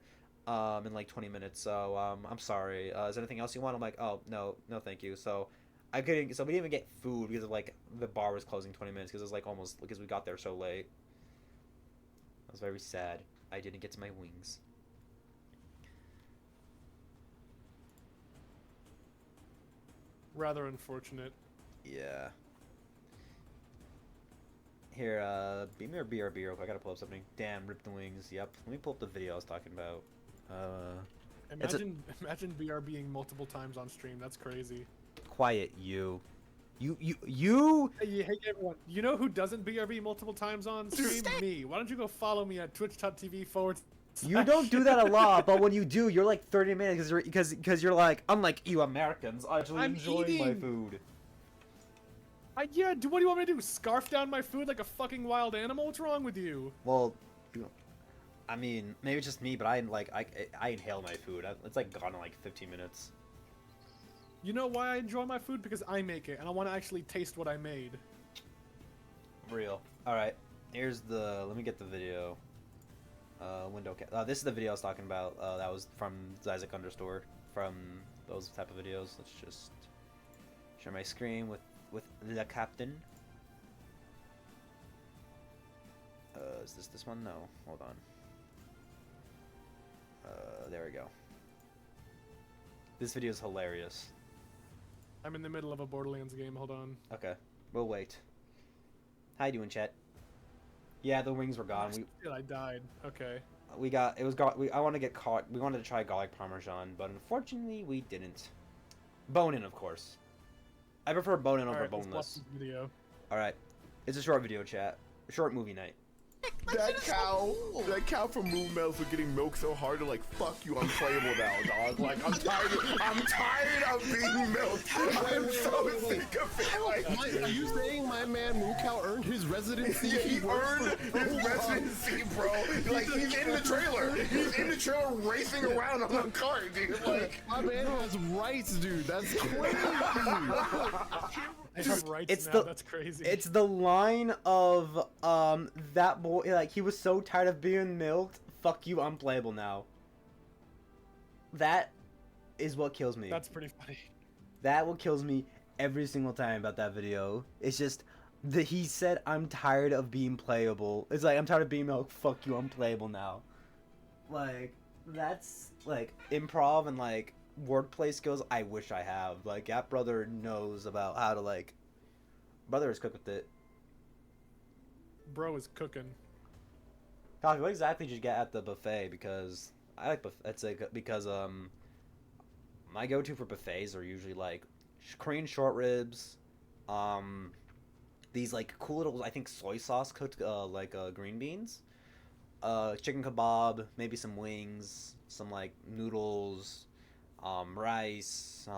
in like 20 minutes. So I'm sorry. Is there anything else you want? I'm like, oh no, thank you. So we didn't even get food because of the bar was closing 20 minutes because it was because we got there so late. I was very sad. I didn't get to my wings. Rather unfortunate. Yeah. Here, beat me or BRB real quick. I gotta pull up something. Damn, rip the wings. Yep. Let me pull up the video I was talking about. Imagine BR being multiple times on stream. That's crazy. Quiet, you. Hey everyone. You know who doesn't BRB multiple times on stream? Me. Why don't you go follow me at twitch.tv/. You don't do that a lot, but when you do, you're like 30 minutes because you're like, unlike you Americans, I actually enjoy my food. What do you want me to do? Scarf down my food like a fucking wild animal? What's wrong with you? Well, I mean, maybe it's just me, but I inhale my food. It's like gone in like 15 minutes. You know why I enjoy my food? Because I make it, and I want to actually taste what I made. Real. Alright, let me get the video. Window cap. This is the video I was talking about. That was from Isaac Understore. From those type of videos. Let's just share my screen with the captain. Is this one? No. Hold on. There we go. This video is hilarious. I'm in the middle of a Borderlands game. Hold on. Okay. We'll wait. How you doing, chat? Yeah, the wings were gone. I died. Okay. I wanted to try garlic parmesan, but unfortunately we didn't. Bone-in, of course. I prefer bone-in over boneless. Video. Alright. It's a short video chat. Short movie night. That cow from Moon Meadows was getting milked so hard to like, fuck you, I'm playable now, dog. Like, I'm tired of being milked. I'm so sick of it. Like, Are you saying my man Moo Cow earned his residency? yeah, he earned his residency, bro. Like, he's in the trailer. He's in the trailer racing around on a cart, dude. Like, My man has rights, dude. That's crazy. I have rights it's now. the- That's crazy. It's the line of that boy, like, he was so tired of being milked. Fuck you, I'm playable now. That is what kills me. That's pretty funny. That what kills me every single time about that video. It's just that he said, I'm tired of being playable. It's like, I'm tired of being milked. Fuck you, I'm playable now. Like, that's like improv and like wordplay skills I wish I have. Like, that brother knows about how to, like, brother is cooked with it. Bro is cooking. Coffee, what exactly did you get at the buffet? Because I like it's like because my go-to for buffets are usually like Korean short ribs, these like cool little, I think, soy sauce cooked green beans, chicken kebab, maybe some wings, some like noodles, rice,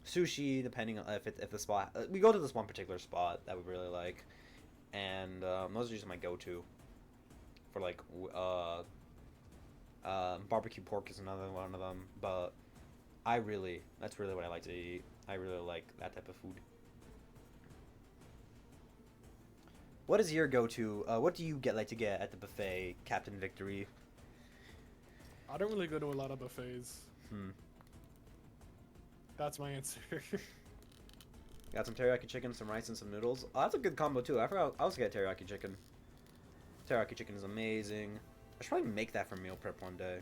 sushi, depending on if the spot. We go to this one particular spot that we really like, and those are just my go-to for like barbecue pork is another one of them, but that's really what I like to eat. I really like that type of food. What is your go-to? What do you like to get at the buffet, Captain Victory? I don't really go to a lot of buffets. That's my answer. Got some teriyaki chicken, some rice, and some noodles. Oh, that's a good combo too. I forgot I also get teriyaki chicken. Teriyaki chicken is amazing. I should probably make that for meal prep one day.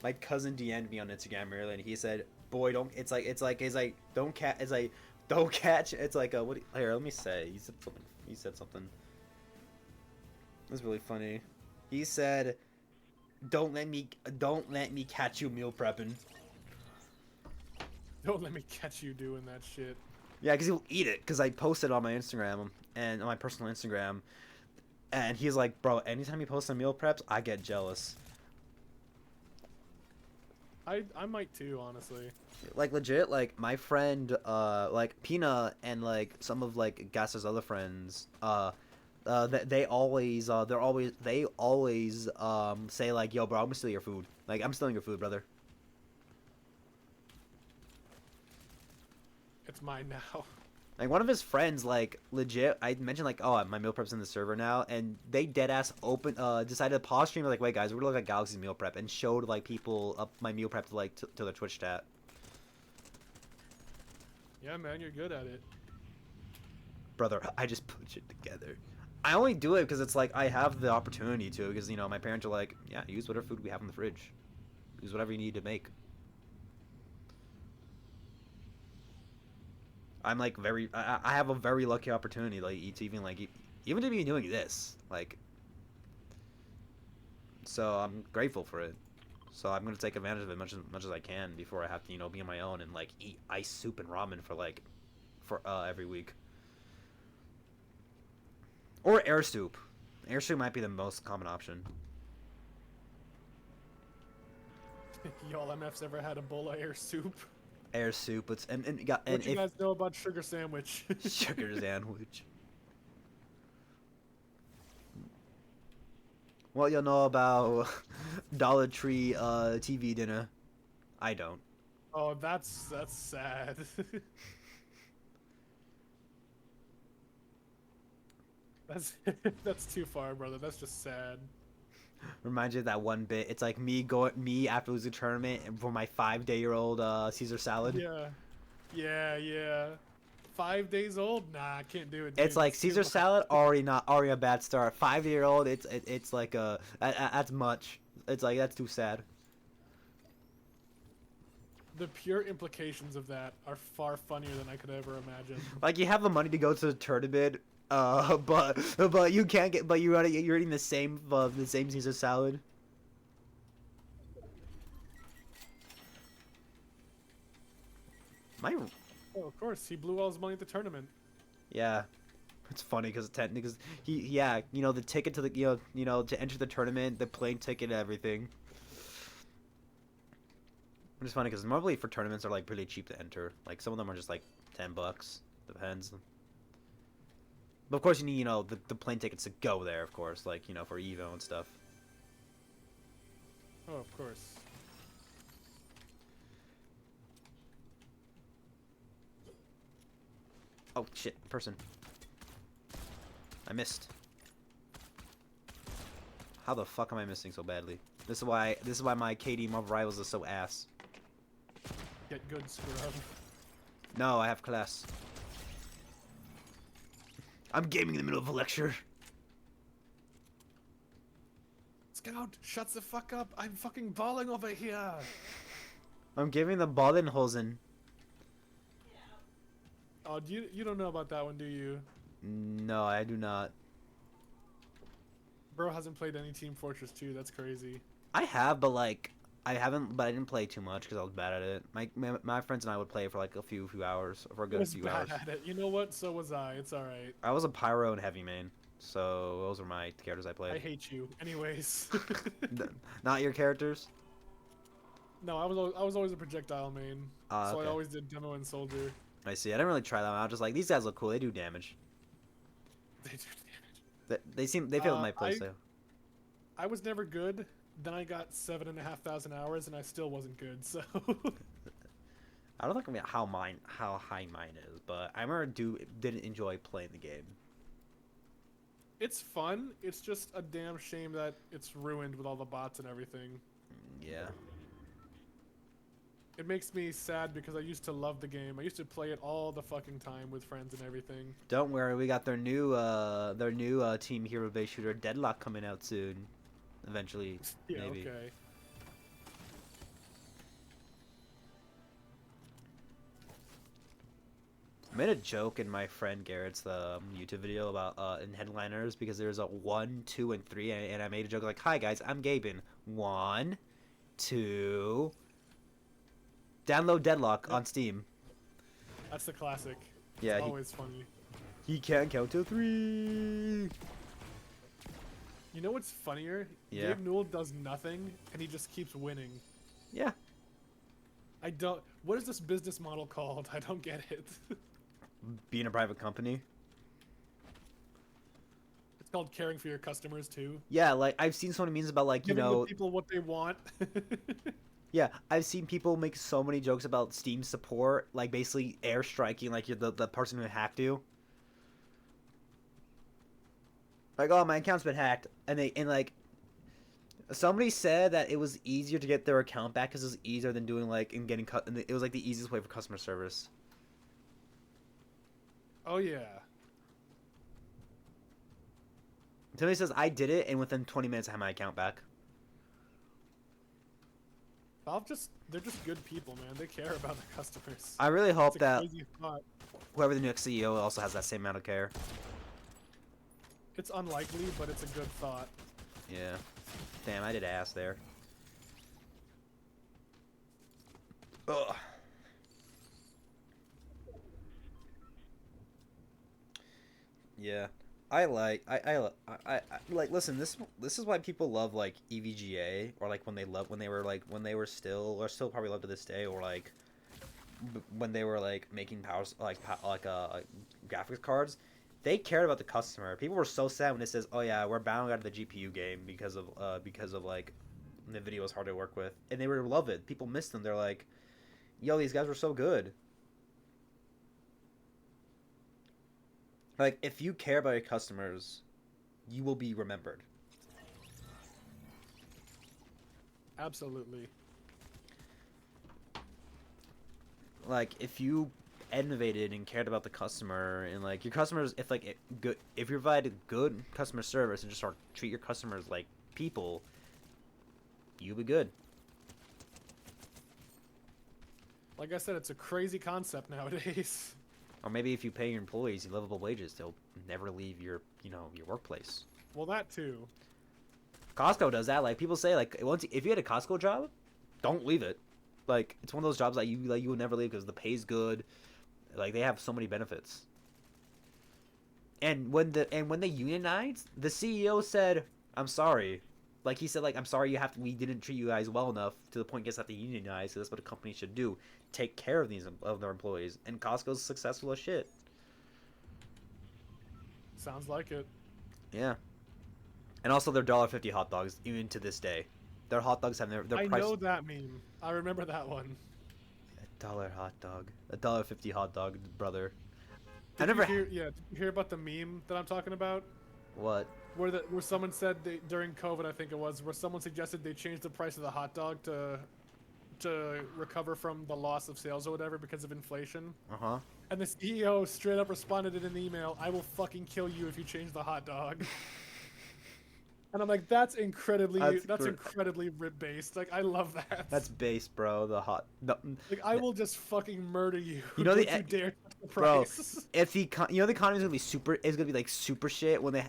My cousin DM'd me on Instagram earlier, and he said, "Boy, don't." It's like don't catch. It's like don't catch. It's like what? Here, let me say. He said something. He said something. It's really funny. He said, don't let me catch you meal prepping." Don't let me catch you doing that shit. Yeah, because he'll eat it. Because I posted on my Instagram and on my personal Instagram, and he's like, "Bro, anytime you post on meal preps, I get jealous." I might too, honestly. Like, legit, like my friend, like Pina and like some of like Gas's other friends, they always say like, "Yo, bro, I'm gonna steal your food. Like, I'm stealing your food, brother." It's mine now. Like, one of his friends, like, legit, I mentioned, like, oh, my meal prep's in the server now, and they deadass decided to pause stream, like, wait, guys, we're gonna look at Galaxy's meal prep, and showed, like, people up my meal prep to, like, to their Twitch chat. Yeah, man, you're good at it. Brother, I just put it together. I only do it because it's, like, I have the opportunity to, because, you know, my parents are like, yeah, use whatever food we have in the fridge. Use whatever you need to make. I'm like I have a very lucky opportunity, like, to even to be doing this, like, so I'm grateful for it. So I'm gonna take advantage of it much as I can before I have to, you know, be on my own and like eat ice soup and ramen for every week. Or air soup. Air soup might be the most common option. Y'all MFs ever had a bowl of air soup? Air soup, it's and What you guys know about sugar sandwich? sugar sandwich. What you know about Dollar Tree TV dinner? I don't. Oh, that's sad. That's too far, brother. That's just sad. Reminds you of that one bit. It's like me after losing a tournament and for my 5-day-old Caesar salad. Yeah. 5 days old? Nah, I can't do it. It's dude. like It's too Caesar much. salad already a bad start. 5-year-old, it's like that's much. It's like that's too sad. The pure implications of that are far funnier than I could ever imagine. Like, you have the money to go to the tournament, but you can't get, but you're eating the same Caesar salad. Oh, of course, he blew all his money at the tournament. Yeah, it's funny because yeah, you know, the ticket to the to enter the tournament, the plane ticket, and everything. It's funny because normally for tournaments are like really cheap to enter. Like some of them are just like $10, depends. But of course you need the plane tickets to go there, of course, like for Evo and stuff. Oh, of course. Oh shit, person. I missed. How the fuck am I missing so badly? This is why my KD Marvel Rivals is so ass. Get good, scrub. No, I have class. I'm gaming in the middle of a lecture. Scout, shut the fuck up! I'm fucking balling over here. I'm giving the Ballenhosen. Oh, you don't know about that one, do you? No, I do not. Bro hasn't played any Team Fortress 2. That's crazy. I have, but like I haven't, but I didn't play too much because I was bad at it. My friends and I would play for like a few hours, for a I good was few bad hours. at it. You know what? So was I. It's all right. I was a pyro and heavy main, so those were my characters I played. I hate you. Anyways. Not your characters. No, I was always a projectile main. So Okay. I always did demo and soldier. I see. I didn't really try that one. I was just like, these guys look cool. They do damage. They do damage. They fit with my playstyle. I was never good. Then I got 7,500 hours, and I still wasn't good. So. I don't think how high mine is, but I remember didn't enjoy playing the game. It's fun. It's just a damn shame that it's ruined with all the bots and everything. Yeah. It makes me sad because I used to love the game. I used to play it all the fucking time with friends and everything. Don't worry, we got their new team hero based shooter Deadlock coming out soon. Eventually, Yeah, maybe. okay. I made a joke in my friend Garrett's YouTube video about in headliners because there's a 1, 2, and 3, and I made a joke like, "Hi guys, I'm Gaben. 1, 2." Download Deadlock on Steam. That's the classic. Yeah, It's always funny. he can't count to 3. You know what's funnier? Yeah. Gabe Newell does nothing, and he just keeps winning. Yeah. I don't... What is this business model called? I don't get it. Being a private company. It's called caring for your customers, too. Yeah, like I've seen so many memes about like Giving the people what they want. Yeah, I've seen people make so many jokes about Steam support, like basically airstriking like you're the person who hacked you. Like, oh, my account's been hacked, and like somebody said that it was easier to get their account back because it was easier than doing like and getting cut. It was like the easiest way for customer service. Oh, yeah. Somebody says I did it, and within 20 minutes I had my account back. They're just good people, man. They care about their customers. I really hope It's a that crazy thought. whoever the next CEO also has that same amount of care. It's unlikely, but it's a good thought. Yeah. Damn, I did ass there. Ugh. Yeah. I like listen, this is why people love like EVGA, or like when they were still probably love to this day, or like when they were like making powers like graphics cards. They cared about the customer. People were so sad when it says, "Oh yeah, we're bowing out of the GPU game because of like the video was hard to work with," and they were love it. People missed them. They're like, "Yo, these guys were so good." Like, if you care about your customers, you will be remembered. Absolutely. Like, if you innovated and cared about the customer, and like your customers, if you provide good customer service and just start treat your customers like people, you'll be good. Like I said, it's a crazy concept nowadays. Or maybe if you pay your employees livable wages, they'll never leave your workplace. Well, that too. Costco does that. Like, people say, like, if you had a Costco job, don't leave it. Like, it's one of those jobs that you will never leave because the pay's good. Like, they have so many benefits. And when they unionized, the CEO said, "I'm sorry." Like, he said, like, "I'm sorry, we didn't treat you guys well enough to the point you guys have to unionize. So that's what a company should do. Take care of their employees." And Costco's successful as shit. Sounds like it. Yeah. And also their $1.50 hot dogs, even to this day. Their hot dogs have their I price. know that meme. I remember that one. $1 hot dog. $1.50 hot dog, brother. Did you hear about the meme that I'm talking about? What? Where someone said during COVID, I think it was, where someone suggested they change the price of the hot dog to recover from the loss of sales or whatever because of inflation. Uh-huh. And the CEO straight up responded in an email, "I will fucking kill you if you change the hot dog." And I'm like, that's incredibly rib based. Like, I love that. That's base, bro. Like, I will just fucking murder you. You know, Don't you dare touch the price. bro, if the economy is gonna be like super shit when the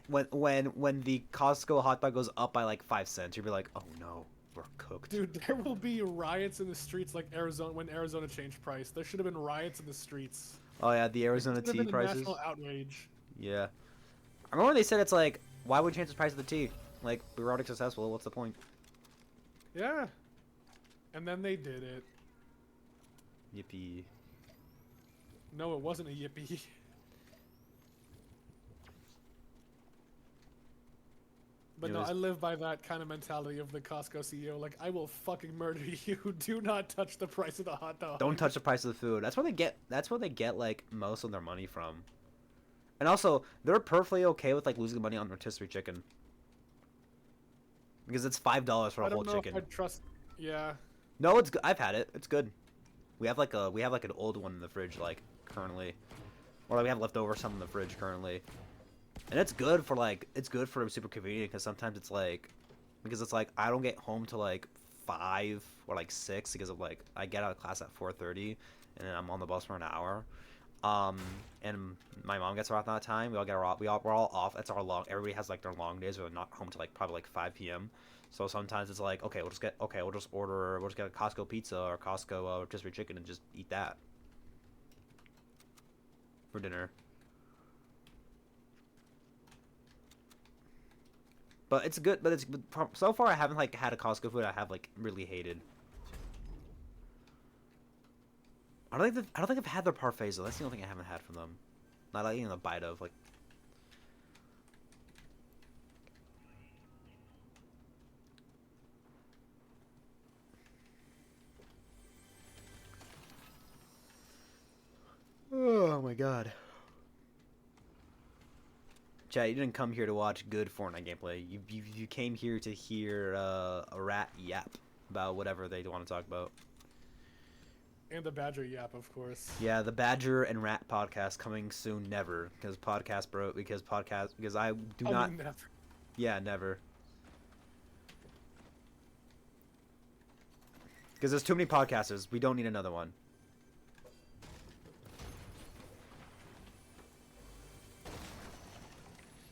Costco hot dog goes up by like 5 cents. You'll be like, "Oh no, we're cooked." Dude, there will be riots in the streets like Arizona when Arizona changed price. There should have been riots in the streets. Oh yeah, the Arizona It should tea have been a prices. national outrage. Yeah. I remember when they said it's like, why would we change the price of the tea? Like, we were already successful. What's the point? Yeah. And then they did it. Yippee. No, it wasn't a yippee. But It no, was- I live by that kind of mentality of the Costco CEO. Like, I will fucking murder you. Do not touch the price of the hot dog. Don't touch the price of the food. That's where they get like most of their money from. And also, they're perfectly okay with like losing money on rotisserie chicken. Because it's $5 for a I whole don't know chicken. if I trust. Yeah. No, it's good. I've had it. It's good. We have like an old one in the fridge like currently, or like we have leftover some in the fridge currently, and it's good for super convenient because sometimes it's like I don't get home till like 5 or like 6 because of like I get out of class at 4:30 and then I'm on the bus for an hour, and my mom gets off that time. We're all off. That's our long. Everybody has like their long days. We're not home till like probably like 5 p.m. So sometimes it's like, we'll just get a Costco pizza or Costco rotisserie chicken and just eat that for dinner. But it's good. But so far I haven't like had a Costco food I have like really hated. I don't think I've had their parfaits though. That's the only thing I haven't had from them. Not like even a bite of like. Oh my god. Chat, you didn't come here to watch good Fortnite gameplay. You came here to hear a rat yap about whatever they want to talk about. And the Badger Yap, of course. Yeah, the Badger and Rat podcast coming soon. Never, because I do not. Never. Yeah, never. Because there's too many podcasters. We don't need another one.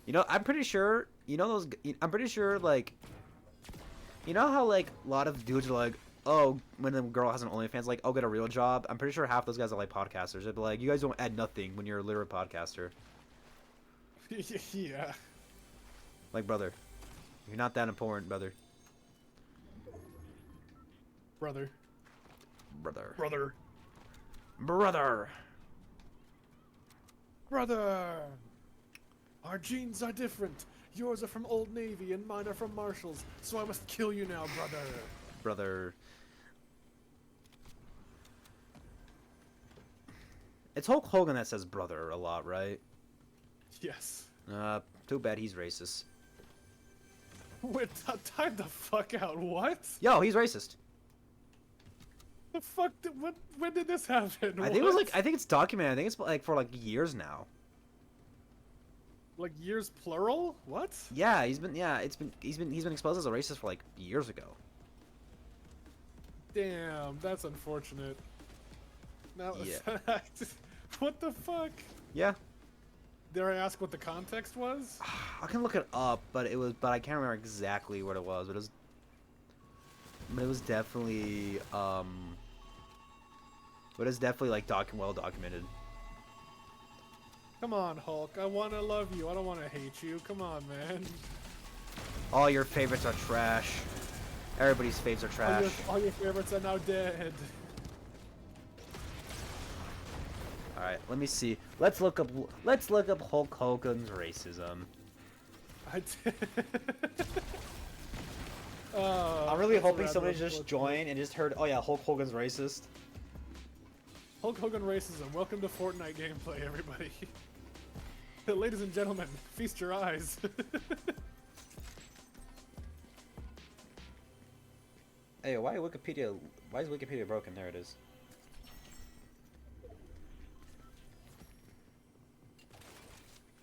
You know, I'm pretty sure. I'm pretty sure. Like, you know how like a lot of dudes are like, oh, when a girl has an OnlyFans, like, oh, get a real job. I'm pretty sure half those guys are like podcasters. They'd be like, you guys don't add nothing when you're a literal podcaster. Yeah. Like, brother, you're not that important, brother. Brother. Brother. Brother. Brother. Brother. Our genes are different. Yours are from Old Navy and mine are from Marshalls. So I must kill you now, brother. Brother. It's Hulk Hogan that says brother a lot, right? Yes. Too bad he's racist. Wait, time the fuck out. What? Yo, he's racist. The fuck? When did this happen? I think it was like, I think it's documented. I think it's like for like years now. Like years plural? What? Yeah, he's been exposed as a racist for like years ago. Damn, that's unfortunate. Now, Yeah. what the fuck? Yeah. Dare I ask what the context was? I can look it up, but I can't remember exactly what it was. But it was definitely like well documented. Come on, Hulk. I want to love you. I don't want to hate you. Come on, man. All your favorites are trash. Everybody's faves are trash. All your favorites are now dead. All right, let me see. Let's look up Hulk Hogan's racism. I'm really hoping somebody just joined and just heard, oh yeah, Hulk Hogan's racist. Hulk Hogan racism. Welcome to Fortnite gameplay, everybody. Ladies and gentlemen, feast your eyes. Hey, why is Wikipedia broken? There it is.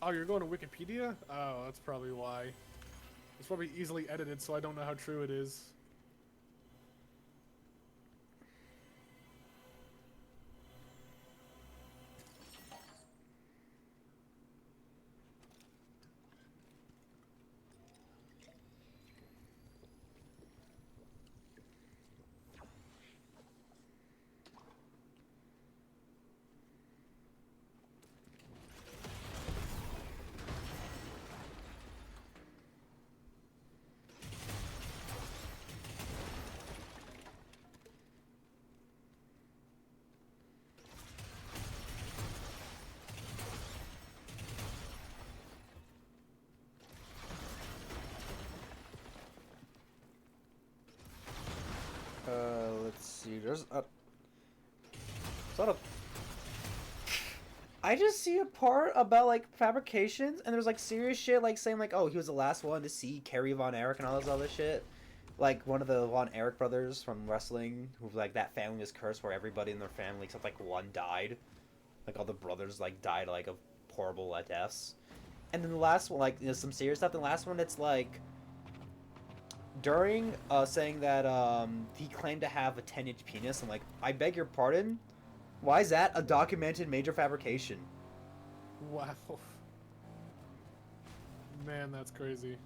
Oh, you're going to Wikipedia? Oh, that's probably why. It's probably easily edited, so I don't know how true it is. Let's see. There's a sort of. I just see a part about like fabrications, and there's like serious shit, like saying like, oh, he was the last one to see Kerry Von Erich and all this other shit. Like one of the Von Erich brothers from wrestling, who like that family was cursed, where everybody in their family except like one died. Like all the brothers like died like of horrible deaths. And then the last one, like some serious stuff. The last one, it's like during saying that he claimed to have a 10-inch penis. I'm like, I beg your pardon? Why is that a documented major fabrication? Wow. Man, that's crazy.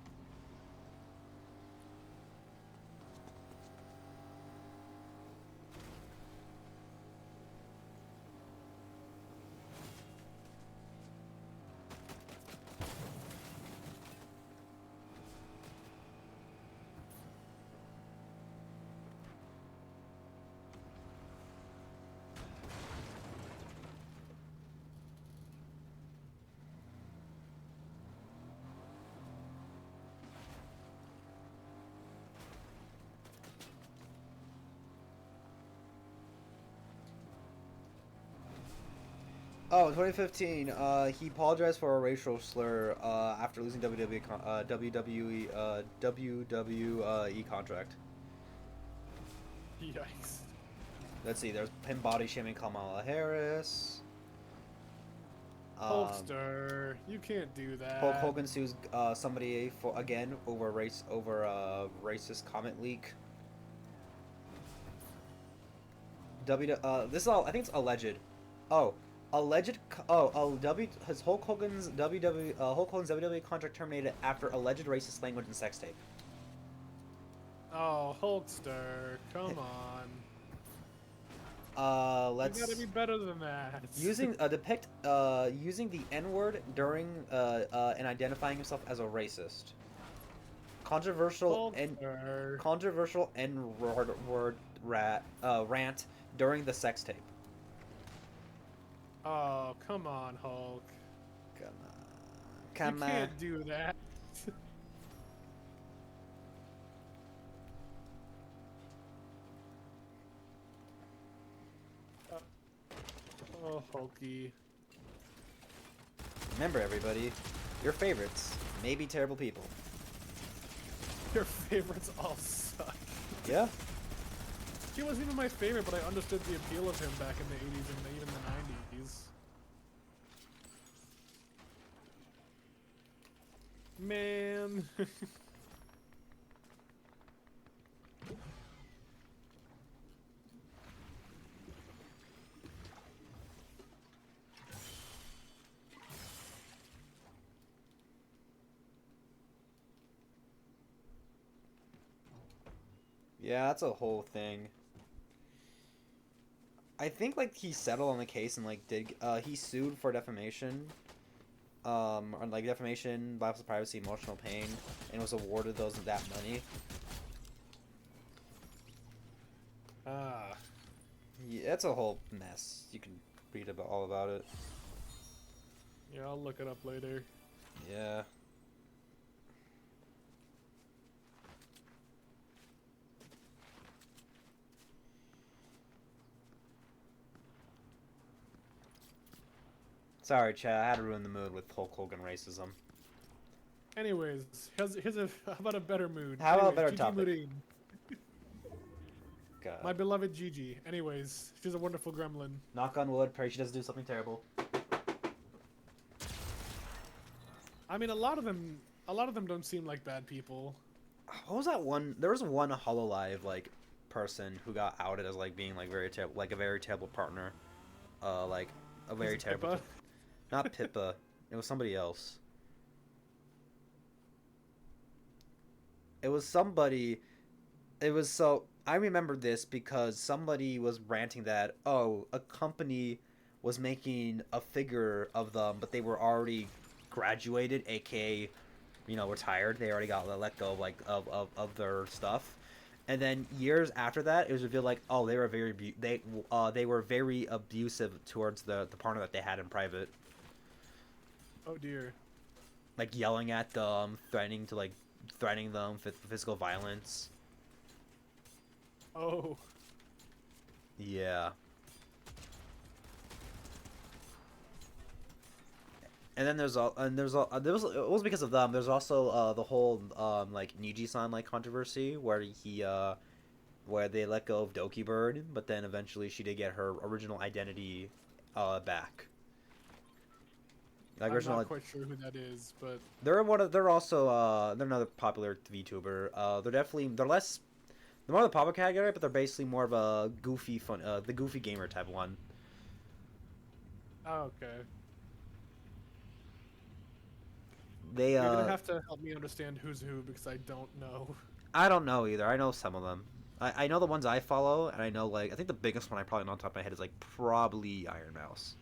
Oh, 2015. He apologized for a racial slur after losing WWE contract. Yikes. Let's see. There's him body shaming Kamala Harris. Hulkster, you can't do that. Hulk Hogan sues somebody for again over racist comment leak. This is all. I think it's alleged. Oh. Has Hulk Hogan's WWE contract terminated after alleged racist language and sex tape. Oh, Hulkster, come on. Let's. You gotta be better than that. Using using the N-word during and identifying himself as a racist. Controversial N-word rant during the sex tape. Oh, come on, Hulk. Come You on. can't do that. Oh, Hulky. Remember, everybody, your favorites may be terrible people. Your favorites all suck. Yeah. He wasn't even my favorite, but I understood the appeal of him back in the 80s and even the 90s. Man. Yeah, that's a whole thing. I think like he settled on the case and like he sued for defamation, on like defamation, lapse of privacy, emotional pain, and was awarded that money. Ah. Yeah, it's a whole mess. You can read about all about it. Yeah, I'll look it up later. Yeah. Sorry, Chad. I had to ruin the mood with Hulk Hogan racism. Anyways, how about a better mood? How about a Anyways, better Gigi topic? Murin, God. my beloved Gigi. Anyways, she's a wonderful gremlin. Knock on wood. Pray she doesn't do something terrible. I mean, a lot of them don't seem like bad people. What was that one? There was one Hololive like person who got outed as like being like very terrible, like a very terrible partner. Like a very it terrible. Pippa? Not Pippa. It was somebody else. It was somebody. It was so. I remember this because somebody was ranting that a company was making a figure of them, but they were already graduated, aka, retired. They already got let go of like of their stuff. And then years after that, it was revealed like, oh, they were they were very abusive towards the partner that they had in private. Oh dear. Like yelling at them, threatening them with physical violence. Oh. Yeah. And then it was because of them. There's also the whole like Niji-san like controversy where where they let go of Doki Bird, but then eventually she did get her original identity back. Like I'm not quite sure who that is, but they're another popular VTuber. They're less, they're more of the popular category, but they're basically more of a goofy the goofy gamer type one. oh, okay. They You're gonna have to help me understand who's who because I don't know. I don't know either. I know some of them. I know the ones I follow, and I know I think the biggest one I probably know on top of my head is like probably Iron Mouse.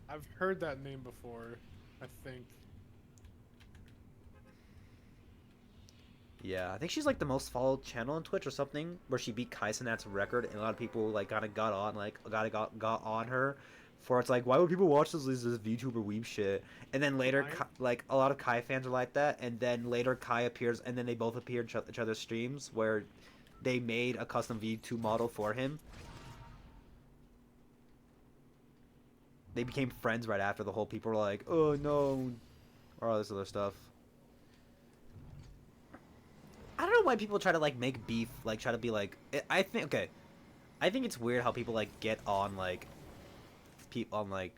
I've heard that name before, I think. Yeah, I think she's like the most followed channel on Twitch or something, where she beat Kai Cenat's record, and a lot of people like kind of got on her, for it's like, why would people watch this VTuber weeb shit? And then later, like a lot of Kai fans are like that, and then later Kai appears, and then they both appear in each other's streams where they made a custom V2 model for him. They became friends right after. The whole people were like, oh no, or all this other stuff. I don't know why people try to like make beef, like try to be like. I think it's weird how people like get on like people on like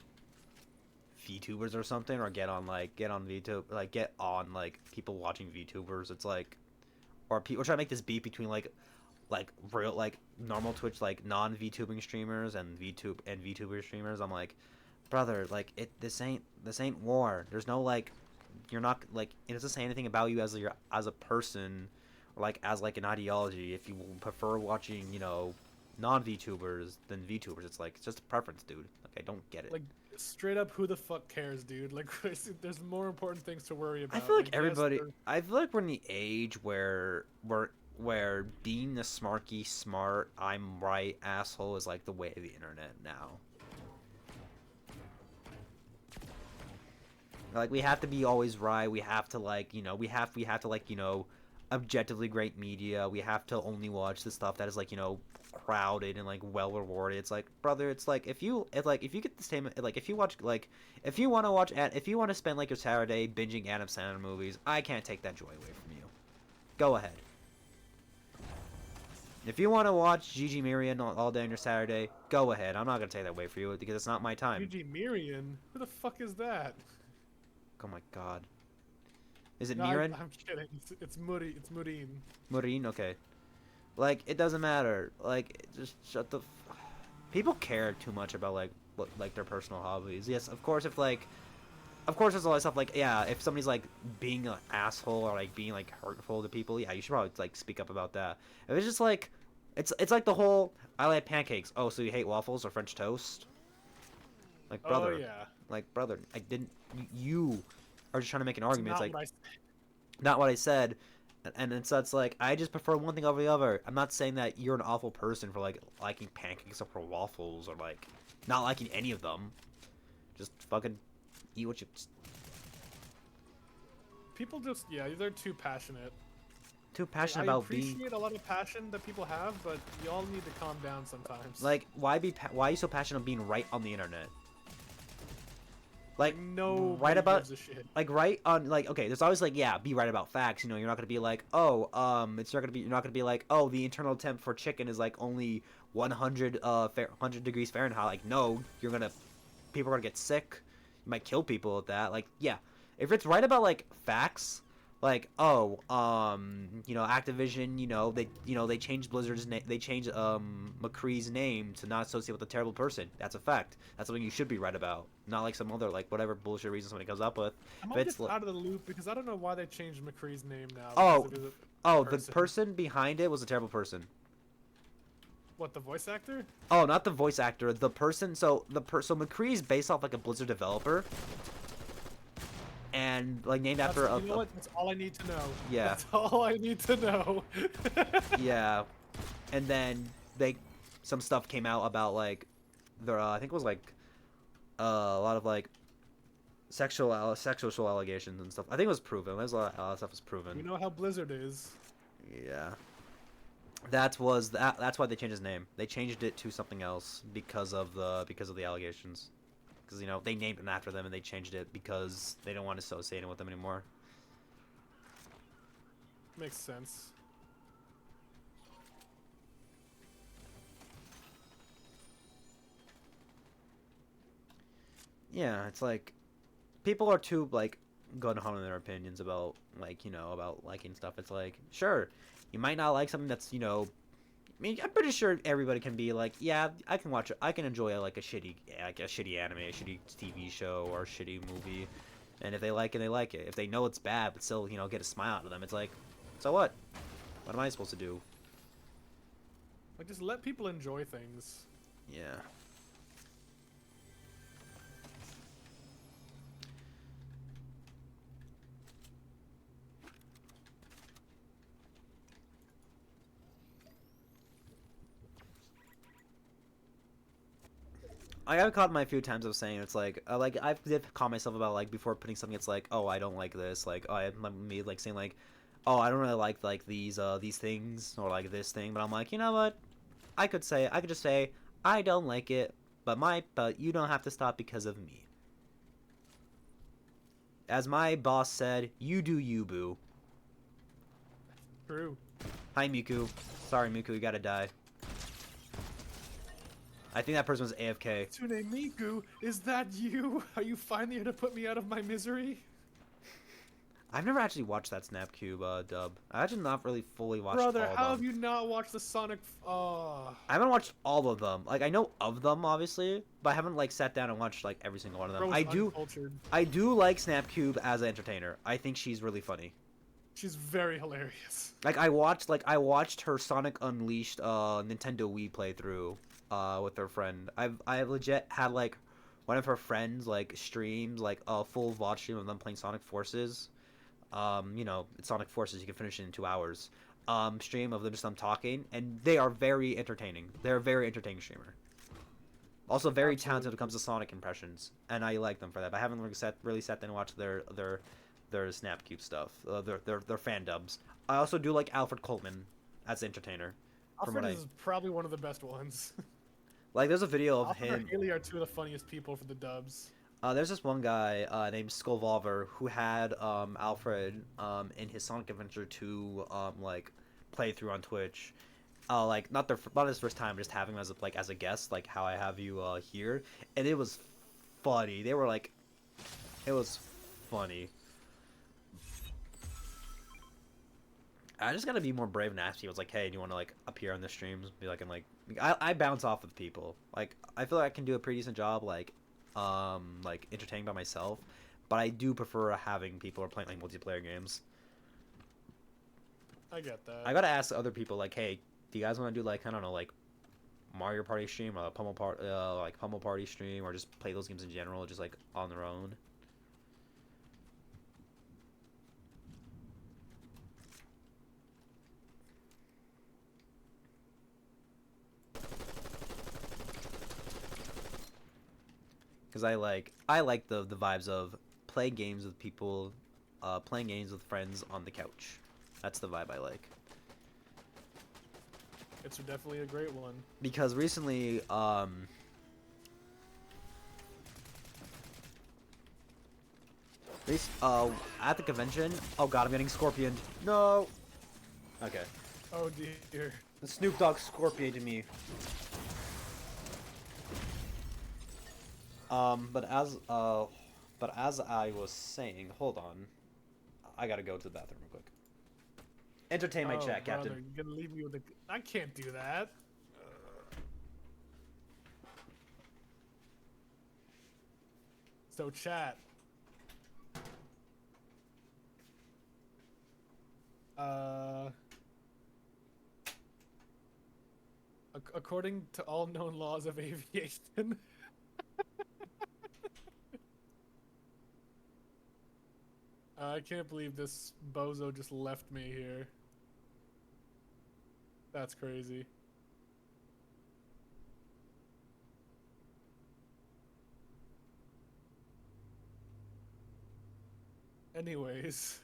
VTubers or something, or get on VTube, like get on like people watching VTubers. It's like, or people try to make this beef between like real like normal Twitch like non VTubing streamers and VTuber streamers. I'm like, brother, like this ain't war. There's no like, you're not like, it doesn't say anything about you as a person, or like as like an ideology. If you prefer watching non VTubers than VTubers, it's like, it's just a preference, dude. Like, I don't get it. Like, straight up, who the fuck cares, dude? Like, there's more important things to worry about. I feel like everybody. I feel like we're in the age where being the smarky smart, I'm right asshole is like the way of the internet now. Like, we have to be always right. We have to like we have to like objectively great media. We have to only watch the stuff that is like crowded and like well rewarded. It's like, brother, it's like if you get the same, like if you want to spend like your Saturday binging Adam Sandler movies, I can't take that joy away from you. Go ahead. If you want to watch Gigi Marion all day on your Saturday, go ahead. I'm not gonna take that away for you because it's not my time. Gigi Marion? Who the fuck is that? Oh my god. Is it No, Miran? I'm kidding. It's Muri. It's Murin. Murin? Okay. Like, it doesn't matter. Like, just shut the. People care too much about like what like their personal hobbies. Yes, of course. If like, of course, there's a lot of stuff like, yeah, if somebody's like being an asshole or like being like hurtful to people, yeah, you should probably like speak up about that. If it's just like, it's like the whole I like pancakes. Oh, so you hate waffles or French toast? Like, brother. Oh yeah. Like, brother, I didn't. You are just trying to make an argument. It's Not like what I not what I said. And so it's like I just prefer one thing over the other. I'm not saying that you're an awful person for like liking pancakes over waffles or like not liking any of them. Just fucking eat what you. People just, yeah, they're too passionate. Too passionate I about appreciate being a lot of passion that people have, but y'all need to calm down sometimes. like why are you so passionate about being right on the internet? Like no, right about gives a shit. like right on like okay there's always like yeah be right about facts, you know, you're not gonna be like oh it's not gonna be you're not gonna be like oh the internal temp for chicken is like only 100 100 degrees Fahrenheit. Like no, you're gonna people are gonna get sick, you might kill people with that. Like yeah, if it's right about like facts, like oh you know Activision, you know they changed Blizzard's name, they changed McCree's name to not associate with a terrible person. That's a fact. That's something you should be right about, not like some other like whatever bullshit reason somebody comes up with. I'm If all it's just out of the loop because I don't know why they changed McCree's name now. Oh, because it was the person behind it was a terrible person. What, the voice actor? Oh, not the voice actor, the person. So so McCree's based off like a Blizzard developer, and like named after You know what? That's all I need to know. Yeah. That's all I need to know. yeah, and then some stuff came out about like there I think it was like a lot of like sexual allegations and stuff. I think it was proven. There's a lot of stuff was proven. We know how Blizzard is. Yeah. That's why they changed his name. They changed it to something else because of the allegations. Because you know they named him after them and they changed it because they don't want to associate him with them anymore. Makes sense. Yeah, it's like people are too like gun-ho in their opinions about like about liking stuff. It's like sure, you might not like something that's I mean, I'm pretty sure everybody can be like, yeah, I can watch it. I can enjoy like a shitty anime, a shitty TV show, or a shitty movie, and if they like it, they like it. If they know it's bad, but still, get a smile out of them, it's like, so what? What am I supposed to do? Like, just let people enjoy things. Yeah. I've caught my a few times of saying it's like I did caught myself about like before putting something. It's like oh I don't like this, like oh I me like saying like oh I don't really like these things or like this thing, but I'm like you know what, I could just say I don't like it, but you don't have to stop because of me. As my boss said, you do you, boo. True. Hi Miku, sorry Miku, you gotta die. I think that person was AFK. Tsune Miku, is that you? Are you finally here to put me out of my misery? I've never actually watched that Snapcube dub. I actually not really fully watched Brother, all of how them. have you not watched the Sonic? Oh. I haven't watched all of them. Like I know of them obviously, but I haven't like sat down and watched like every single one of them. Bro's uncultured. I do like Snapcube as an entertainer. I think she's really funny. She's very hilarious. Like I watched her Sonic Unleashed Nintendo Wii playthrough with her friend. I've legit had like one of her friends like streams like a full VOD stream of them playing Sonic Forces. It's Sonic Forces, you can finish it in 2 hours. Stream of them just them talking, and they are very entertaining. They're a very entertaining streamer. Also very talented when it comes to Sonic impressions, and I like them for that. But I haven't really sat down and watched their Snapcube stuff, their fan dubs. I also do like Alfred Coltman as an entertainer. Alfred is probably one of the best ones. Like there's a video of Alfred him. and Haley are two of the funniest people for the dubs. There's this one guy named Skullvolver who had Alfred in his Sonic Adventure 2 like playthrough on Twitch. Like not his first time, just having him as a guest, like how I have you here, and it was funny. They were like, it was funny. I just gotta be more brave and ask people. It's like, hey, do you want to like appear on the streams? Be like, I bounce off with people. Like I feel like I can do a pretty decent job, like entertaining by myself, but I do prefer having people who are playing like multiplayer games. I get that. I gotta ask other people like, hey, do you guys want to do like I don't know like Mario Party stream or a Pummel Party stream, or just play those games in general, just like on their own. Because I like the vibes of playing games with people, playing games with friends on the couch. That's the vibe I like. It's definitely a great one. Because recently, at the convention. Oh god, I'm getting scorpioned. No. Okay. Oh dear. The Snoop Dogg scorpioned me. But as I was saying, hold on. I gotta go to the bathroom real quick. Entertain my chat, brother, Captain. You're gonna leave me with a... I can't do that. So chat. According to all known laws of aviation, I can't believe this bozo just left me here. That's crazy. Anyways.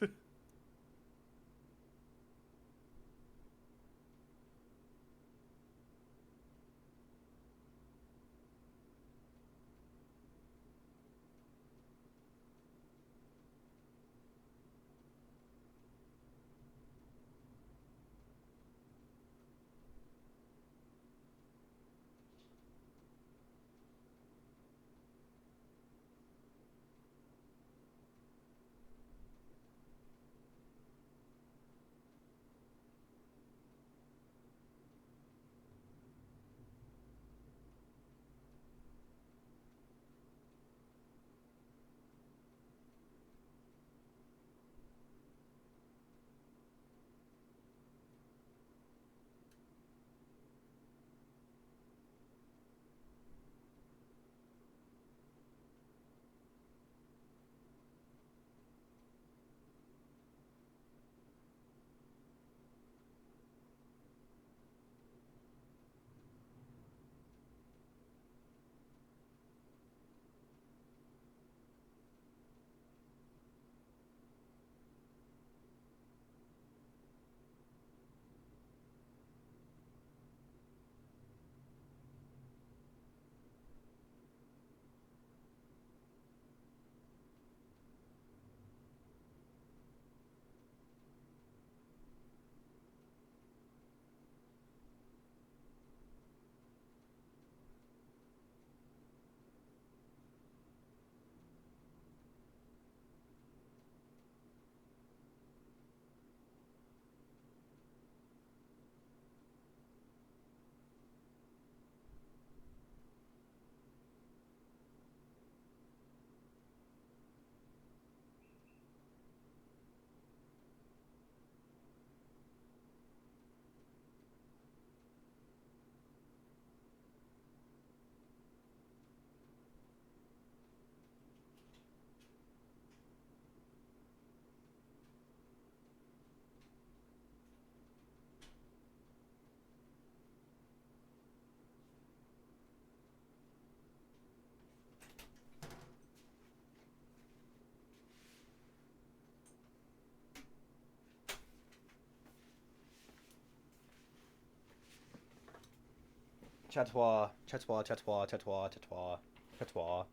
Chatwa, chatwa, chatwa, chatwa, chatwa, chatwa.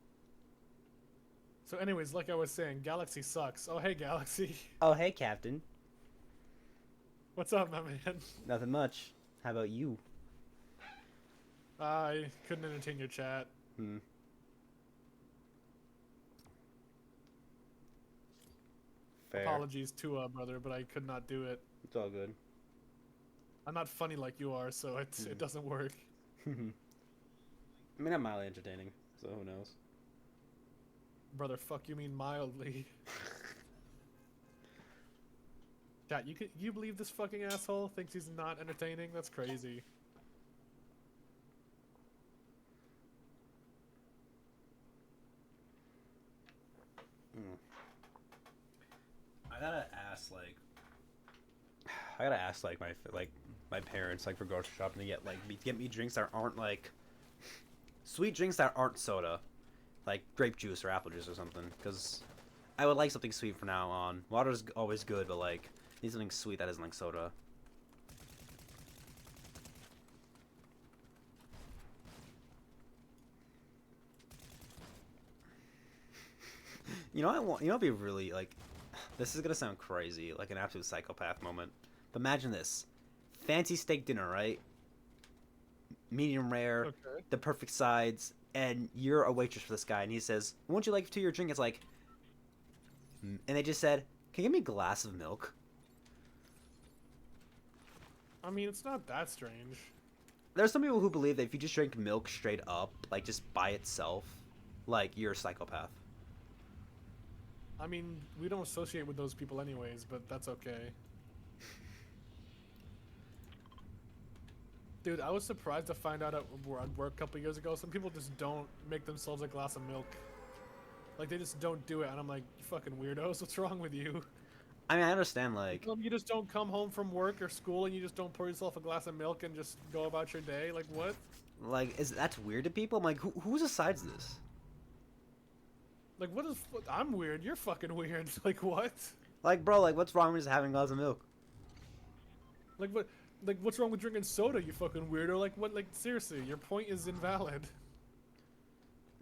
So anyways, like I was saying, Galaxy sucks. Oh hey Galaxy. Oh, hey, Captain. What's up, my man? Nothing much. How about you? I couldn't entertain your chat. Hmm. Fair. Apologies to brother, but I could not do it. It's all good. I'm not funny like you are, so it doesn't work. I mean, I'm mildly entertaining, so who knows? Brother, fuck you mean mildly. Chat, you believe this fucking asshole thinks he's not entertaining? That's crazy. I gotta ask like my parents like for grocery shopping to get me drinks that aren't like sweet drinks that aren't soda, like grape juice or apple juice or something. Because I would like something sweet from now on. Water's always good, but like need something sweet that isn't like soda. You know, it'd be really like, this is gonna sound crazy, like an absolute psychopath moment. But imagine this: fancy steak dinner, right? Medium rare, Okay. the perfect sides, and you're a waitress for this guy, and he says, "Won't you like to your drink?" It's like, and they just said, "Can you give me a glass of milk?" I mean, it's not that strange. There's some people who believe that if you just drink milk straight up, like just by itself, like you're a psychopath. I mean, we don't associate with those people anyways, but that's okay. Dude, I was surprised to find out at work a couple years ago, some people just don't make themselves a glass of milk. Like, they just don't do it, and I'm like, you fucking weirdos, what's wrong with you? I mean, I understand, like, You just don't come home from work or school and you just don't pour yourself a glass of milk and just go about your day? Like, what? that's weird to people. I'm like, who decides this? Like, I'm weird, you're fucking weird. Like, what? Like, bro, like, what's wrong with just having a glass of milk? Like, what? Like, what's wrong with drinking soda, you fucking weirdo? Like, what? Like, seriously, your point is invalid.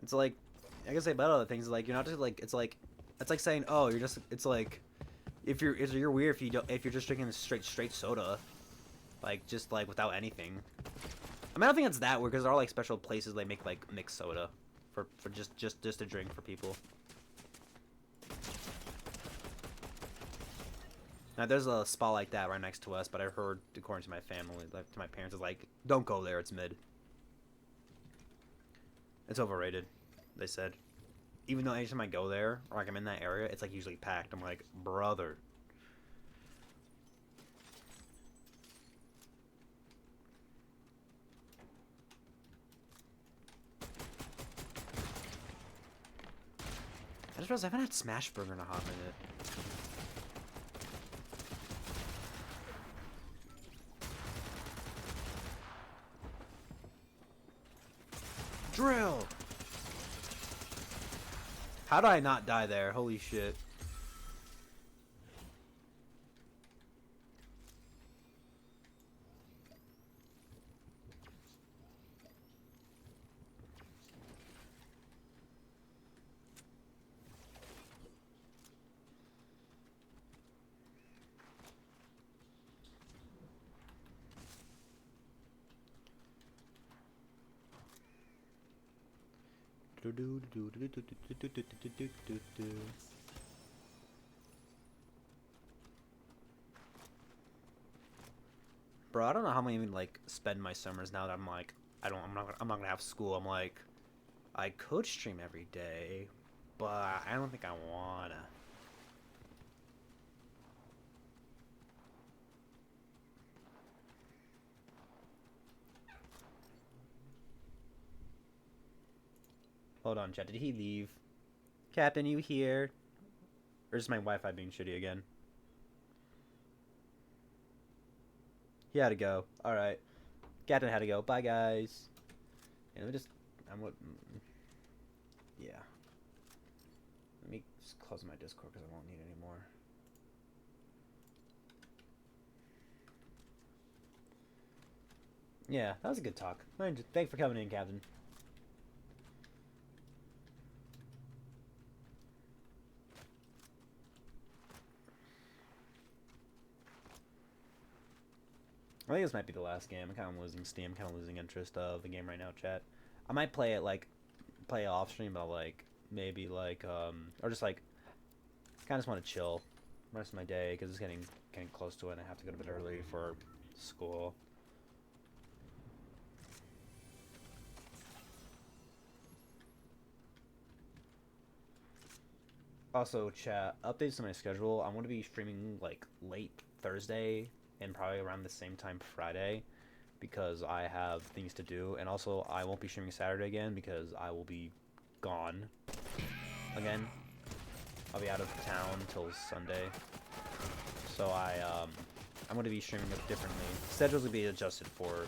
It's like, I can say about other things. Like, you're not just like, it's like saying, oh, you're just. It's like, if you're weird if you're just drinking straight soda, like just like without anything. I mean, I don't think it's that weird because there are like special places they make like mixed soda, for just a drink for people. Now there's a spot like that right next to us, but I heard, according to my family, like to my parents, is like, don't go there. It's mid. It's overrated, they said. Even though anytime I go there or like I'm in that area, it's like usually packed. I'm like, brother. I just realized I haven't had Smash Burger in a hot minute. Drill! How did I not die there? Holy shit. Bro, I don't know how I'm gonna even like spend my summers now that I'm like, I'm not gonna have school. I'm like, I could stream every day, but I don't think I wanna. Hold on, chat. Did he leave? Captain, you here? Or is my Wi-Fi being shitty again? He had to go. Alright. Captain had to go. Bye, guys. Yeah, let me just... Yeah. Let me just close my Discord because I won't need it anymore. Yeah, that was a good talk. Thanks for coming in, Captain. I think this might be the last game. I'm kind of losing steam, kind of losing interest of the game right now, chat. I might play it, like, play off stream, but, like, maybe, like, or just, like, kind of just want to chill the rest of my day, because it's getting close to it, and I have to go to bed early for school. Also, chat, updates to my schedule. I'm going to be streaming, like, late Thursday and probably around the same time Friday because I have things to do. And also, I won't be streaming Saturday again because I will be gone again. I'll be out of town till Sunday. So I'm gonna be streaming it differently. Schedules will be adjusted for,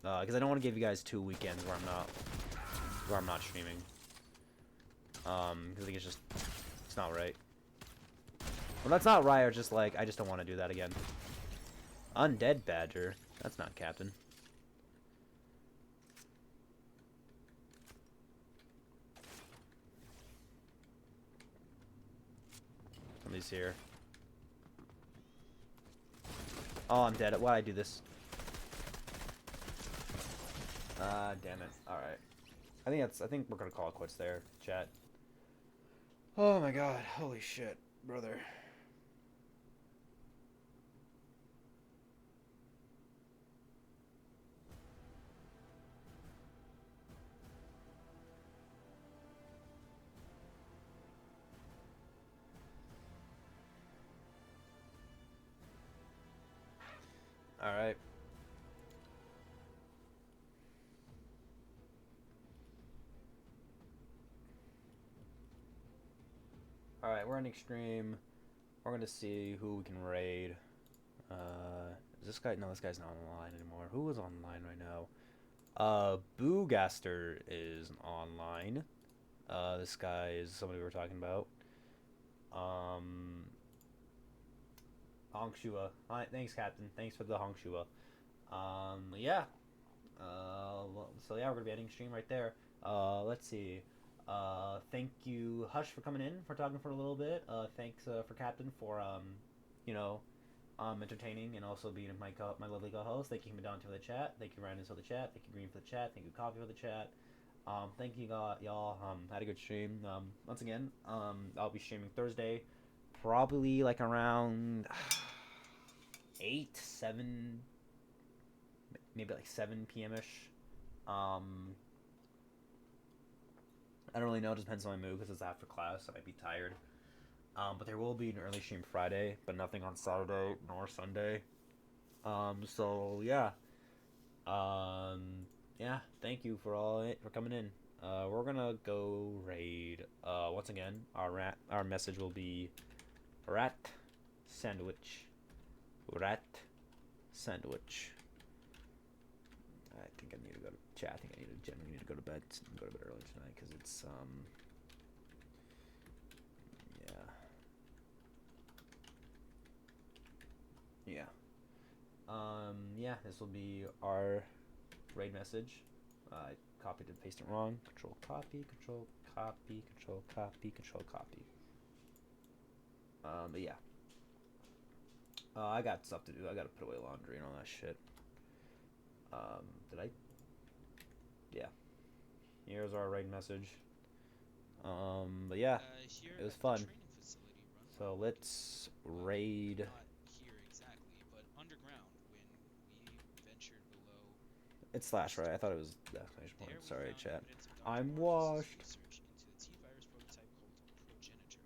because I don't want to give you guys 2 weekends where I'm not streaming. Because I think it's not right. Well, that's not right. Or just like I just don't want to do that again. Undead Badger. That's not Captain. Somebody's here. Oh, I'm dead. Why'd I do this? Damn it. Alright. I think we're gonna call it quits there, chat. Oh my god. Holy shit, brother. Alright. Alright, we're on extreme. We're gonna see who we can raid. Is this guy? No, this guy's not online anymore. Who is online right now? Boogaster is online. This guy is somebody we were talking about. Hongshua. Alright, thanks, Captain. Thanks for the Hongshua. Yeah. So yeah, we're gonna be ending stream right there. Let's see. Thank you, Hush, for coming in, for talking for a little bit. Thanks for Captain for you know, entertaining and also being my lovely co-host. Thank you, Madonna, for the chat. Thank you, Random, for the chat. Thank you, Green, for the chat. Thank you, Coffee, for the chat. Thank you, y'all. Had a good stream. Once again, I'll be streaming Thursday, probably like around 8, 7, maybe like 7 p.m. ish. I don't really know. It just depends on my mood because it's after class. I might be tired. But there will be an early stream Friday, but nothing on Saturday nor Sunday. So yeah. Yeah. Thank you for coming in. We're gonna go raid. Once again, our message will be rat sandwich. Rat sandwich. I think I need to go to chat. I think I generally need to go to bed early tonight because it's yeah. Yeah, this will be our raid message. I copied and pasted it wrong. Control copy, control copy, control copy, control copy. But yeah. I got stuff to do. I gotta put away laundry and all that shit. Did I? Yeah. Here's our raid message. But yeah, it was fun. So let's raid. Not here exactly, but underground when we ventured below. It's slash, right? I thought it was the exclamation point. There we Sorry, found chat. evidence of Dr. I'm Marcus's washed. research into the T-virus prototype called Progenitor.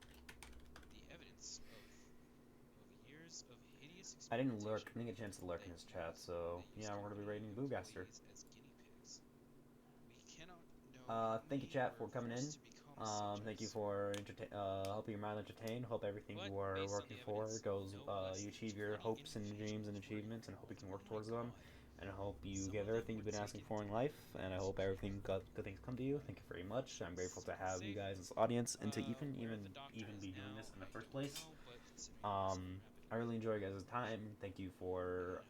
The evidence of years of hideous I didn't lurk. I experimentation didn't get a chance to lurk in his chat, so yeah, we're gonna be raiding Boogaster. as guinea pigs. We cannot know Thank you, we chat, were for coming in. forced to become Thank you subjects. for helping your mind entertain. Hope everything But you are based on working the for evidence, goes. no less You than achieve your 20 hopes and dreams and individuals were achievements, and hope you can work involved. towards Oh my them. God. And I hope you Some get of them everything you've were been asking taken for in to life. And I hope everything good things come to you. Thank you very much. I'm grateful to have you guys as audience and to Where the doctor even is be doing now, this in the I first don't place. know, but considering I really enjoy you guys' time. Thank you for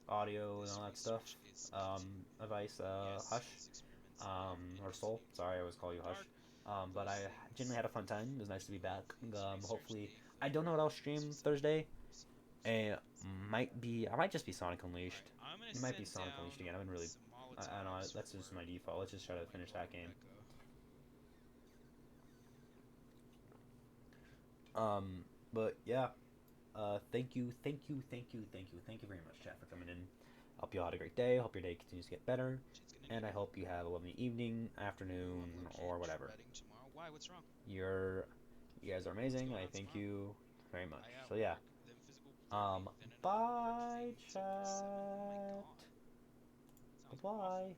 audio and all that stuff. Advice, Hush, or Soul. Sorry, I always call you Hush. But I genuinely had a fun time. It was nice to be back. Hopefully, I don't know what I'll stream Thursday. I might just be Sonic Unleashed. It might be Sonic Unleashed again. I haven't really. I don't know. That's just my default. Let's just try to finish that game. But yeah. Thank you very much, chat, for coming in. Hope you all had a great day. Hope your day continues to get better, and I hope you have a lovely evening, afternoon, or whatever. Why? What's wrong? You guys are amazing. I thank you very much. So yeah. Bye, chat. Bye.